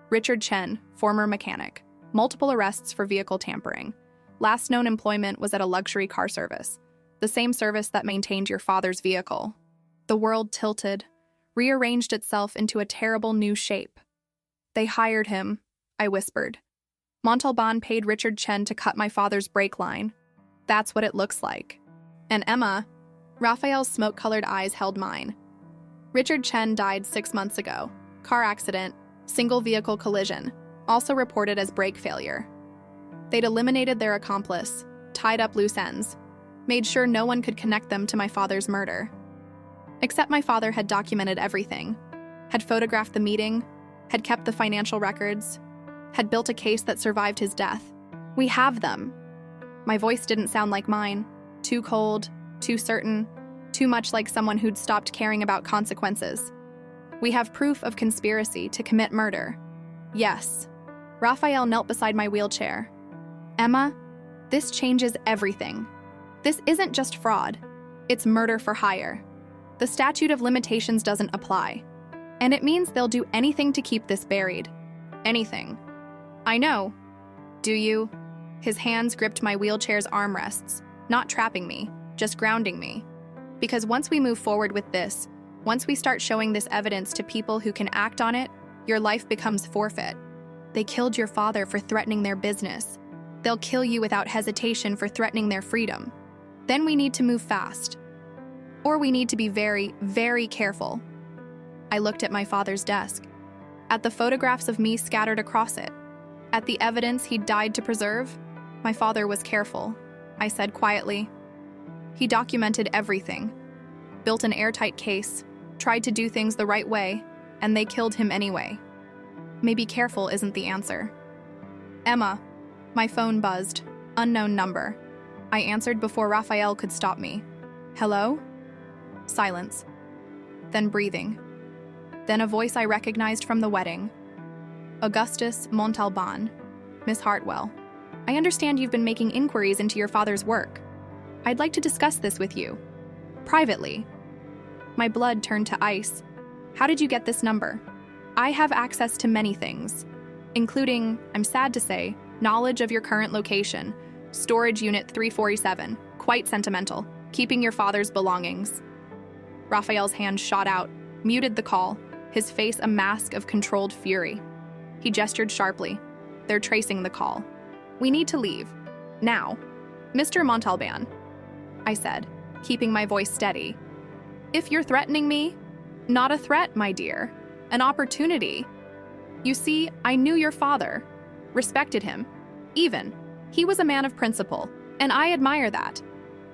Richard Chen, former mechanic. Multiple arrests for vehicle tampering. Last known employment was at a luxury car service, the same service that maintained your father's vehicle. The world tilted, rearranged itself into a terrible new shape. They hired him, I whispered. Montalban paid Richard Chen to cut my father's brake line. That's what it looks like. And Emma, Raphael's smoke-colored eyes held mine. Richard Chen died 6 months ago. Car accident, single vehicle collision, also reported as brake failure. They'd eliminated their accomplice, tied up loose ends, made sure no one could connect them to my father's murder. Except my father had documented everything, had photographed the meeting, had kept the financial records, had built a case that survived his death. We have them. My voice didn't sound like mine, too cold, too certain, too much like someone who'd stopped caring about consequences. We have proof of conspiracy to commit murder. Yes. Raphael knelt beside my wheelchair. Emma, this changes everything. This isn't just fraud. It's murder for hire. The statute of limitations doesn't apply. And it means they'll do anything to keep this buried. Anything. I know. Do you? His hands gripped my wheelchair's armrests, not trapping me, just grounding me. Because once we move forward with this, once we start showing this evidence to people who can act on it, your life becomes forfeit. They killed your father for threatening their business. They'll kill you without hesitation for threatening their freedom. Then we need to move fast. Or we need to be very, very careful. I looked at my father's desk, at the photographs of me scattered across it, at the evidence he'd died to preserve. My father was careful, I said quietly. He documented everything, built an airtight case, tried to do things the right way, and they killed him anyway. Maybe careful isn't the answer. Emma, my phone buzzed. Unknown number. I answered before Raphael could stop me. Hello? Silence. Then breathing. Then a voice I recognized from the wedding. Augustus Montalban. Miss Hartwell. I understand you've been making inquiries into your father's work. I'd like to discuss this with you. Privately. My blood turned to ice. How did you get this number? I have access to many things, including, I'm sad to say, knowledge of your current location, storage unit 347, quite sentimental, keeping your father's belongings. Raphael's hand shot out, muted the call, his face a mask of controlled fury. He gestured sharply. They're tracing the call. We need to leave. Now. Mr. Montalban, I said, keeping my voice steady. If you're threatening me, not a threat, my dear. An opportunity. You see, I knew your father, respected him. Even, he was a man of principle, and I admire that.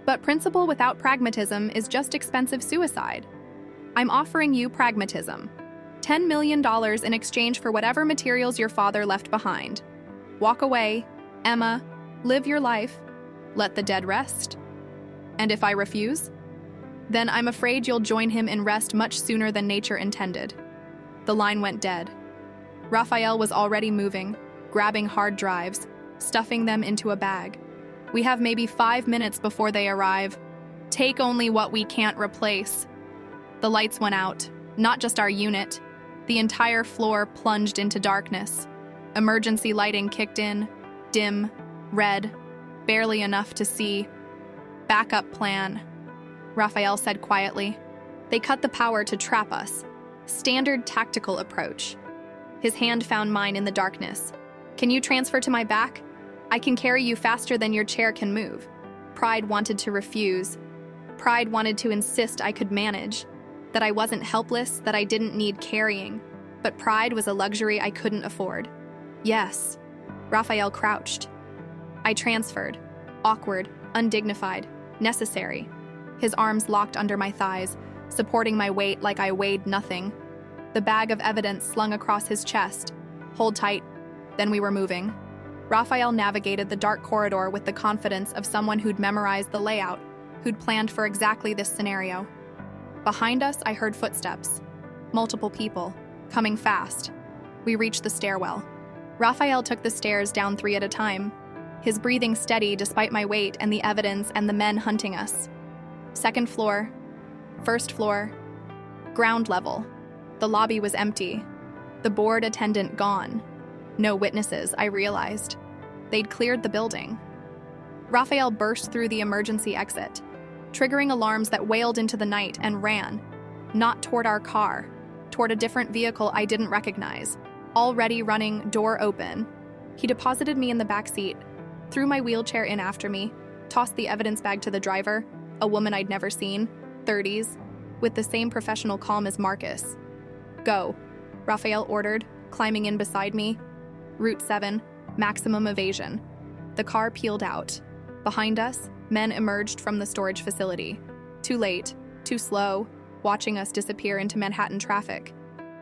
But principle without pragmatism is just expensive suicide. I'm offering you pragmatism. $10 million in exchange for whatever materials your father left behind. Walk away, Emma, live your life, let the dead rest. And if I refuse? Then I'm afraid you'll join him in rest much sooner than nature intended. The line went dead. Raphael was already moving, grabbing hard drives, stuffing them into a bag. We have maybe 5 minutes before they arrive. Take only what we can't replace. The lights went out, not just our unit. The entire floor plunged into darkness. Emergency lighting kicked in, dim, red, barely enough to see. Backup plan, Raphael said quietly. They cut the power to trap us. Standard tactical approach. His hand found mine in the darkness. Can you transfer to my back? I can carry you faster than your chair can move. Pride wanted to refuse. Pride wanted to insist I could manage, that I wasn't helpless, that I didn't need carrying. But pride was a luxury I couldn't afford. Yes. Raphael crouched. I transferred. Awkward, undignified, necessary. His arms locked under my thighs, supporting my weight like I weighed nothing. The bag of evidence slung across his chest. Hold tight. Then we were moving. Raphael navigated the dark corridor with the confidence of someone who'd memorized the layout, who'd planned for exactly this scenario. Behind us, I heard footsteps. Multiple people, coming fast. We reached the stairwell. Raphael took the stairs down 3 at a time, his breathing steady despite my weight and the evidence and the men hunting us. Second floor, first floor, ground level. The lobby was empty. The board attendant gone. No witnesses, I realized. They'd cleared the building. Raphael burst through the emergency exit, triggering alarms that wailed into the night and ran, not toward our car, toward a different vehicle I didn't recognize, already running, door open. He deposited me in the back seat, threw my wheelchair in after me, tossed the evidence bag to the driver, a woman I'd never seen, 30s, with the same professional calm as Marcus. Go, Raphael ordered, climbing in beside me. Route 7, maximum evasion. The car peeled out. Behind us, men emerged from the storage facility. Too late, too slow, watching us disappear into Manhattan traffic.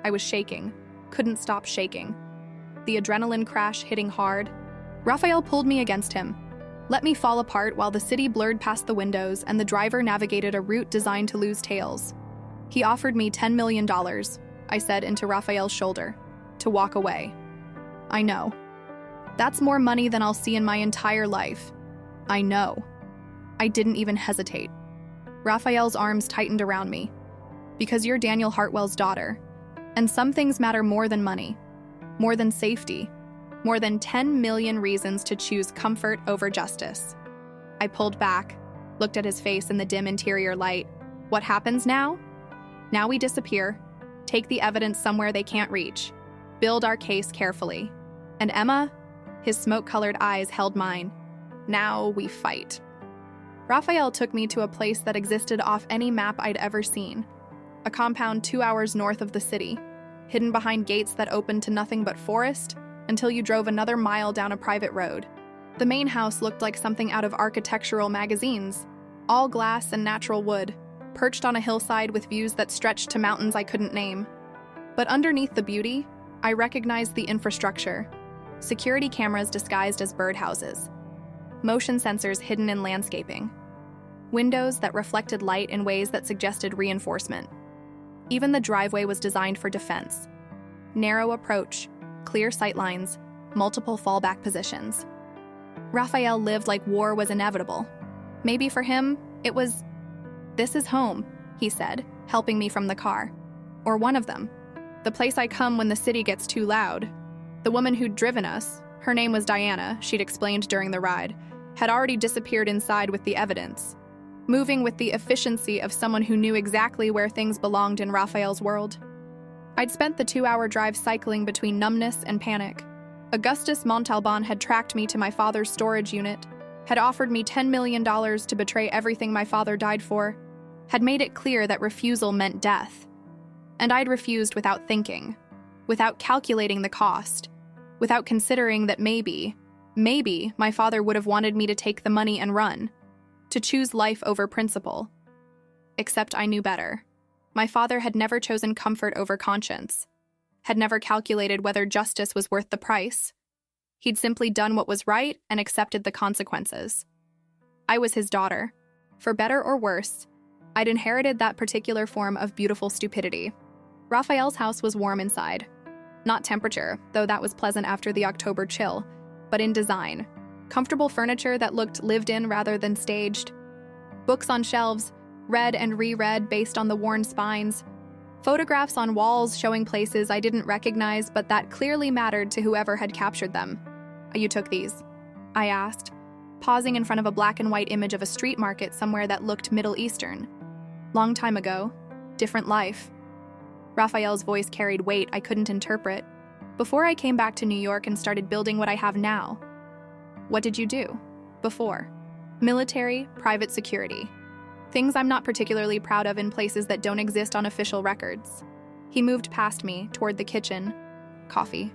I was shaking, couldn't stop shaking. The adrenaline crash hitting hard. Raphael pulled me against him, let me fall apart while the city blurred past the windows and the driver navigated a route designed to lose tails. He offered me $10 million, I said into Raphael's shoulder, to walk away. I know. That's more money than I'll see in my entire life. I know. I didn't even hesitate. Raphael's arms tightened around me. Because you're Daniel Hartwell's daughter, and some things matter more than money, more than safety, more than 10 million reasons to choose comfort over justice. I pulled back, looked at his face in the dim interior light. What happens now? Now we disappear, take the evidence somewhere they can't reach, build our case carefully. And Emma, his smoke-colored eyes held mine. Now we fight. Raphael took me to a place that existed off any map I'd ever seen. A compound 2 hours north of the city, hidden behind gates that opened to nothing but forest until you drove another mile down a private road. The main house looked like something out of architectural magazines, all glass and natural wood, perched on a hillside with views that stretched to mountains I couldn't name. But underneath the beauty, I recognized the infrastructure. Security cameras disguised as birdhouses. Motion sensors hidden in landscaping. Windows that reflected light in ways that suggested reinforcement. Even the driveway was designed for defense. Narrow approach, clear sightlines, multiple fallback positions. Raphael lived like war was inevitable. Maybe for him, it was, "This is home," he said, helping me from the car. Or one of them. The place I come when the city gets too loud. The woman who'd driven us, her name was Diana, she'd explained during the ride, had already disappeared inside with the evidence, moving with the efficiency of someone who knew exactly where things belonged in Raphael's world. I'd spent the 2-hour drive cycling between numbness and panic. Augustus Montalban had tracked me to my father's storage unit, had offered me $10 million to betray everything my father died for, had made it clear that refusal meant death. And I'd refused without thinking, without calculating the cost, without considering that maybe my father would have wanted me to take the money and run, to choose life over principle. Except I knew better. My father had never chosen comfort over conscience, had never calculated whether justice was worth the price. He'd simply done what was right and accepted the consequences. I was his daughter. For better or worse, I'd inherited that particular form of beautiful stupidity. Raphael's house was warm inside. Not temperature, though that was pleasant after the October chill, but in design. Comfortable furniture that looked lived in rather than staged. Books on shelves, read and reread based on the worn spines. Photographs on walls showing places I didn't recognize but that clearly mattered to whoever had captured them. You took these? I asked, pausing in front of a black and white image of a street market somewhere that looked Middle Eastern. Long time ago. Different life. Raphael's voice carried weight I couldn't interpret. Before I came back to New York and started building what I have now. What did you do? Before. Military, private security. Things I'm not particularly proud of in places that don't exist on official records. He moved past me, toward the kitchen. Coffee.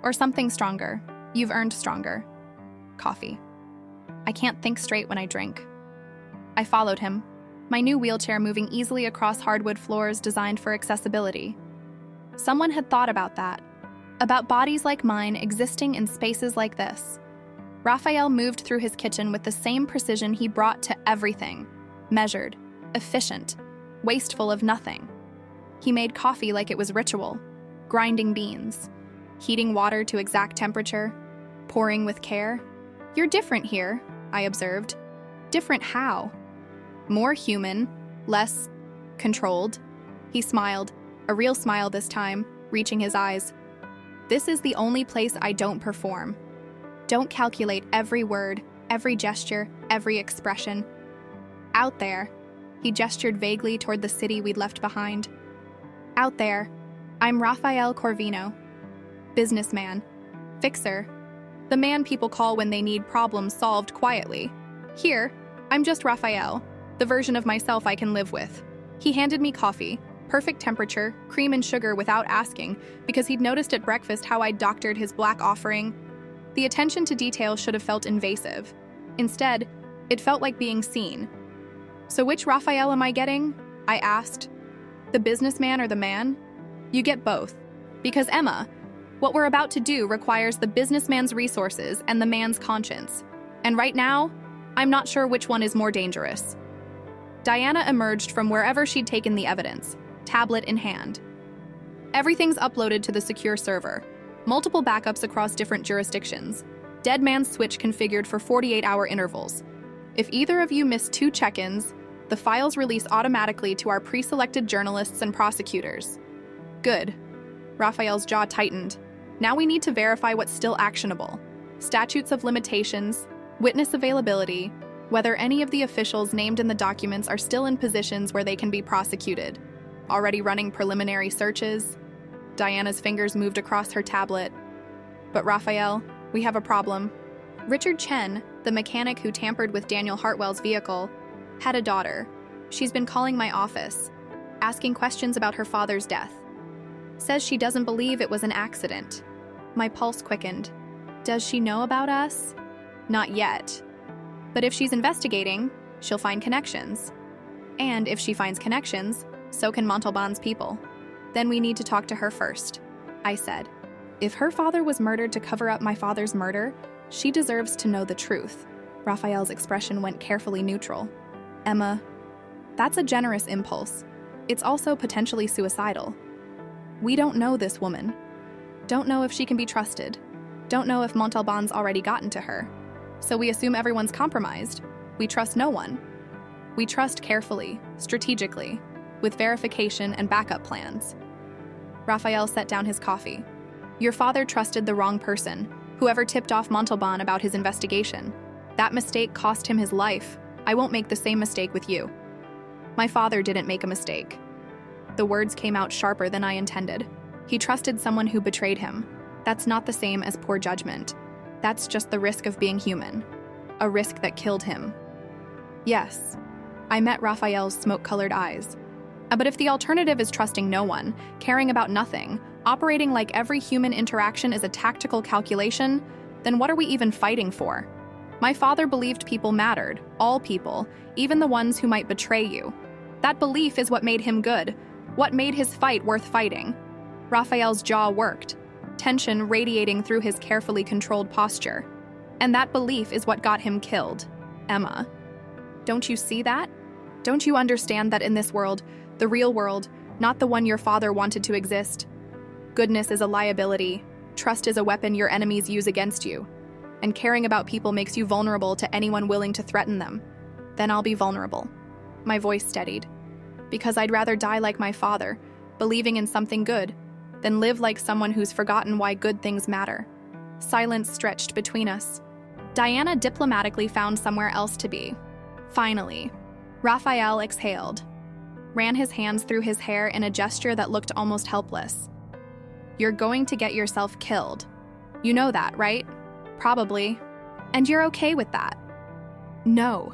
Or something stronger. You've earned stronger. Coffee. I can't think straight when I drink. I followed him, my new wheelchair moving easily across hardwood floors designed for accessibility. Someone had thought about that. About bodies like mine existing in spaces like this. Raphael moved through his kitchen with the same precision he brought to everything. Measured, efficient, wasteful of nothing. He made coffee like it was ritual, grinding beans, heating water to exact temperature, pouring with care. You're different here, I observed. Different how? More human, less controlled. He smiled, a real smile this time, reaching his eyes. This is the only place I don't perform. Don't calculate every word, every gesture, every expression. Out there, he gestured vaguely toward the city we'd left behind. Out there, I'm Rafael Corvino. Businessman, fixer, the man people call when they need problems solved quietly. Here, I'm just Rafael, the version of myself I can live with. He handed me coffee, perfect temperature, cream and sugar without asking, because he'd noticed at breakfast how I'd doctored his black offering. The attention to detail should have felt invasive. Instead, it felt like being seen. So which Rafael am I getting? I asked. The businessman or the man? You get both. Because Emma, what we're about to do requires the businessman's resources and the man's conscience. And right now, I'm not sure which one is more dangerous. Diana emerged from wherever she'd taken the evidence, tablet in hand. Everything's uploaded to the secure server. Multiple backups across different jurisdictions. Dead man's switch configured for 48-hour intervals. If either of you miss 2 check-ins, the files release automatically to our pre-selected journalists and prosecutors. Good. Raphael's jaw tightened. Now we need to verify what's still actionable. Statutes of limitations, witness availability, whether any of the officials named in the documents are still in positions where they can be prosecuted. Already running preliminary searches. Diana's fingers moved across her tablet. But Raphael, we have a problem. Richard Chen, the mechanic who tampered with Daniel Hartwell's vehicle, had a daughter. She's been calling my office, asking questions about her father's death. Says she doesn't believe it was an accident. My pulse quickened. Does she know about us? Not yet. But if she's investigating, she'll find connections. And if she finds connections, so can Montalban's people. Then we need to talk to her first, I said. If her father was murdered to cover up my father's murder, she deserves to know the truth. Raphael's expression went carefully neutral. Emma, that's a generous impulse. It's also potentially suicidal. We don't know this woman. Don't know if she can be trusted. Don't know if Montalban's already gotten to her. So we assume everyone's compromised. We trust no one. We trust carefully, strategically, with verification and backup plans. Raphael set down his coffee. Your father trusted the wrong person, whoever tipped off Montalban about his investigation. That mistake cost him his life. I won't make the same mistake with you. My father didn't make a mistake. The words came out sharper than I intended. He trusted someone who betrayed him. That's not the same as poor judgment. That's just the risk of being human. A risk that killed him. Yes, I met Raphael's smoke-colored eyes. But if the alternative is trusting no one, caring about nothing, operating like every human interaction is a tactical calculation, then what are we even fighting for? My father believed people mattered, all people, even the ones who might betray you. That belief is what made him good, what made his fight worth fighting. Raphael's jaw worked, tension radiating through his carefully controlled posture. And that belief is what got him killed. Emma. Don't you see that? Don't you understand that in this world, the real world, not the one your father wanted to exist, goodness is a liability, trust is a weapon your enemies use against you, and caring about people makes you vulnerable to anyone willing to threaten them. Then I'll be vulnerable. My voice steadied. Because I'd rather die like my father, believing in something good, than live like someone who's forgotten why good things matter. Silence stretched between us. Diana diplomatically found somewhere else to be. Finally, Raphael exhaled, ran his hands through his hair in a gesture that looked almost helpless. You're going to get yourself killed. You know that, right? Probably. And you're okay with that? No.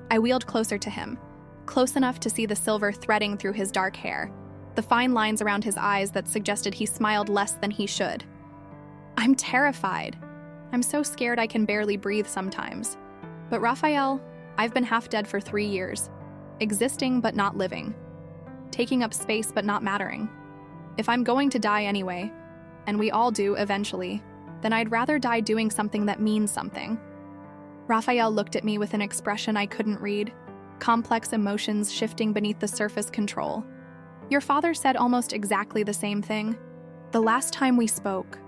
I wheeled closer to him, close enough to see the silver threading through his dark hair, the fine lines around his eyes that suggested he smiled less than he should. I'm terrified. I'm so scared I can barely breathe sometimes. But Raphael, I've been half dead for 3 years, existing but not living, taking up space but not mattering. If I'm going to die anyway, and we all do eventually, then I'd rather die doing something that means something. Raphael looked at me with an expression I couldn't read, complex emotions shifting beneath the surface control. Your father said almost exactly the same thing. The last time we spoke,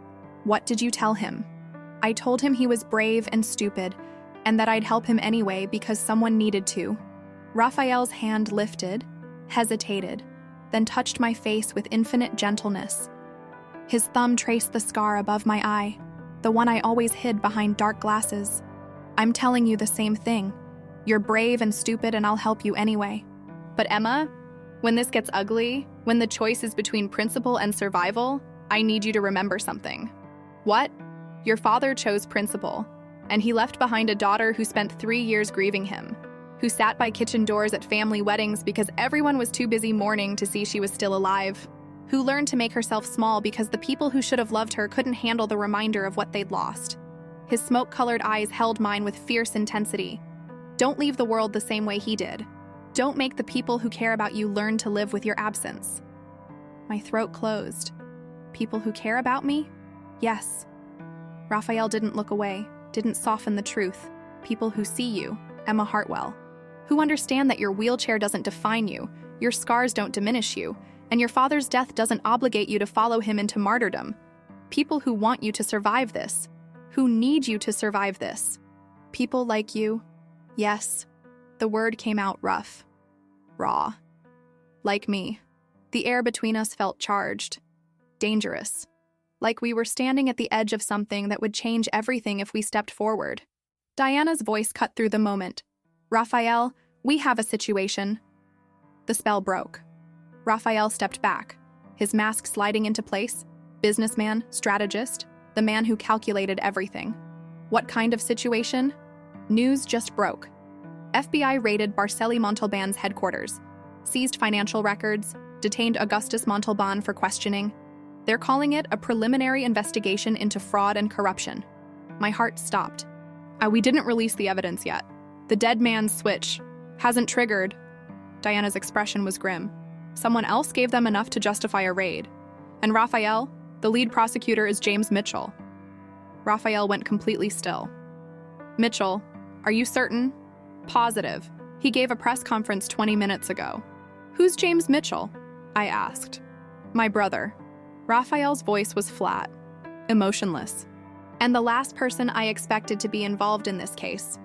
what did you tell him? I told him he was brave and stupid, and that I'd help him anyway because someone needed to. Raphael's hand lifted, hesitated, then touched my face with infinite gentleness. His thumb traced the scar above my eye, the one I always hid behind dark glasses. I'm telling you the same thing. You're brave and stupid, and I'll help you anyway. But Emma, when this gets ugly, when the choice is between principle and survival, I need you to remember something. What? Your father chose principle, and he left behind a daughter who spent 3 years grieving him, who sat by kitchen doors at family weddings because everyone was too busy mourning to see she was still alive, who learned to make herself small because the people who should have loved her couldn't handle the reminder of what they'd lost. His smoke-colored eyes held mine with fierce intensity. Don't leave the world the same way he did. Don't make the people who care about you learn to live with your absence. My throat closed. People who care about me? Yes. Raphael didn't look away, didn't soften the truth. People who see you, Emma Hartwell. Who understand that your wheelchair doesn't define you, your scars don't diminish you, and your father's death doesn't obligate you to follow him into martyrdom. People who want you to survive this, who need you to survive this. People like you. Yes, the word came out rough, raw. Like me. The air between us felt charged, dangerous, like we were standing at the edge of something that would change everything if we stepped forward. Diana's voice cut through the moment. Raphael, we have a situation. The spell broke. Raphael stepped back, his mask sliding into place. Businessman, strategist, the man who calculated everything. What kind of situation? News just broke. FBI raided Barceli Montalban's headquarters, seized financial records, detained Augustus Montalban for questioning. They're calling it a preliminary investigation into fraud and corruption. My heart stopped. We didn't release the evidence yet. The dead man's switch hasn't triggered. Diana's expression was grim. Someone else gave them enough to justify a raid. And Raphael, the lead prosecutor, is James Mitchell. Raphael went completely still. Mitchell, are you certain? Positive. He gave a press conference 20 minutes ago. Who's James Mitchell? I asked. My brother. Raphael's voice was flat, emotionless, and the last person I expected to be involved in this case.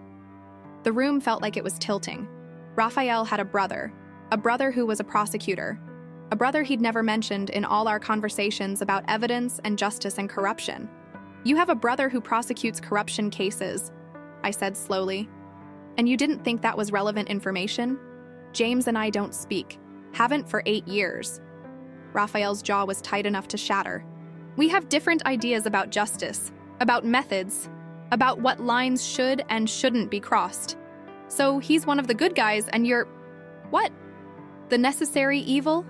The room felt like it was tilting. Raphael had a brother who was a prosecutor, a brother he'd never mentioned in all our conversations about evidence and justice and corruption. You have a brother who prosecutes corruption cases, I said slowly. And you didn't think that was relevant information? James and I don't speak, haven't for 8 years. Raphael's jaw was tight enough to shatter. We have different ideas about justice, about methods, about what lines should and shouldn't be crossed. So he's one of the good guys and you're… what? The necessary evil?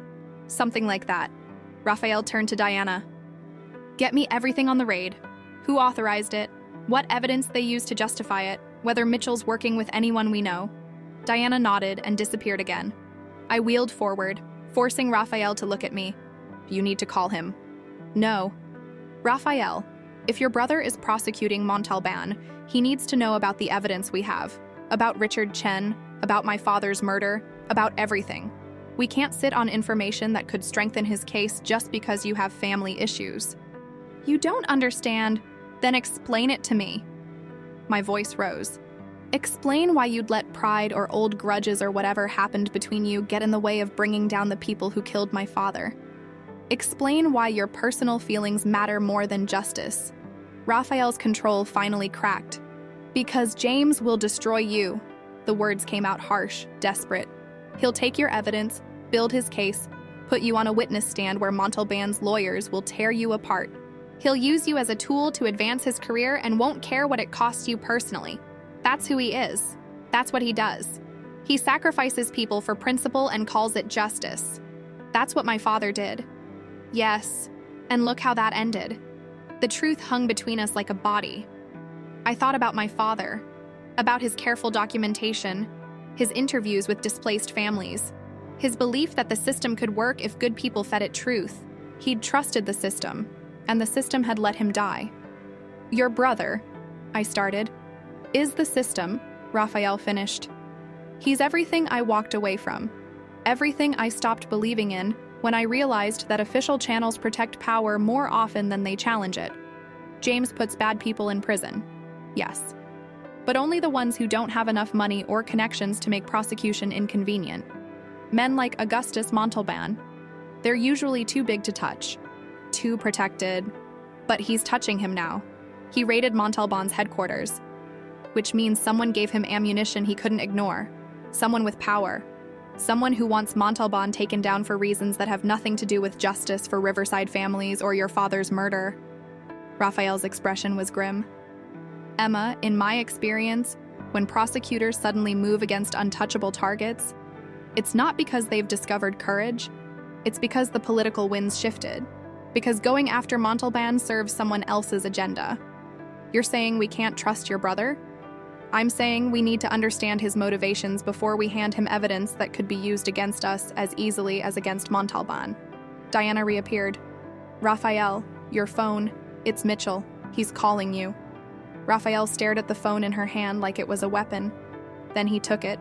Something like that. Raphael turned to Diana. Get me everything on the raid. Who authorized it? What evidence they used to justify it? Whether Mitchell's working with anyone we know. Diana nodded and disappeared again. I wheeled forward, forcing Raphael to look at me. You need to call him. No. Raphael, if your brother is prosecuting Montalban, he needs to know about the evidence we have, about Richard Chen, about my father's murder, about everything. We can't sit on information that could strengthen his case just because you have family issues. You don't understand? Then explain it to me. My voice rose. Explain why you'd let pride or old grudges or whatever happened between you get in the way of bringing down the people who killed my father. Explain why your personal feelings matter more than justice. Raphael's control finally cracked. Because James will destroy you. The words came out harsh, desperate. He'll take your evidence, build his case, put you on a witness stand where Montalban's lawyers will tear you apart. He'll use you as a tool to advance his career and won't care what it costs you personally. That's who he is. That's what he does. He sacrifices people for principle and calls it justice. That's what my father did. Yes, and look how that ended. The truth hung between us like a body. I thought about my father, about his careful documentation, his interviews with displaced families, his belief that the system could work if good people fed it truth. He'd trusted the system, and the system had let him die. Your brother, I started, is the system, Raphael finished. He's everything I walked away from, everything I stopped believing in when I realized that official channels protect power more often than they challenge it. James puts bad people in prison. Yes. but only the ones who don't have enough money or connections to make prosecution inconvenient. Men like Augustus Montalban. They're usually too big to touch, too protected, but he's touching him now. He raided Montalban's headquarters, which means someone gave him ammunition he couldn't ignore. Someone with power. Someone who wants Montalban taken down for reasons that have nothing to do with justice for Riverside families or your father's murder. Raphael's expression was grim. Emma, in my experience, when prosecutors suddenly move against untouchable targets, it's not because they've discovered courage, it's because the political winds shifted. Because going after Montalban serves someone else's agenda. You're saying we can't trust your brother? I'm saying we need to understand his motivations before we hand him evidence that could be used against us as easily as against Montalban. Diana reappeared. Raphael, your phone. It's Mitchell. He's calling you. Raphael stared at the phone in her hand like it was a weapon. Then he took it,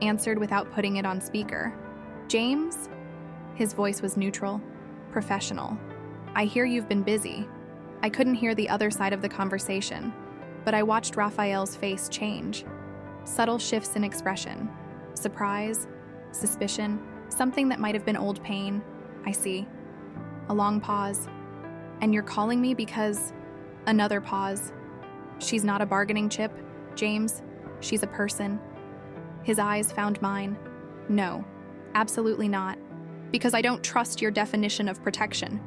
answered without putting it on speaker. James? His voice was neutral, professional. I hear you've been busy. I couldn't hear the other side of the conversation, but I watched Raphael's face change. Subtle shifts in expression. Surprise, suspicion, something that might have been old pain. I see. A long pause. And you're calling me because... Another pause. She's not a bargaining chip, James. She's a person. His eyes found mine. No, absolutely not. Because I don't trust your definition of protection.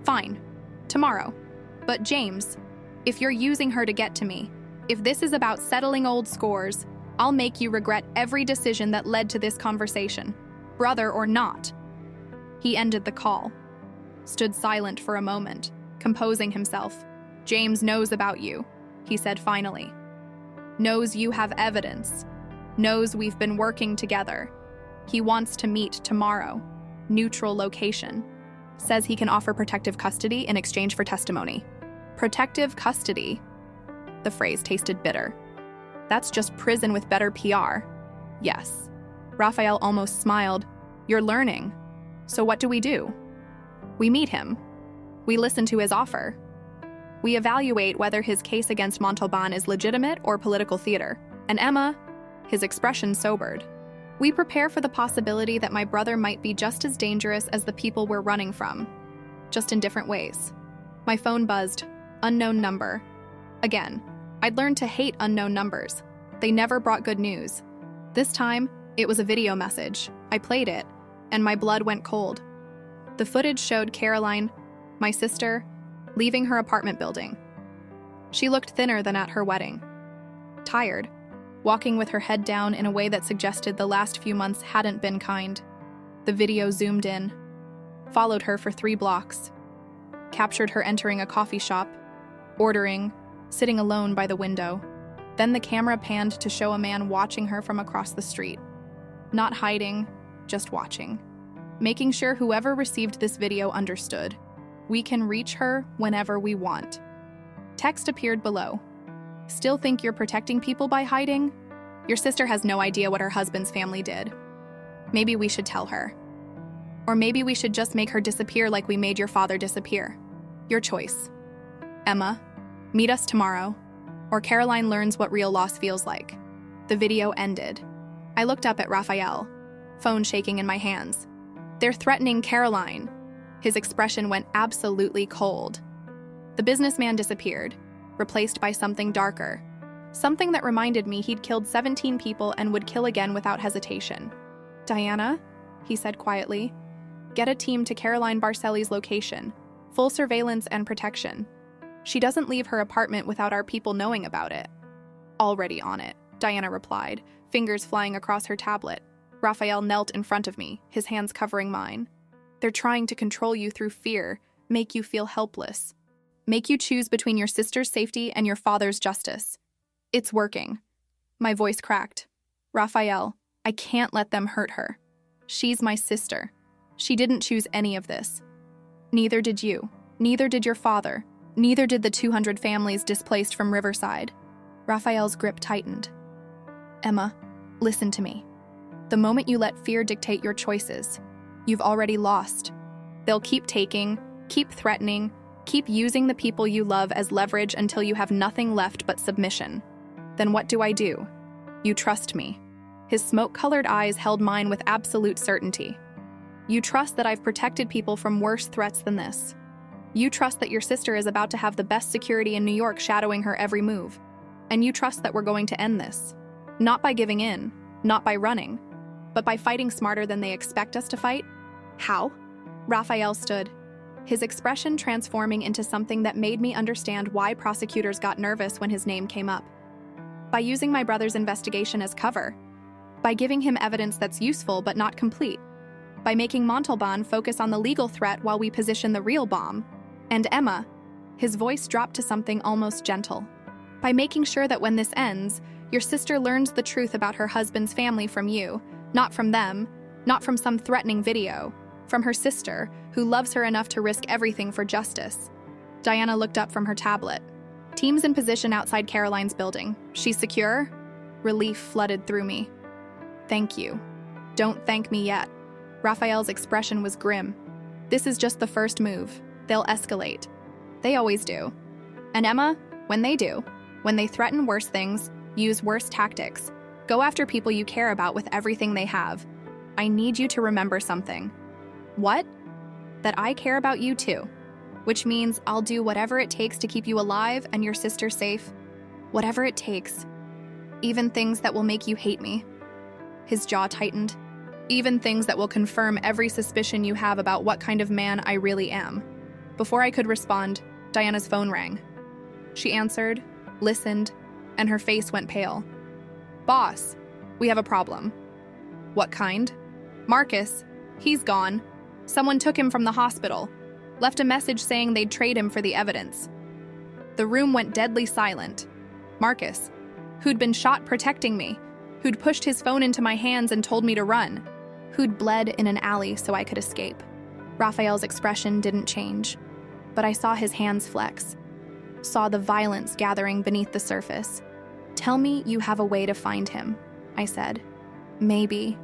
Fine. Tomorrow. But James, if you're using her to get to me, if this is about settling old scores, I'll make you regret every decision that led to this conversation, brother or not. He ended the call, stood silent for a moment, composing himself. James knows about you, he said finally. Knows you have evidence. Knows we've been working together. He wants to meet tomorrow. Neutral location. Says he can offer protective custody in exchange for testimony. Protective custody. The phrase tasted bitter. That's just prison with better PR. Yes. Raphael almost smiled. You're learning. So what do? We meet him. We listen to his offer. We evaluate whether his case against Montalban is legitimate or political theater. And Emma, his expression sobered. We prepare for the possibility that my brother might be just as dangerous as the people we're running from, just in different ways. My phone buzzed. Unknown number. Again, I'd learned to hate unknown numbers. They never brought good news. This time, it was a video message. I played it, and my blood went cold. The footage showed Caroline, my sister, leaving her apartment building. She looked thinner than at her wedding. Tired. Walking with her head down in a way that suggested the last few months hadn't been kind. The video zoomed in, followed her for 3 blocks, captured her entering a coffee shop, ordering, sitting alone by the window. Then the camera panned to show a man watching her from across the street. Not hiding, just watching. Making sure whoever received this video understood. We can reach her whenever we want. Text appeared below. Still think you're protecting people by hiding? Your sister has no idea what her husband's family did. Maybe we should tell her. Or maybe we should just make her disappear like we made your father disappear. Your choice. Emma, meet us tomorrow, or Caroline learns what real loss feels like. The video ended. I looked up at Raphael, phone shaking in my hands. They're threatening Caroline. His expression went absolutely cold. The businessman disappeared, replaced by something darker. Something that reminded me he'd killed 17 people and would kill again without hesitation. Diana, he said quietly, get a team to Caroline Barcelli's location. Full surveillance and protection. She doesn't leave her apartment without our people knowing about it. Already on it, Diana replied, fingers flying across her tablet. Raphael knelt in front of me, his hands covering mine. They're trying to control you through fear, make you feel helpless. Make you choose between your sister's safety and your father's justice. It's working. My voice cracked. Raphael, I can't let them hurt her. She's my sister. She didn't choose any of this. Neither did you. Neither did your father. Neither did the 200 families displaced from Riverside. Raphael's grip tightened. Emma, listen to me. The moment you let fear dictate your choices, you've already lost. They'll keep taking, keep threatening, keep using the people you love as leverage until you have nothing left but submission. Then what do? You trust me. His smoke-colored eyes held mine with absolute certainty. You trust that I've protected people from worse threats than this. You trust that your sister is about to have the best security in New York shadowing her every move. And you trust that we're going to end this. Not by giving in, not by running, but by fighting smarter than they expect us to fight? How? Raphael stood, his expression transforming into something that made me understand why prosecutors got nervous when his name came up. By using my brother's investigation as cover. By giving him evidence that's useful but not complete. By making Montalban focus on the legal threat while we position the real bomb. And Emma, his voice dropped to something almost gentle. By making sure that when this ends, your sister learns the truth about her husband's family from you, not from them, not from some threatening video, from her sister, who loves her enough to risk everything for justice. Diana looked up from her tablet. Team's in position outside Caroline's building. She's secure? Relief flooded through me. Thank you. Don't thank me yet. Raphael's expression was grim. This is just the first move. They'll escalate. They always do. And Emma, when they do, when they threaten worse things, use worse tactics, go after people you care about with everything they have, I need you to remember something. What? That I care about you too. Which means I'll do whatever it takes to keep you alive and your sister safe. Whatever it takes. Even things that will make you hate me. His jaw tightened. Even things that will confirm every suspicion you have about what kind of man I really am. Before I could respond, Diana's phone rang. She answered, listened, and her face went pale. Boss, we have a problem. What kind? Marcus, he's gone. Someone took him from the hospital, left a message saying they'd trade him for the evidence. The room went deadly silent. Marcus, who'd been shot protecting me, who'd pushed his phone into my hands and told me to run, who'd bled in an alley so I could escape. Raphael's expression didn't change, but I saw his hands flex, saw the violence gathering beneath the surface. Tell me you have a way to find him, I said. Maybe.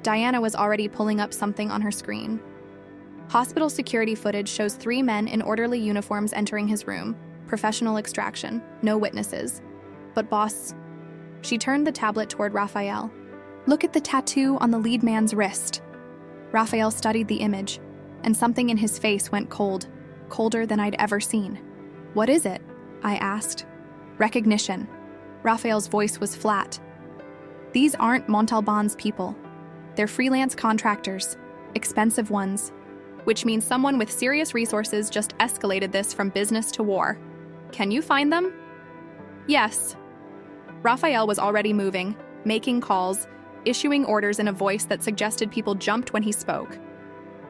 Diana was already pulling up something on her screen. Hospital security footage shows 3 men in orderly uniforms entering his room. Professional extraction, no witnesses. But boss, she turned the tablet toward Raphael. Look at the tattoo on the lead man's wrist. Raphael studied the image, and something in his face went cold, colder than I'd ever seen. What is it? I asked. Recognition. Raphael's voice was flat. These aren't Montalban's people. They're freelance contractors, expensive ones, which means someone with serious resources just escalated this from business to war. Can you find them? Yes. Raphael was already moving, making calls, issuing orders in a voice that suggested people jumped when he spoke.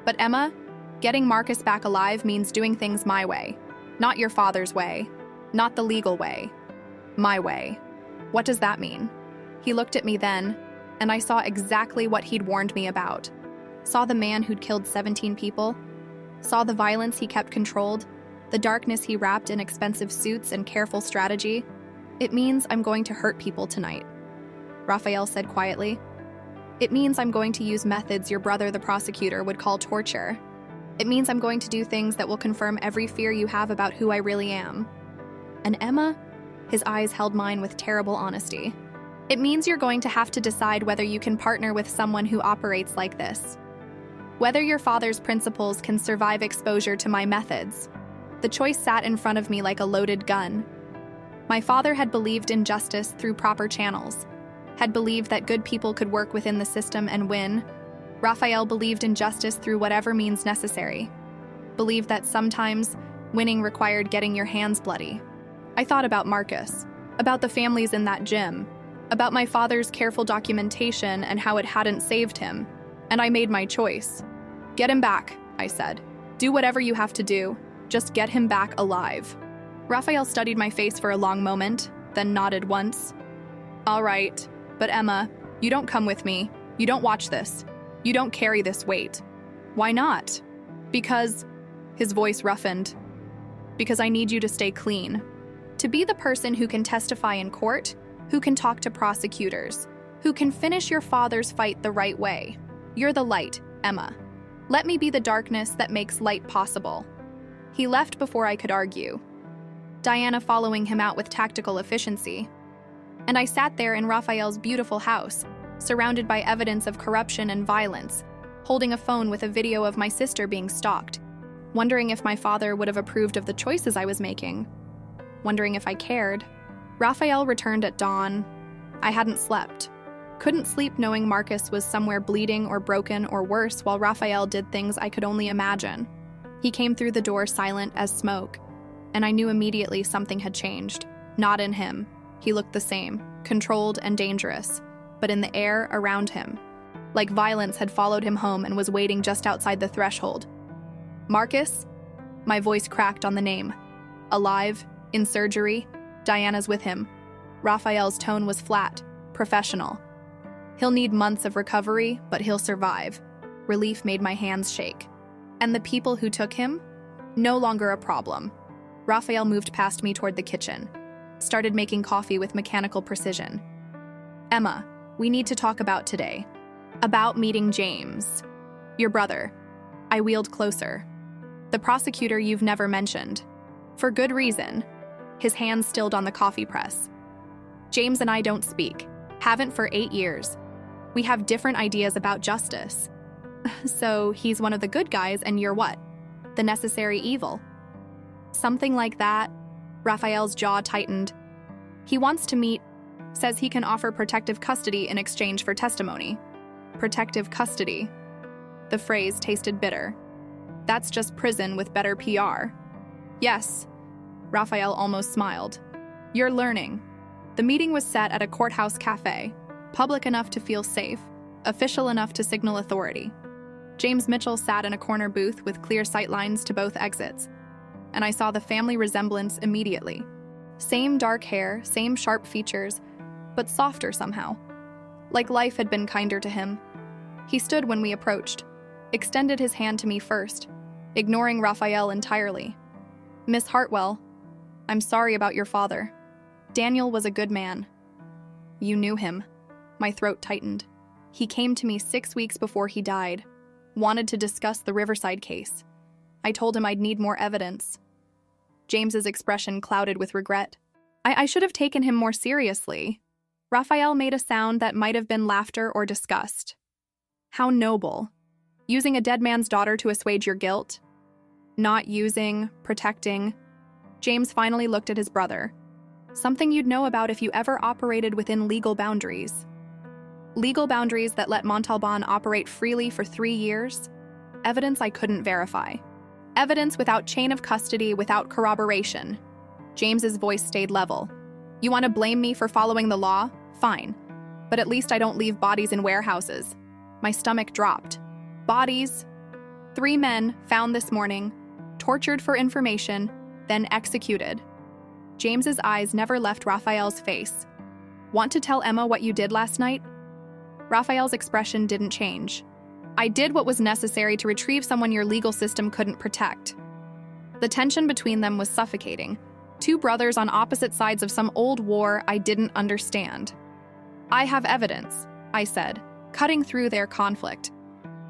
But Emma, getting Marcus back alive means doing things my way. Not your father's way. Not the legal way. My way. What does that mean? He looked at me then, and I saw exactly what he'd warned me about. Saw the man who'd killed 17 people. Saw the violence he kept controlled, the darkness he wrapped in expensive suits and careful strategy. It means I'm going to hurt people tonight, Raphael said quietly. It means I'm going to use methods your brother, the prosecutor, would call torture. It means I'm going to do things that will confirm every fear you have about who I really am. And Emma, his eyes held mine with terrible honesty. It means you're going to have to decide whether you can partner with someone who operates like this. Whether your father's principles can survive exposure to my methods. The choice sat in front of me like a loaded gun. My father had believed in justice through proper channels, had believed that good people could work within the system and win. Raphael believed in justice through whatever means necessary. Believed that sometimes winning required getting your hands bloody. I thought about Marcus, about the families in that gym, about my father's careful documentation and how it hadn't saved him. And I made my choice. Get him back, I said. Do whatever you have to do. Just get him back alive. Raphael studied my face for a long moment, then nodded once. All right, but Emma, you don't come with me. You don't watch this. You don't carry this weight. Why not? Because, his voice roughened, because I need you to stay clean. To be the person who can testify in court, who can talk to prosecutors, who can finish your father's fight the right way. You're the light, Emma. Let me be the darkness that makes light possible. He left before I could argue, Diana following him out with tactical efficiency. And I sat there in Raphael's beautiful house, surrounded by evidence of corruption and violence, holding a phone with a video of my sister being stalked, wondering if my father would have approved of the choices I was making, wondering if I cared. Raphael returned at dawn. I hadn't slept. Couldn't sleep knowing Marcus was somewhere bleeding or broken or worse while Raphael did things I could only imagine. He came through the door silent as smoke, and I knew immediately something had changed. Not in him. He looked the same, controlled and dangerous, but in the air around him. Like violence had followed him home and was waiting just outside the threshold. Marcus? My voice cracked on the name. Alive, in surgery, Diana's with him. Raphael's tone was flat, professional. He'll need months of recovery, but he'll survive. Relief made my hands shake. And the people who took him? No longer a problem. Raphael moved past me toward the kitchen, started making coffee with mechanical precision. Emma, we need to talk about today. About meeting James. Your brother. I wheeled closer. The prosecutor you've never mentioned. For good reason. His hands stilled on the coffee press. James and I don't speak. Haven't for 8 years. We have different ideas about justice. So he's one of the good guys and you're what? The necessary evil. Something like that. Raphael's jaw tightened. He wants to meet, says he can offer protective custody in exchange for testimony. Protective custody. The phrase tasted bitter. That's just prison with better PR. Yes. Raphael almost smiled. You're learning. The meeting was set at a courthouse cafe, public enough to feel safe, official enough to signal authority. James Mitchell sat in a corner booth with clear sight lines to both exits, and I saw the family resemblance immediately. Same dark hair, same sharp features, but softer somehow. Like life had been kinder to him. He stood when we approached, extended his hand to me first, ignoring Raphael entirely. Miss Hartwell, I'm sorry about your father. Daniel was a good man. You knew him. My throat tightened. He came to me 6 weeks before he died, wanted to discuss the Riverside case. I told him I'd need more evidence. James's expression clouded with regret. I should have taken him more seriously. Raphael made a sound that might have been laughter or disgust. How noble. Using a dead man's daughter to assuage your guilt. Not using, protecting. James finally looked at his brother. Something you'd know about if you ever operated within legal boundaries. Legal boundaries that let Montalban operate freely for 3 years. Evidence I couldn't verify. Evidence without chain of custody, without corroboration. James's voice stayed level. You want to blame me for following the law? Fine. But at least I don't leave bodies in warehouses. My stomach dropped. Bodies. 3 men found this morning, tortured for information, then executed. James's eyes never left Raphael's face. Want to tell Emma what you did last night? Raphael's expression didn't change. I did what was necessary to retrieve someone your legal system couldn't protect. The tension between them was suffocating. 2 brothers on opposite sides of some old war I didn't understand. I have evidence, I said, cutting through their conflict.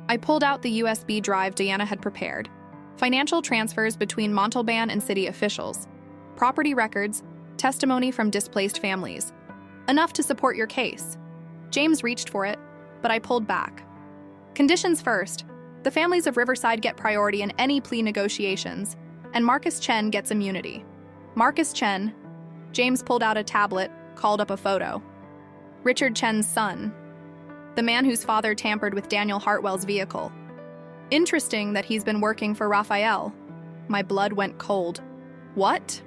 I pulled out the USB drive Diana had prepared. Financial transfers between Montalban and city officials. Property records, testimony from displaced families. Enough to support your case. James reached for it, but I pulled back. Conditions first. The families of Riverside get priority in any plea negotiations, and Marcus Chen gets immunity. Marcus Chen. James pulled out a tablet, called up a photo. Richard Chen's son. The man whose father tampered with Daniel Hartwell's vehicle. Interesting that he's been working for Raphael. My blood went cold. What?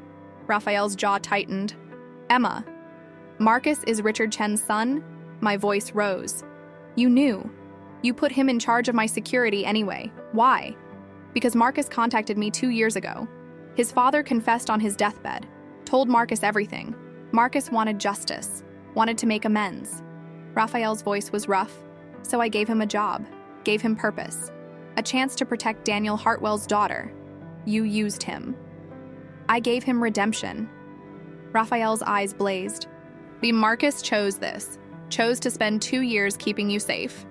Raphael's jaw tightened. Emma. Marcus is Richard Chen's son? My voice rose. You knew. You put him in charge of my security anyway. Why? Because Marcus contacted me 2 years ago. His father confessed on his deathbed, told Marcus everything. Marcus wanted justice, wanted to make amends. Raphael's voice was rough, so I gave him a job, gave him purpose, a chance to protect Daniel Hartwell's daughter. You used him. I gave him redemption. Raphael's eyes blazed. Marcus chose this, chose to spend 2 years keeping you safe.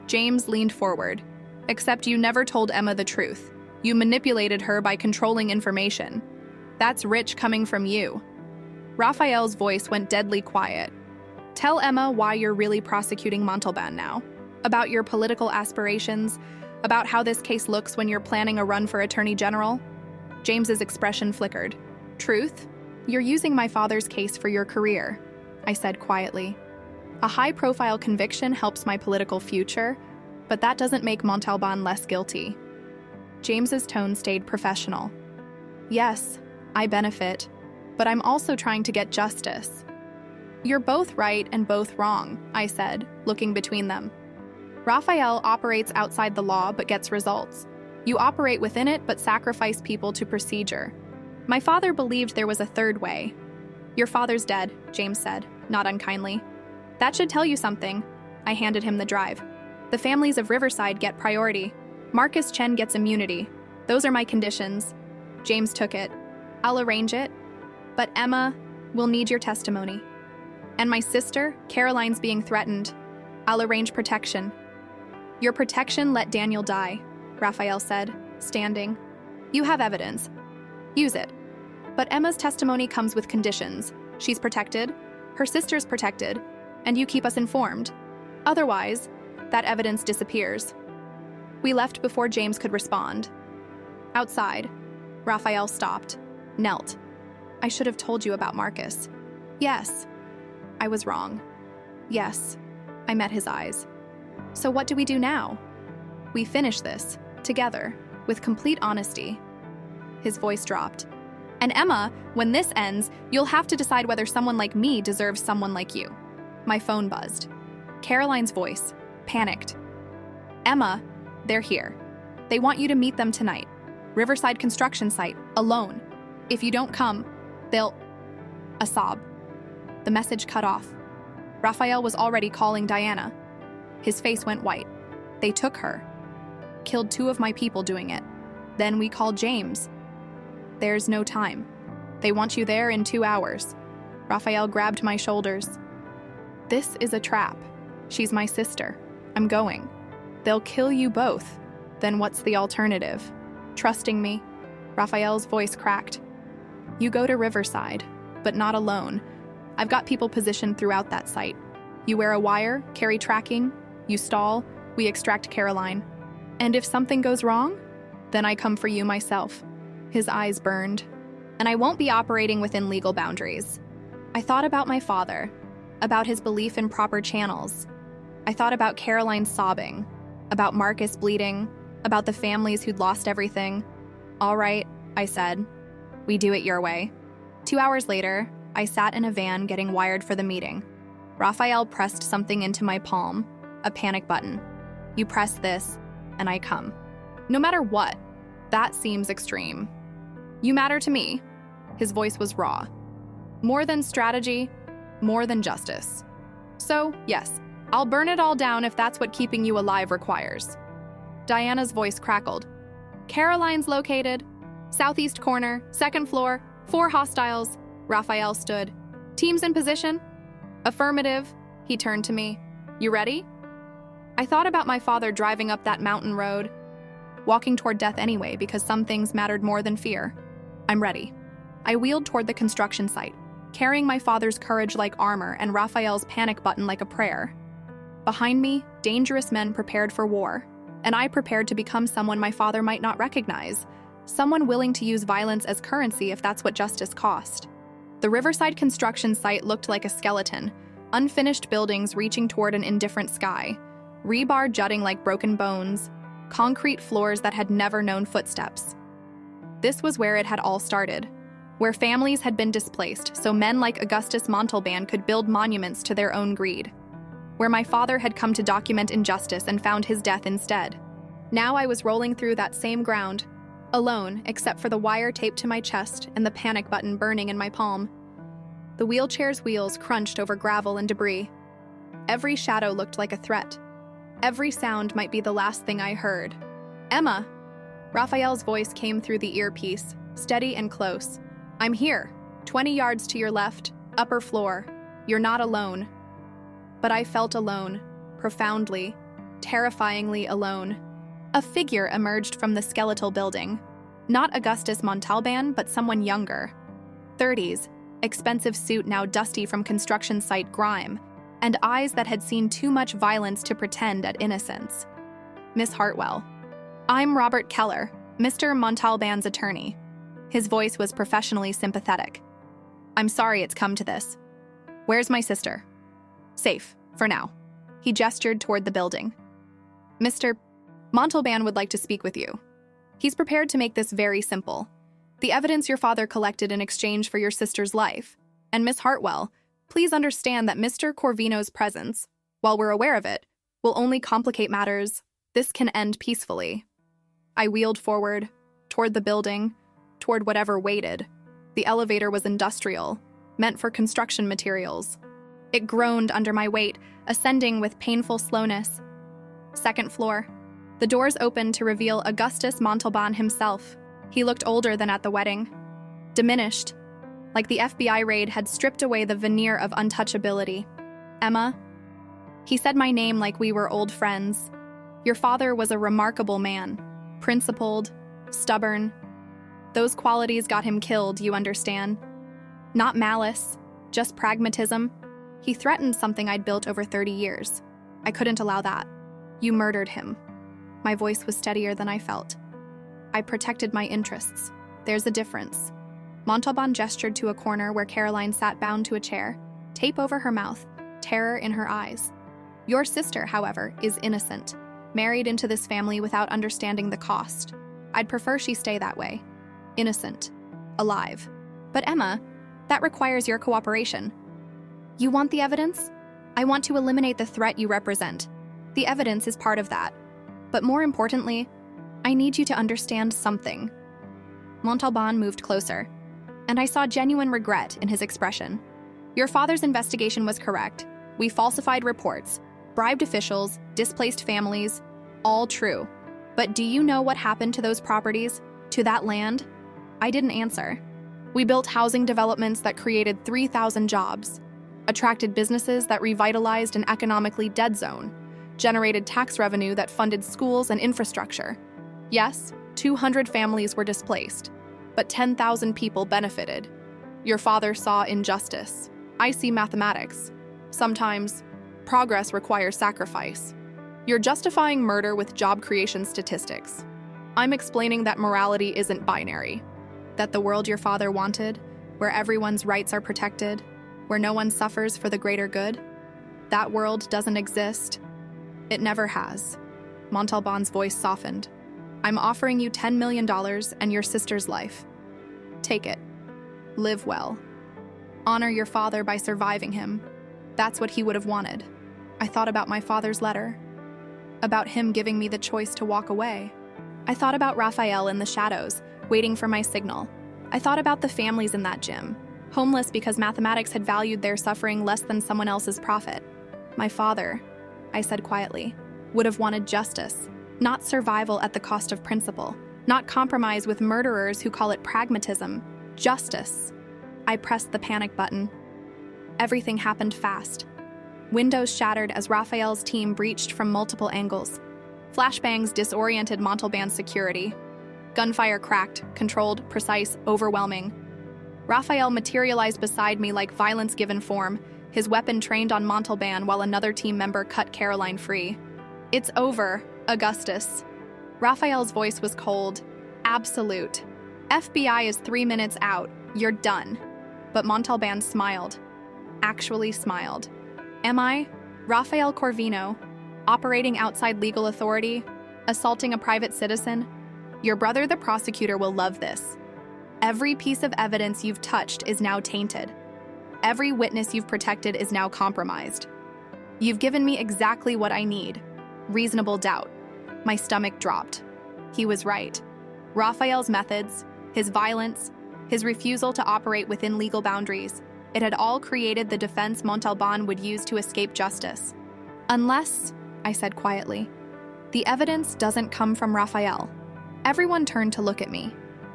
James leaned forward. Except you never told Emma the truth. You manipulated her by controlling information. That's rich coming from you. Raphael's voice went deadly quiet, Tell Emma why you're really prosecuting Montalban now. About your political aspirations, about how this case looks when you're planning a run for Attorney General. James's expression flickered. Truth? You're using my father's case for your career, I said quietly. A high-profile conviction helps my political future, but that doesn't make Montalban less guilty. James's tone stayed professional. Yes, I benefit, but I'm also trying to get justice. You're both right and both wrong, I said, looking between them. Raphael operates outside the law but gets results. You operate within it but sacrifice people to procedure. My father believed there was a third way. Your father's dead, James said, not unkindly. That should tell you something. I handed him the drive. The families of Riverside get priority. Marcus Chen gets immunity. Those are my conditions. James took it. I'll arrange it. But Emma will need your testimony. And my sister, Caroline's being threatened. I'll arrange protection. Your protection let Daniel die, Raphael said, standing. You have evidence. Use it. But Emma's testimony comes with conditions. She's protected, her sister's protected, and you keep us informed. Otherwise, that evidence disappears. We left before James could respond. Outside, Raphael stopped, knelt. I should have told you about Marcus. Yes, I was wrong. Yes, I met his eyes. So what do we do now? We finish this, together, with complete honesty. His voice dropped. And Emma, when this ends, you'll have to decide whether someone like me deserves someone like you. My phone buzzed. Caroline's voice, panicked. Emma, they're here. They want you to meet them tonight. Riverside construction site, alone. If you don't come, they'll... A sob. The message cut off. Raphael was already calling Diana. His face went white. They took her. Killed 2 of my people doing it. Then we called James. There's no time. They want you there in 2 hours. Raphael grabbed my shoulders. This is a trap. She's my sister. I'm going. They'll kill you both. Then what's the alternative? Trusting me? Raphael's voice cracked. You go to Riverside, but not alone. I've got people positioned throughout that site. You wear a wire, carry tracking, you stall, we extract Caroline. And if something goes wrong, then I come for you myself. His eyes burned. And I won't be operating within legal boundaries. I thought about my father, about his belief in proper channels. I thought about Caroline sobbing, about Marcus bleeding, about the families who'd lost everything. All right, I said. We do it your way. 2 hours later, I sat in a van getting wired for the meeting. Raphael pressed something into my palm, a panic button. You press this, and I come. No matter what, that seems extreme. You matter to me. His voice was raw. More than strategy, more than justice. So, yes, I'll burn it all down if that's what keeping you alive requires. Diana's voice crackled. Caroline's located. Southeast corner, 2nd floor, 4 hostiles. Raphael stood. Teams in position? Affirmative. He turned to me. You ready? I thought about my father driving up that mountain road, walking toward death anyway because some things mattered more than fear. I'm ready. I wheeled toward the construction site, carrying my father's courage like armor and Raphael's panic button like a prayer. Behind me, dangerous men prepared for war, and I prepared to become someone my father might not recognize, someone willing to use violence as currency if that's what justice cost. The Riverside construction site looked like a skeleton, unfinished buildings reaching toward an indifferent sky, rebar jutting like broken bones, concrete floors that had never known footsteps. This was where it had all started, where families had been displaced so men like Augustus Montalban could build monuments to their own greed, where my father had come to document injustice and found his death instead. Now I was rolling through that same ground, alone except for the wire taped to my chest and the panic button burning in my palm. The wheelchair's wheels crunched over gravel and debris. Every shadow looked like a threat. Every sound might be the last thing I heard. Emma! Raphael's voice came through the earpiece, steady and close. I'm here, 20 yards to your left, upper floor. You're not alone. But I felt alone, profoundly, terrifyingly alone. A figure emerged from the skeletal building. Not Augustus Montalban, but someone younger. 30s, expensive suit now dusty from construction site grime, and eyes that had seen too much violence to pretend at innocence. Miss Hartwell. I'm Robert Keller, Mr. Montalban's attorney. His voice was professionally sympathetic. I'm sorry it's come to this. Where's my sister? Safe, for now. He gestured toward the building. Mr. Montalban would like to speak with you. He's prepared to make this very simple. The evidence your father collected in exchange for your sister's life. And Miss Hartwell, please understand that Mr. Corvino's presence, while we're aware of it, will only complicate matters. This can end peacefully. I wheeled forward, toward the building, toward whatever waited. The elevator was industrial, meant for construction materials. It groaned under my weight, ascending with painful slowness. Second floor. The doors opened to reveal Augustus Montalban himself. He looked older than at the wedding. Diminished, like the FBI raid had stripped away the veneer of untouchability. Emma? He said my name like we were old friends. Your father was a remarkable man, principled, stubborn. Those qualities got him killed, you understand. Not malice, just pragmatism. He threatened something I'd built over 30 years. I couldn't allow that. You murdered him. My voice was steadier than I felt. I protected my interests. There's a difference. Montalban gestured to a corner where Caroline sat bound to a chair, tape over her mouth, terror in her eyes. Your sister, however, is innocent, married into this family without understanding the cost. I'd prefer she stay that way. Innocent. Alive. But Emma, that requires your cooperation. You want the evidence? I want to eliminate the threat you represent. The evidence is part of that. But more importantly, I need you to understand something. Montalban moved closer, and I saw genuine regret in his expression. Your father's investigation was correct. We falsified reports, bribed officials, displaced families, all true. But do you know what happened to those properties, to that land? I didn't answer. We built housing developments that created 3,000 jobs, attracted businesses that revitalized an economically dead zone, generated tax revenue that funded schools and infrastructure. Yes, 200 families were displaced, but 10,000 people benefited. Your father saw injustice. I see mathematics. Sometimes, progress requires sacrifice. You're justifying murder with job creation statistics. I'm explaining that morality isn't binary, that the world your father wanted, where everyone's rights are protected, where no one suffers for the greater good, that world doesn't exist. It never has. Montalban's voice softened. I'm offering you $10 million and your sister's life. Take it. Live well. Honor your father by surviving him. That's what he would have wanted. I thought about my father's letter, about him giving me the choice to walk away. I thought about Raphael in the shadows, waiting for my signal. I thought about the families in that gym, homeless because mathematics had valued their suffering less than someone else's profit. My father, I said quietly, would have wanted justice, not survival at the cost of principle, not compromise with murderers who call it pragmatism. Justice. I pressed the panic button. Everything happened fast. Windows shattered as Raphael's team breached from multiple angles. Flashbangs disoriented Montalban's security. Gunfire cracked, controlled, precise, overwhelming. Raphael materialized beside me like violence given form, his weapon trained on Montalban while another team member cut Caroline free. It's over, Augustus. Raphael's voice was cold, absolute. FBI is 3 minutes out. You're done. But Montalban smiled. Actually smiled. Am I, Raphael Corvino, operating outside legal authority, assaulting a private citizen? Your brother, the prosecutor, will love this. Every piece of evidence you've touched is now tainted. Every witness you've protected is now compromised. You've given me exactly what I need. Reasonable doubt. My stomach dropped. He was right. Raphael's methods, his violence, his refusal to operate within legal boundaries, it had all created the defense Montalban would use to escape justice. Unless, I said quietly, the evidence doesn't come from Raphael. Everyone turned to look at me.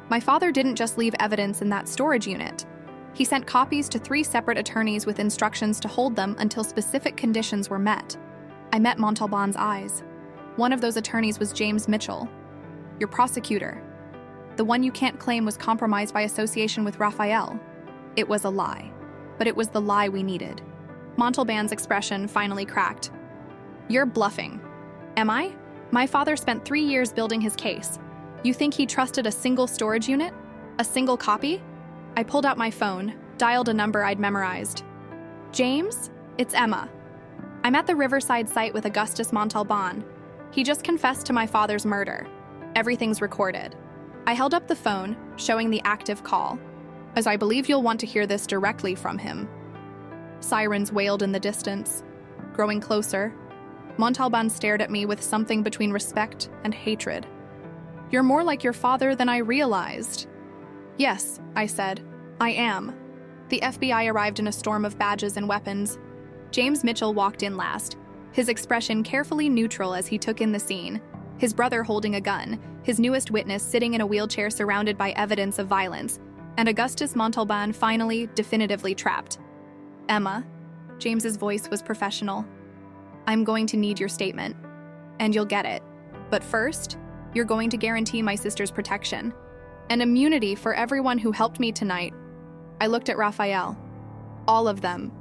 My father didn't just leave evidence in that storage unit. He sent copies to 3 separate attorneys with instructions to hold them until specific conditions were met. I met Montalban's eyes. One of those attorneys was James Mitchell, your prosecutor. The one you can't claim was compromised by association with Raphael. It was a lie, but it was the lie we needed. Montalban's expression finally cracked. You're bluffing. Am I? My father spent 3 years building his case. You think he trusted a single storage unit? A single copy? I pulled out my phone, dialed a number I'd memorized. James? It's Emma. I'm at the Riverside site with Augustus Montalban. He just confessed to my father's murder. Everything's recorded. I held up the phone, showing the active call, as I believe you'll want to hear this directly from him. Sirens wailed in the distance. Growing closer, Montalban stared at me with something between respect and hatred. You're more like your father than I realized. Yes, I said. I am. The FBI arrived in a storm of badges and weapons. James Mitchell walked in last, his expression carefully neutral as he took in the scene, his brother holding a gun, his newest witness sitting in a wheelchair surrounded by evidence of violence, and Augustus Montalban finally, definitively trapped. Emma, James's voice was professional. I'm going to need your statement, and you'll get it. But first, you're going to guarantee my sister's protection and immunity for everyone who helped me tonight. I looked at Raphael. All of them.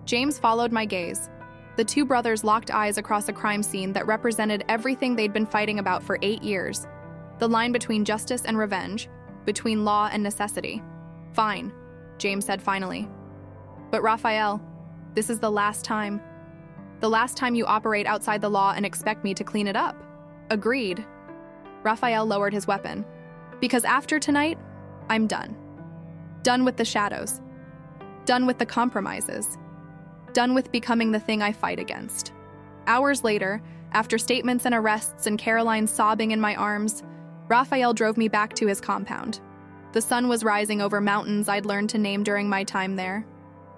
James followed my gaze. The two brothers locked eyes across a crime scene that represented everything they'd been fighting about for 8 years. The line between justice and revenge, between law and necessity. Fine, James said finally. But Raphael, this is the last time. The last time you operate outside the law and expect me to clean it up. Agreed. Raphael lowered his weapon. Because after tonight, I'm done. Done with the shadows. Done with the compromises. Done with becoming the thing I fight against. Hours later, after statements and arrests and Caroline sobbing in my arms, Raphael drove me back to his compound. The sun was rising over mountains I'd learned to name during my time there.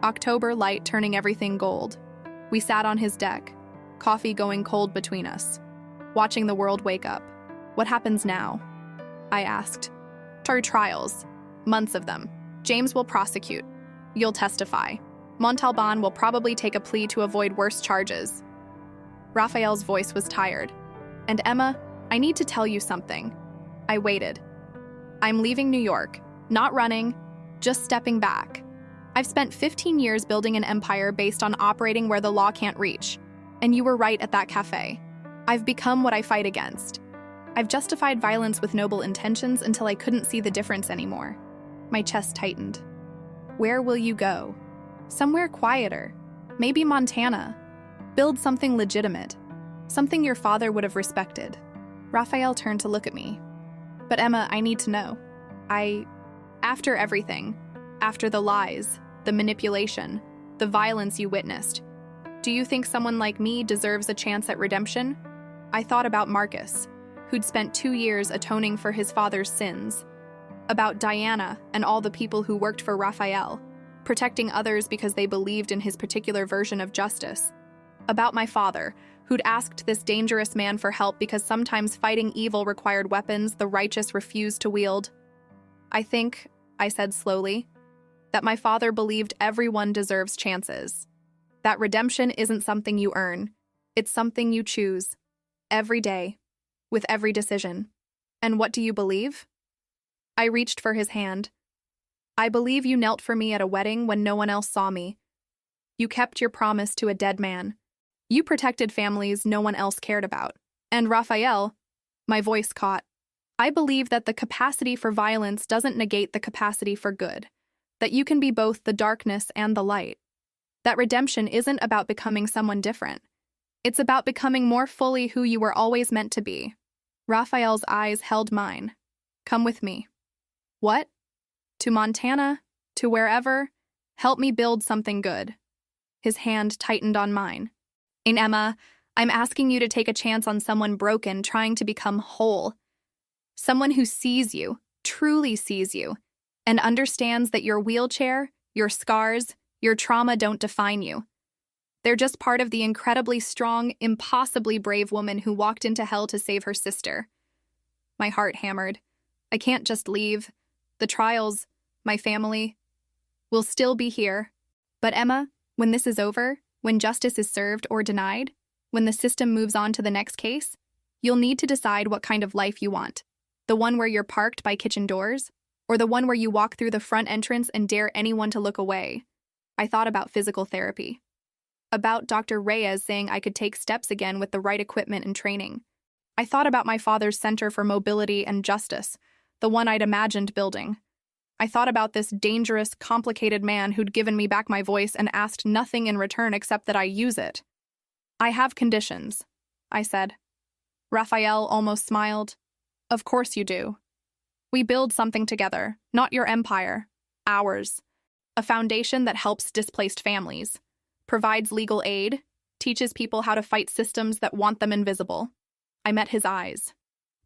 October light turning everything gold. We sat on his deck, coffee going cold between us, watching the world wake up. What happens now? I asked. Our trials. Months of them. James will prosecute. You'll testify. Montalban will probably take a plea to avoid worse charges. Raphael's voice was tired. And Emma, I need to tell you something. I waited. I'm leaving New York. Not running, just stepping back. I've spent 15 years building an empire based on operating where the law can't reach. And you were right at that cafe. I've become what I fight against. I've justified violence with noble intentions until I couldn't see the difference anymore. My chest tightened. Where will you go? Somewhere quieter. Maybe Montana. Build something legitimate. Something your father would have respected. Raphael turned to look at me. But Emma, I need to know. After everything, after the lies, the manipulation, the violence you witnessed, do you think someone like me deserves a chance at redemption? I thought about Marcus, who'd spent 2 years atoning for his father's sins. About Diana and all the people who worked for Raphael, protecting others because they believed in his particular version of justice. About my father, who'd asked this dangerous man for help because sometimes fighting evil required weapons the righteous refused to wield. I think, I said slowly, that my father believed everyone deserves chances. That redemption isn't something you earn. It's something you choose. Every day. With every decision. And what do you believe? I reached for his hand. I believe you knelt for me at a wedding when no one else saw me. You kept your promise to a dead man. You protected families no one else cared about. And Raphael, my voice caught. I believe that the capacity for violence doesn't negate the capacity for good. That you can be both the darkness and the light. That redemption isn't about becoming someone different. It's about becoming more fully who you were always meant to be. Raphael's eyes held mine. Come with me. What? To Montana? To wherever? Help me build something good. His hand tightened on mine. And Emma, I'm asking you to take a chance on someone broken trying to become whole. Someone who sees you, truly sees you, and understands that your wheelchair, your scars, your trauma don't define you. They're just part of the incredibly strong, impossibly brave woman who walked into hell to save her sister. My heart hammered. I can't just leave. The trials, my family, will still be here. But Emma, when this is over, when justice is served or denied, when the system moves on to the next case, you'll need to decide what kind of life you want. The one where you're parked by kitchen doors, or the one where you walk through the front entrance and dare anyone to look away. I thought about physical therapy. About Dr. Reyes saying I could take steps again with the right equipment and training. I thought about my father's Center for Mobility and Justice, the one I'd imagined building. I thought about this dangerous, complicated man who'd given me back my voice and asked nothing in return except that I use it. I have conditions, I said. Raphael almost smiled. Of course you do. We build something together, not your empire, ours. A foundation that helps displaced families, provides legal aid, teaches people how to fight systems that want them invisible. I met his eyes.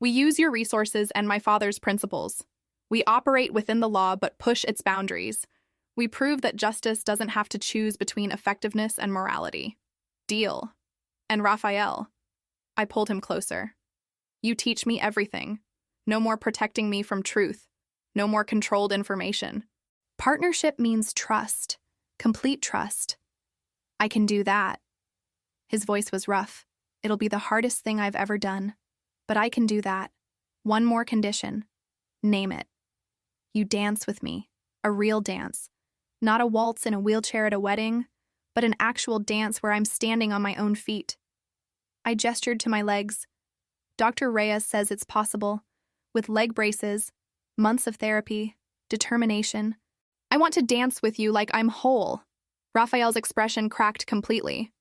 We use your resources and my father's principles. We operate within the law but push its boundaries. We prove that justice doesn't have to choose between effectiveness and morality. Deal. And Raphael. I pulled him closer. You teach me everything. No more protecting me from truth. No more controlled information. Partnership means trust. Complete trust. I can do that. His voice was rough. It'll be the hardest thing I've ever done. But I can do that. One more condition. Name it. You dance with me. A real dance. Not a waltz in a wheelchair at a wedding, but an actual dance where I'm standing on my own feet. I gestured to my legs. Dr. Reyes says it's possible. With leg braces, months of therapy, determination. I want to dance with you like I'm whole. Raphael's expression cracked completely.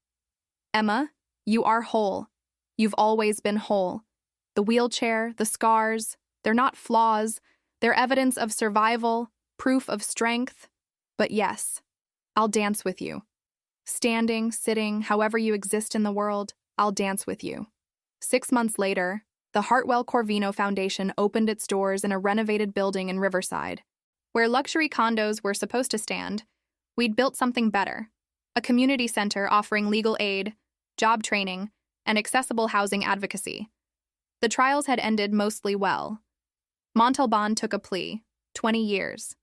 Emma, you are whole. You've always been whole. The wheelchair, the scars, they're not flaws. They're evidence of survival, proof of strength. But yes, I'll dance with you. Standing, sitting, however you exist in the world, I'll dance with you. 6 months later, the Hartwell Corvino Foundation opened its doors in a renovated building in Riverside. Where luxury condos were supposed to stand, we'd built something better. A community center offering legal aid, job training, and accessible housing advocacy. The trials had ended mostly well. Montalban took a plea, 20 years.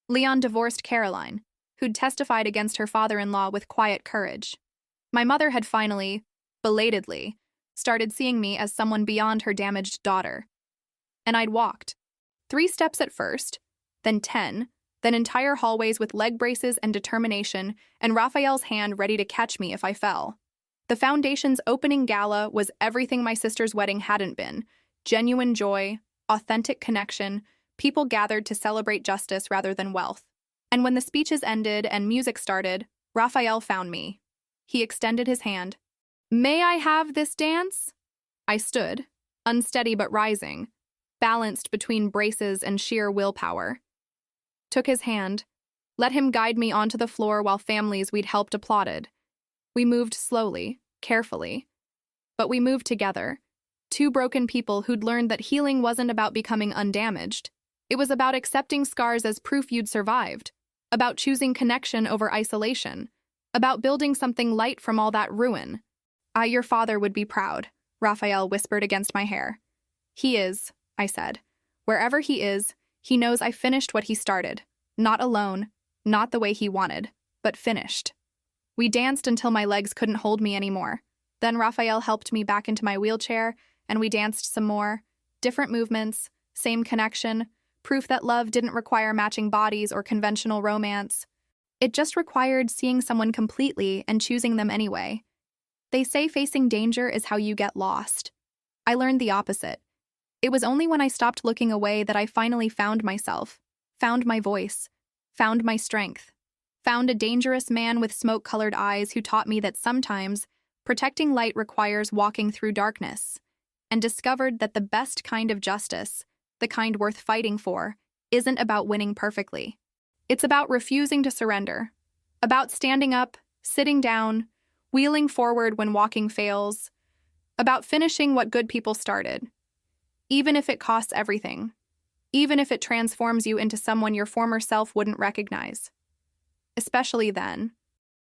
Leon divorced Caroline, who'd testified against her father-in-law with quiet courage. My mother had finally, belatedly, started seeing me as someone beyond her damaged daughter. And I'd walked. 3 steps at first, then 10, then entire hallways with leg braces and determination, and Raphael's hand ready to catch me if I fell. The foundation's opening gala was everything my sister's wedding hadn't been. Genuine joy, authentic connection, people gathered to celebrate justice rather than wealth. And when the speeches ended and music started, Raphael found me. He extended his hand. May I have this dance? I stood, unsteady but rising, balanced between braces and sheer willpower. Took his hand, let him guide me onto the floor while families we'd helped applauded. We moved slowly, carefully. But we moved together. 2 broken people who'd learned that healing wasn't about becoming undamaged. It was about accepting scars as proof you'd survived, about choosing connection over isolation, about building something light from all that ruin. Your father would be proud, Raphael whispered against my hair. He is, I said. Wherever he is, he knows I finished what he started. Not alone, not the way he wanted, but finished. We danced until my legs couldn't hold me anymore. Then Raphael helped me back into my wheelchair, and we danced some more. Different movements, same connection, proof that love didn't require matching bodies or conventional romance. It just required seeing someone completely and choosing them anyway. They say facing danger is how you get lost. I learned the opposite. It was only when I stopped looking away that I finally found myself, found my voice, found my strength, found a dangerous man with smoke-colored eyes who taught me that sometimes protecting light requires walking through darkness, and discovered that the best kind of justice, the kind worth fighting for, isn't about winning perfectly. It's about refusing to surrender, about standing up, sitting down, wheeling forward when walking fails, about finishing what good people started, even if it costs everything, even if it transforms you into someone your former self wouldn't recognize. Especially then,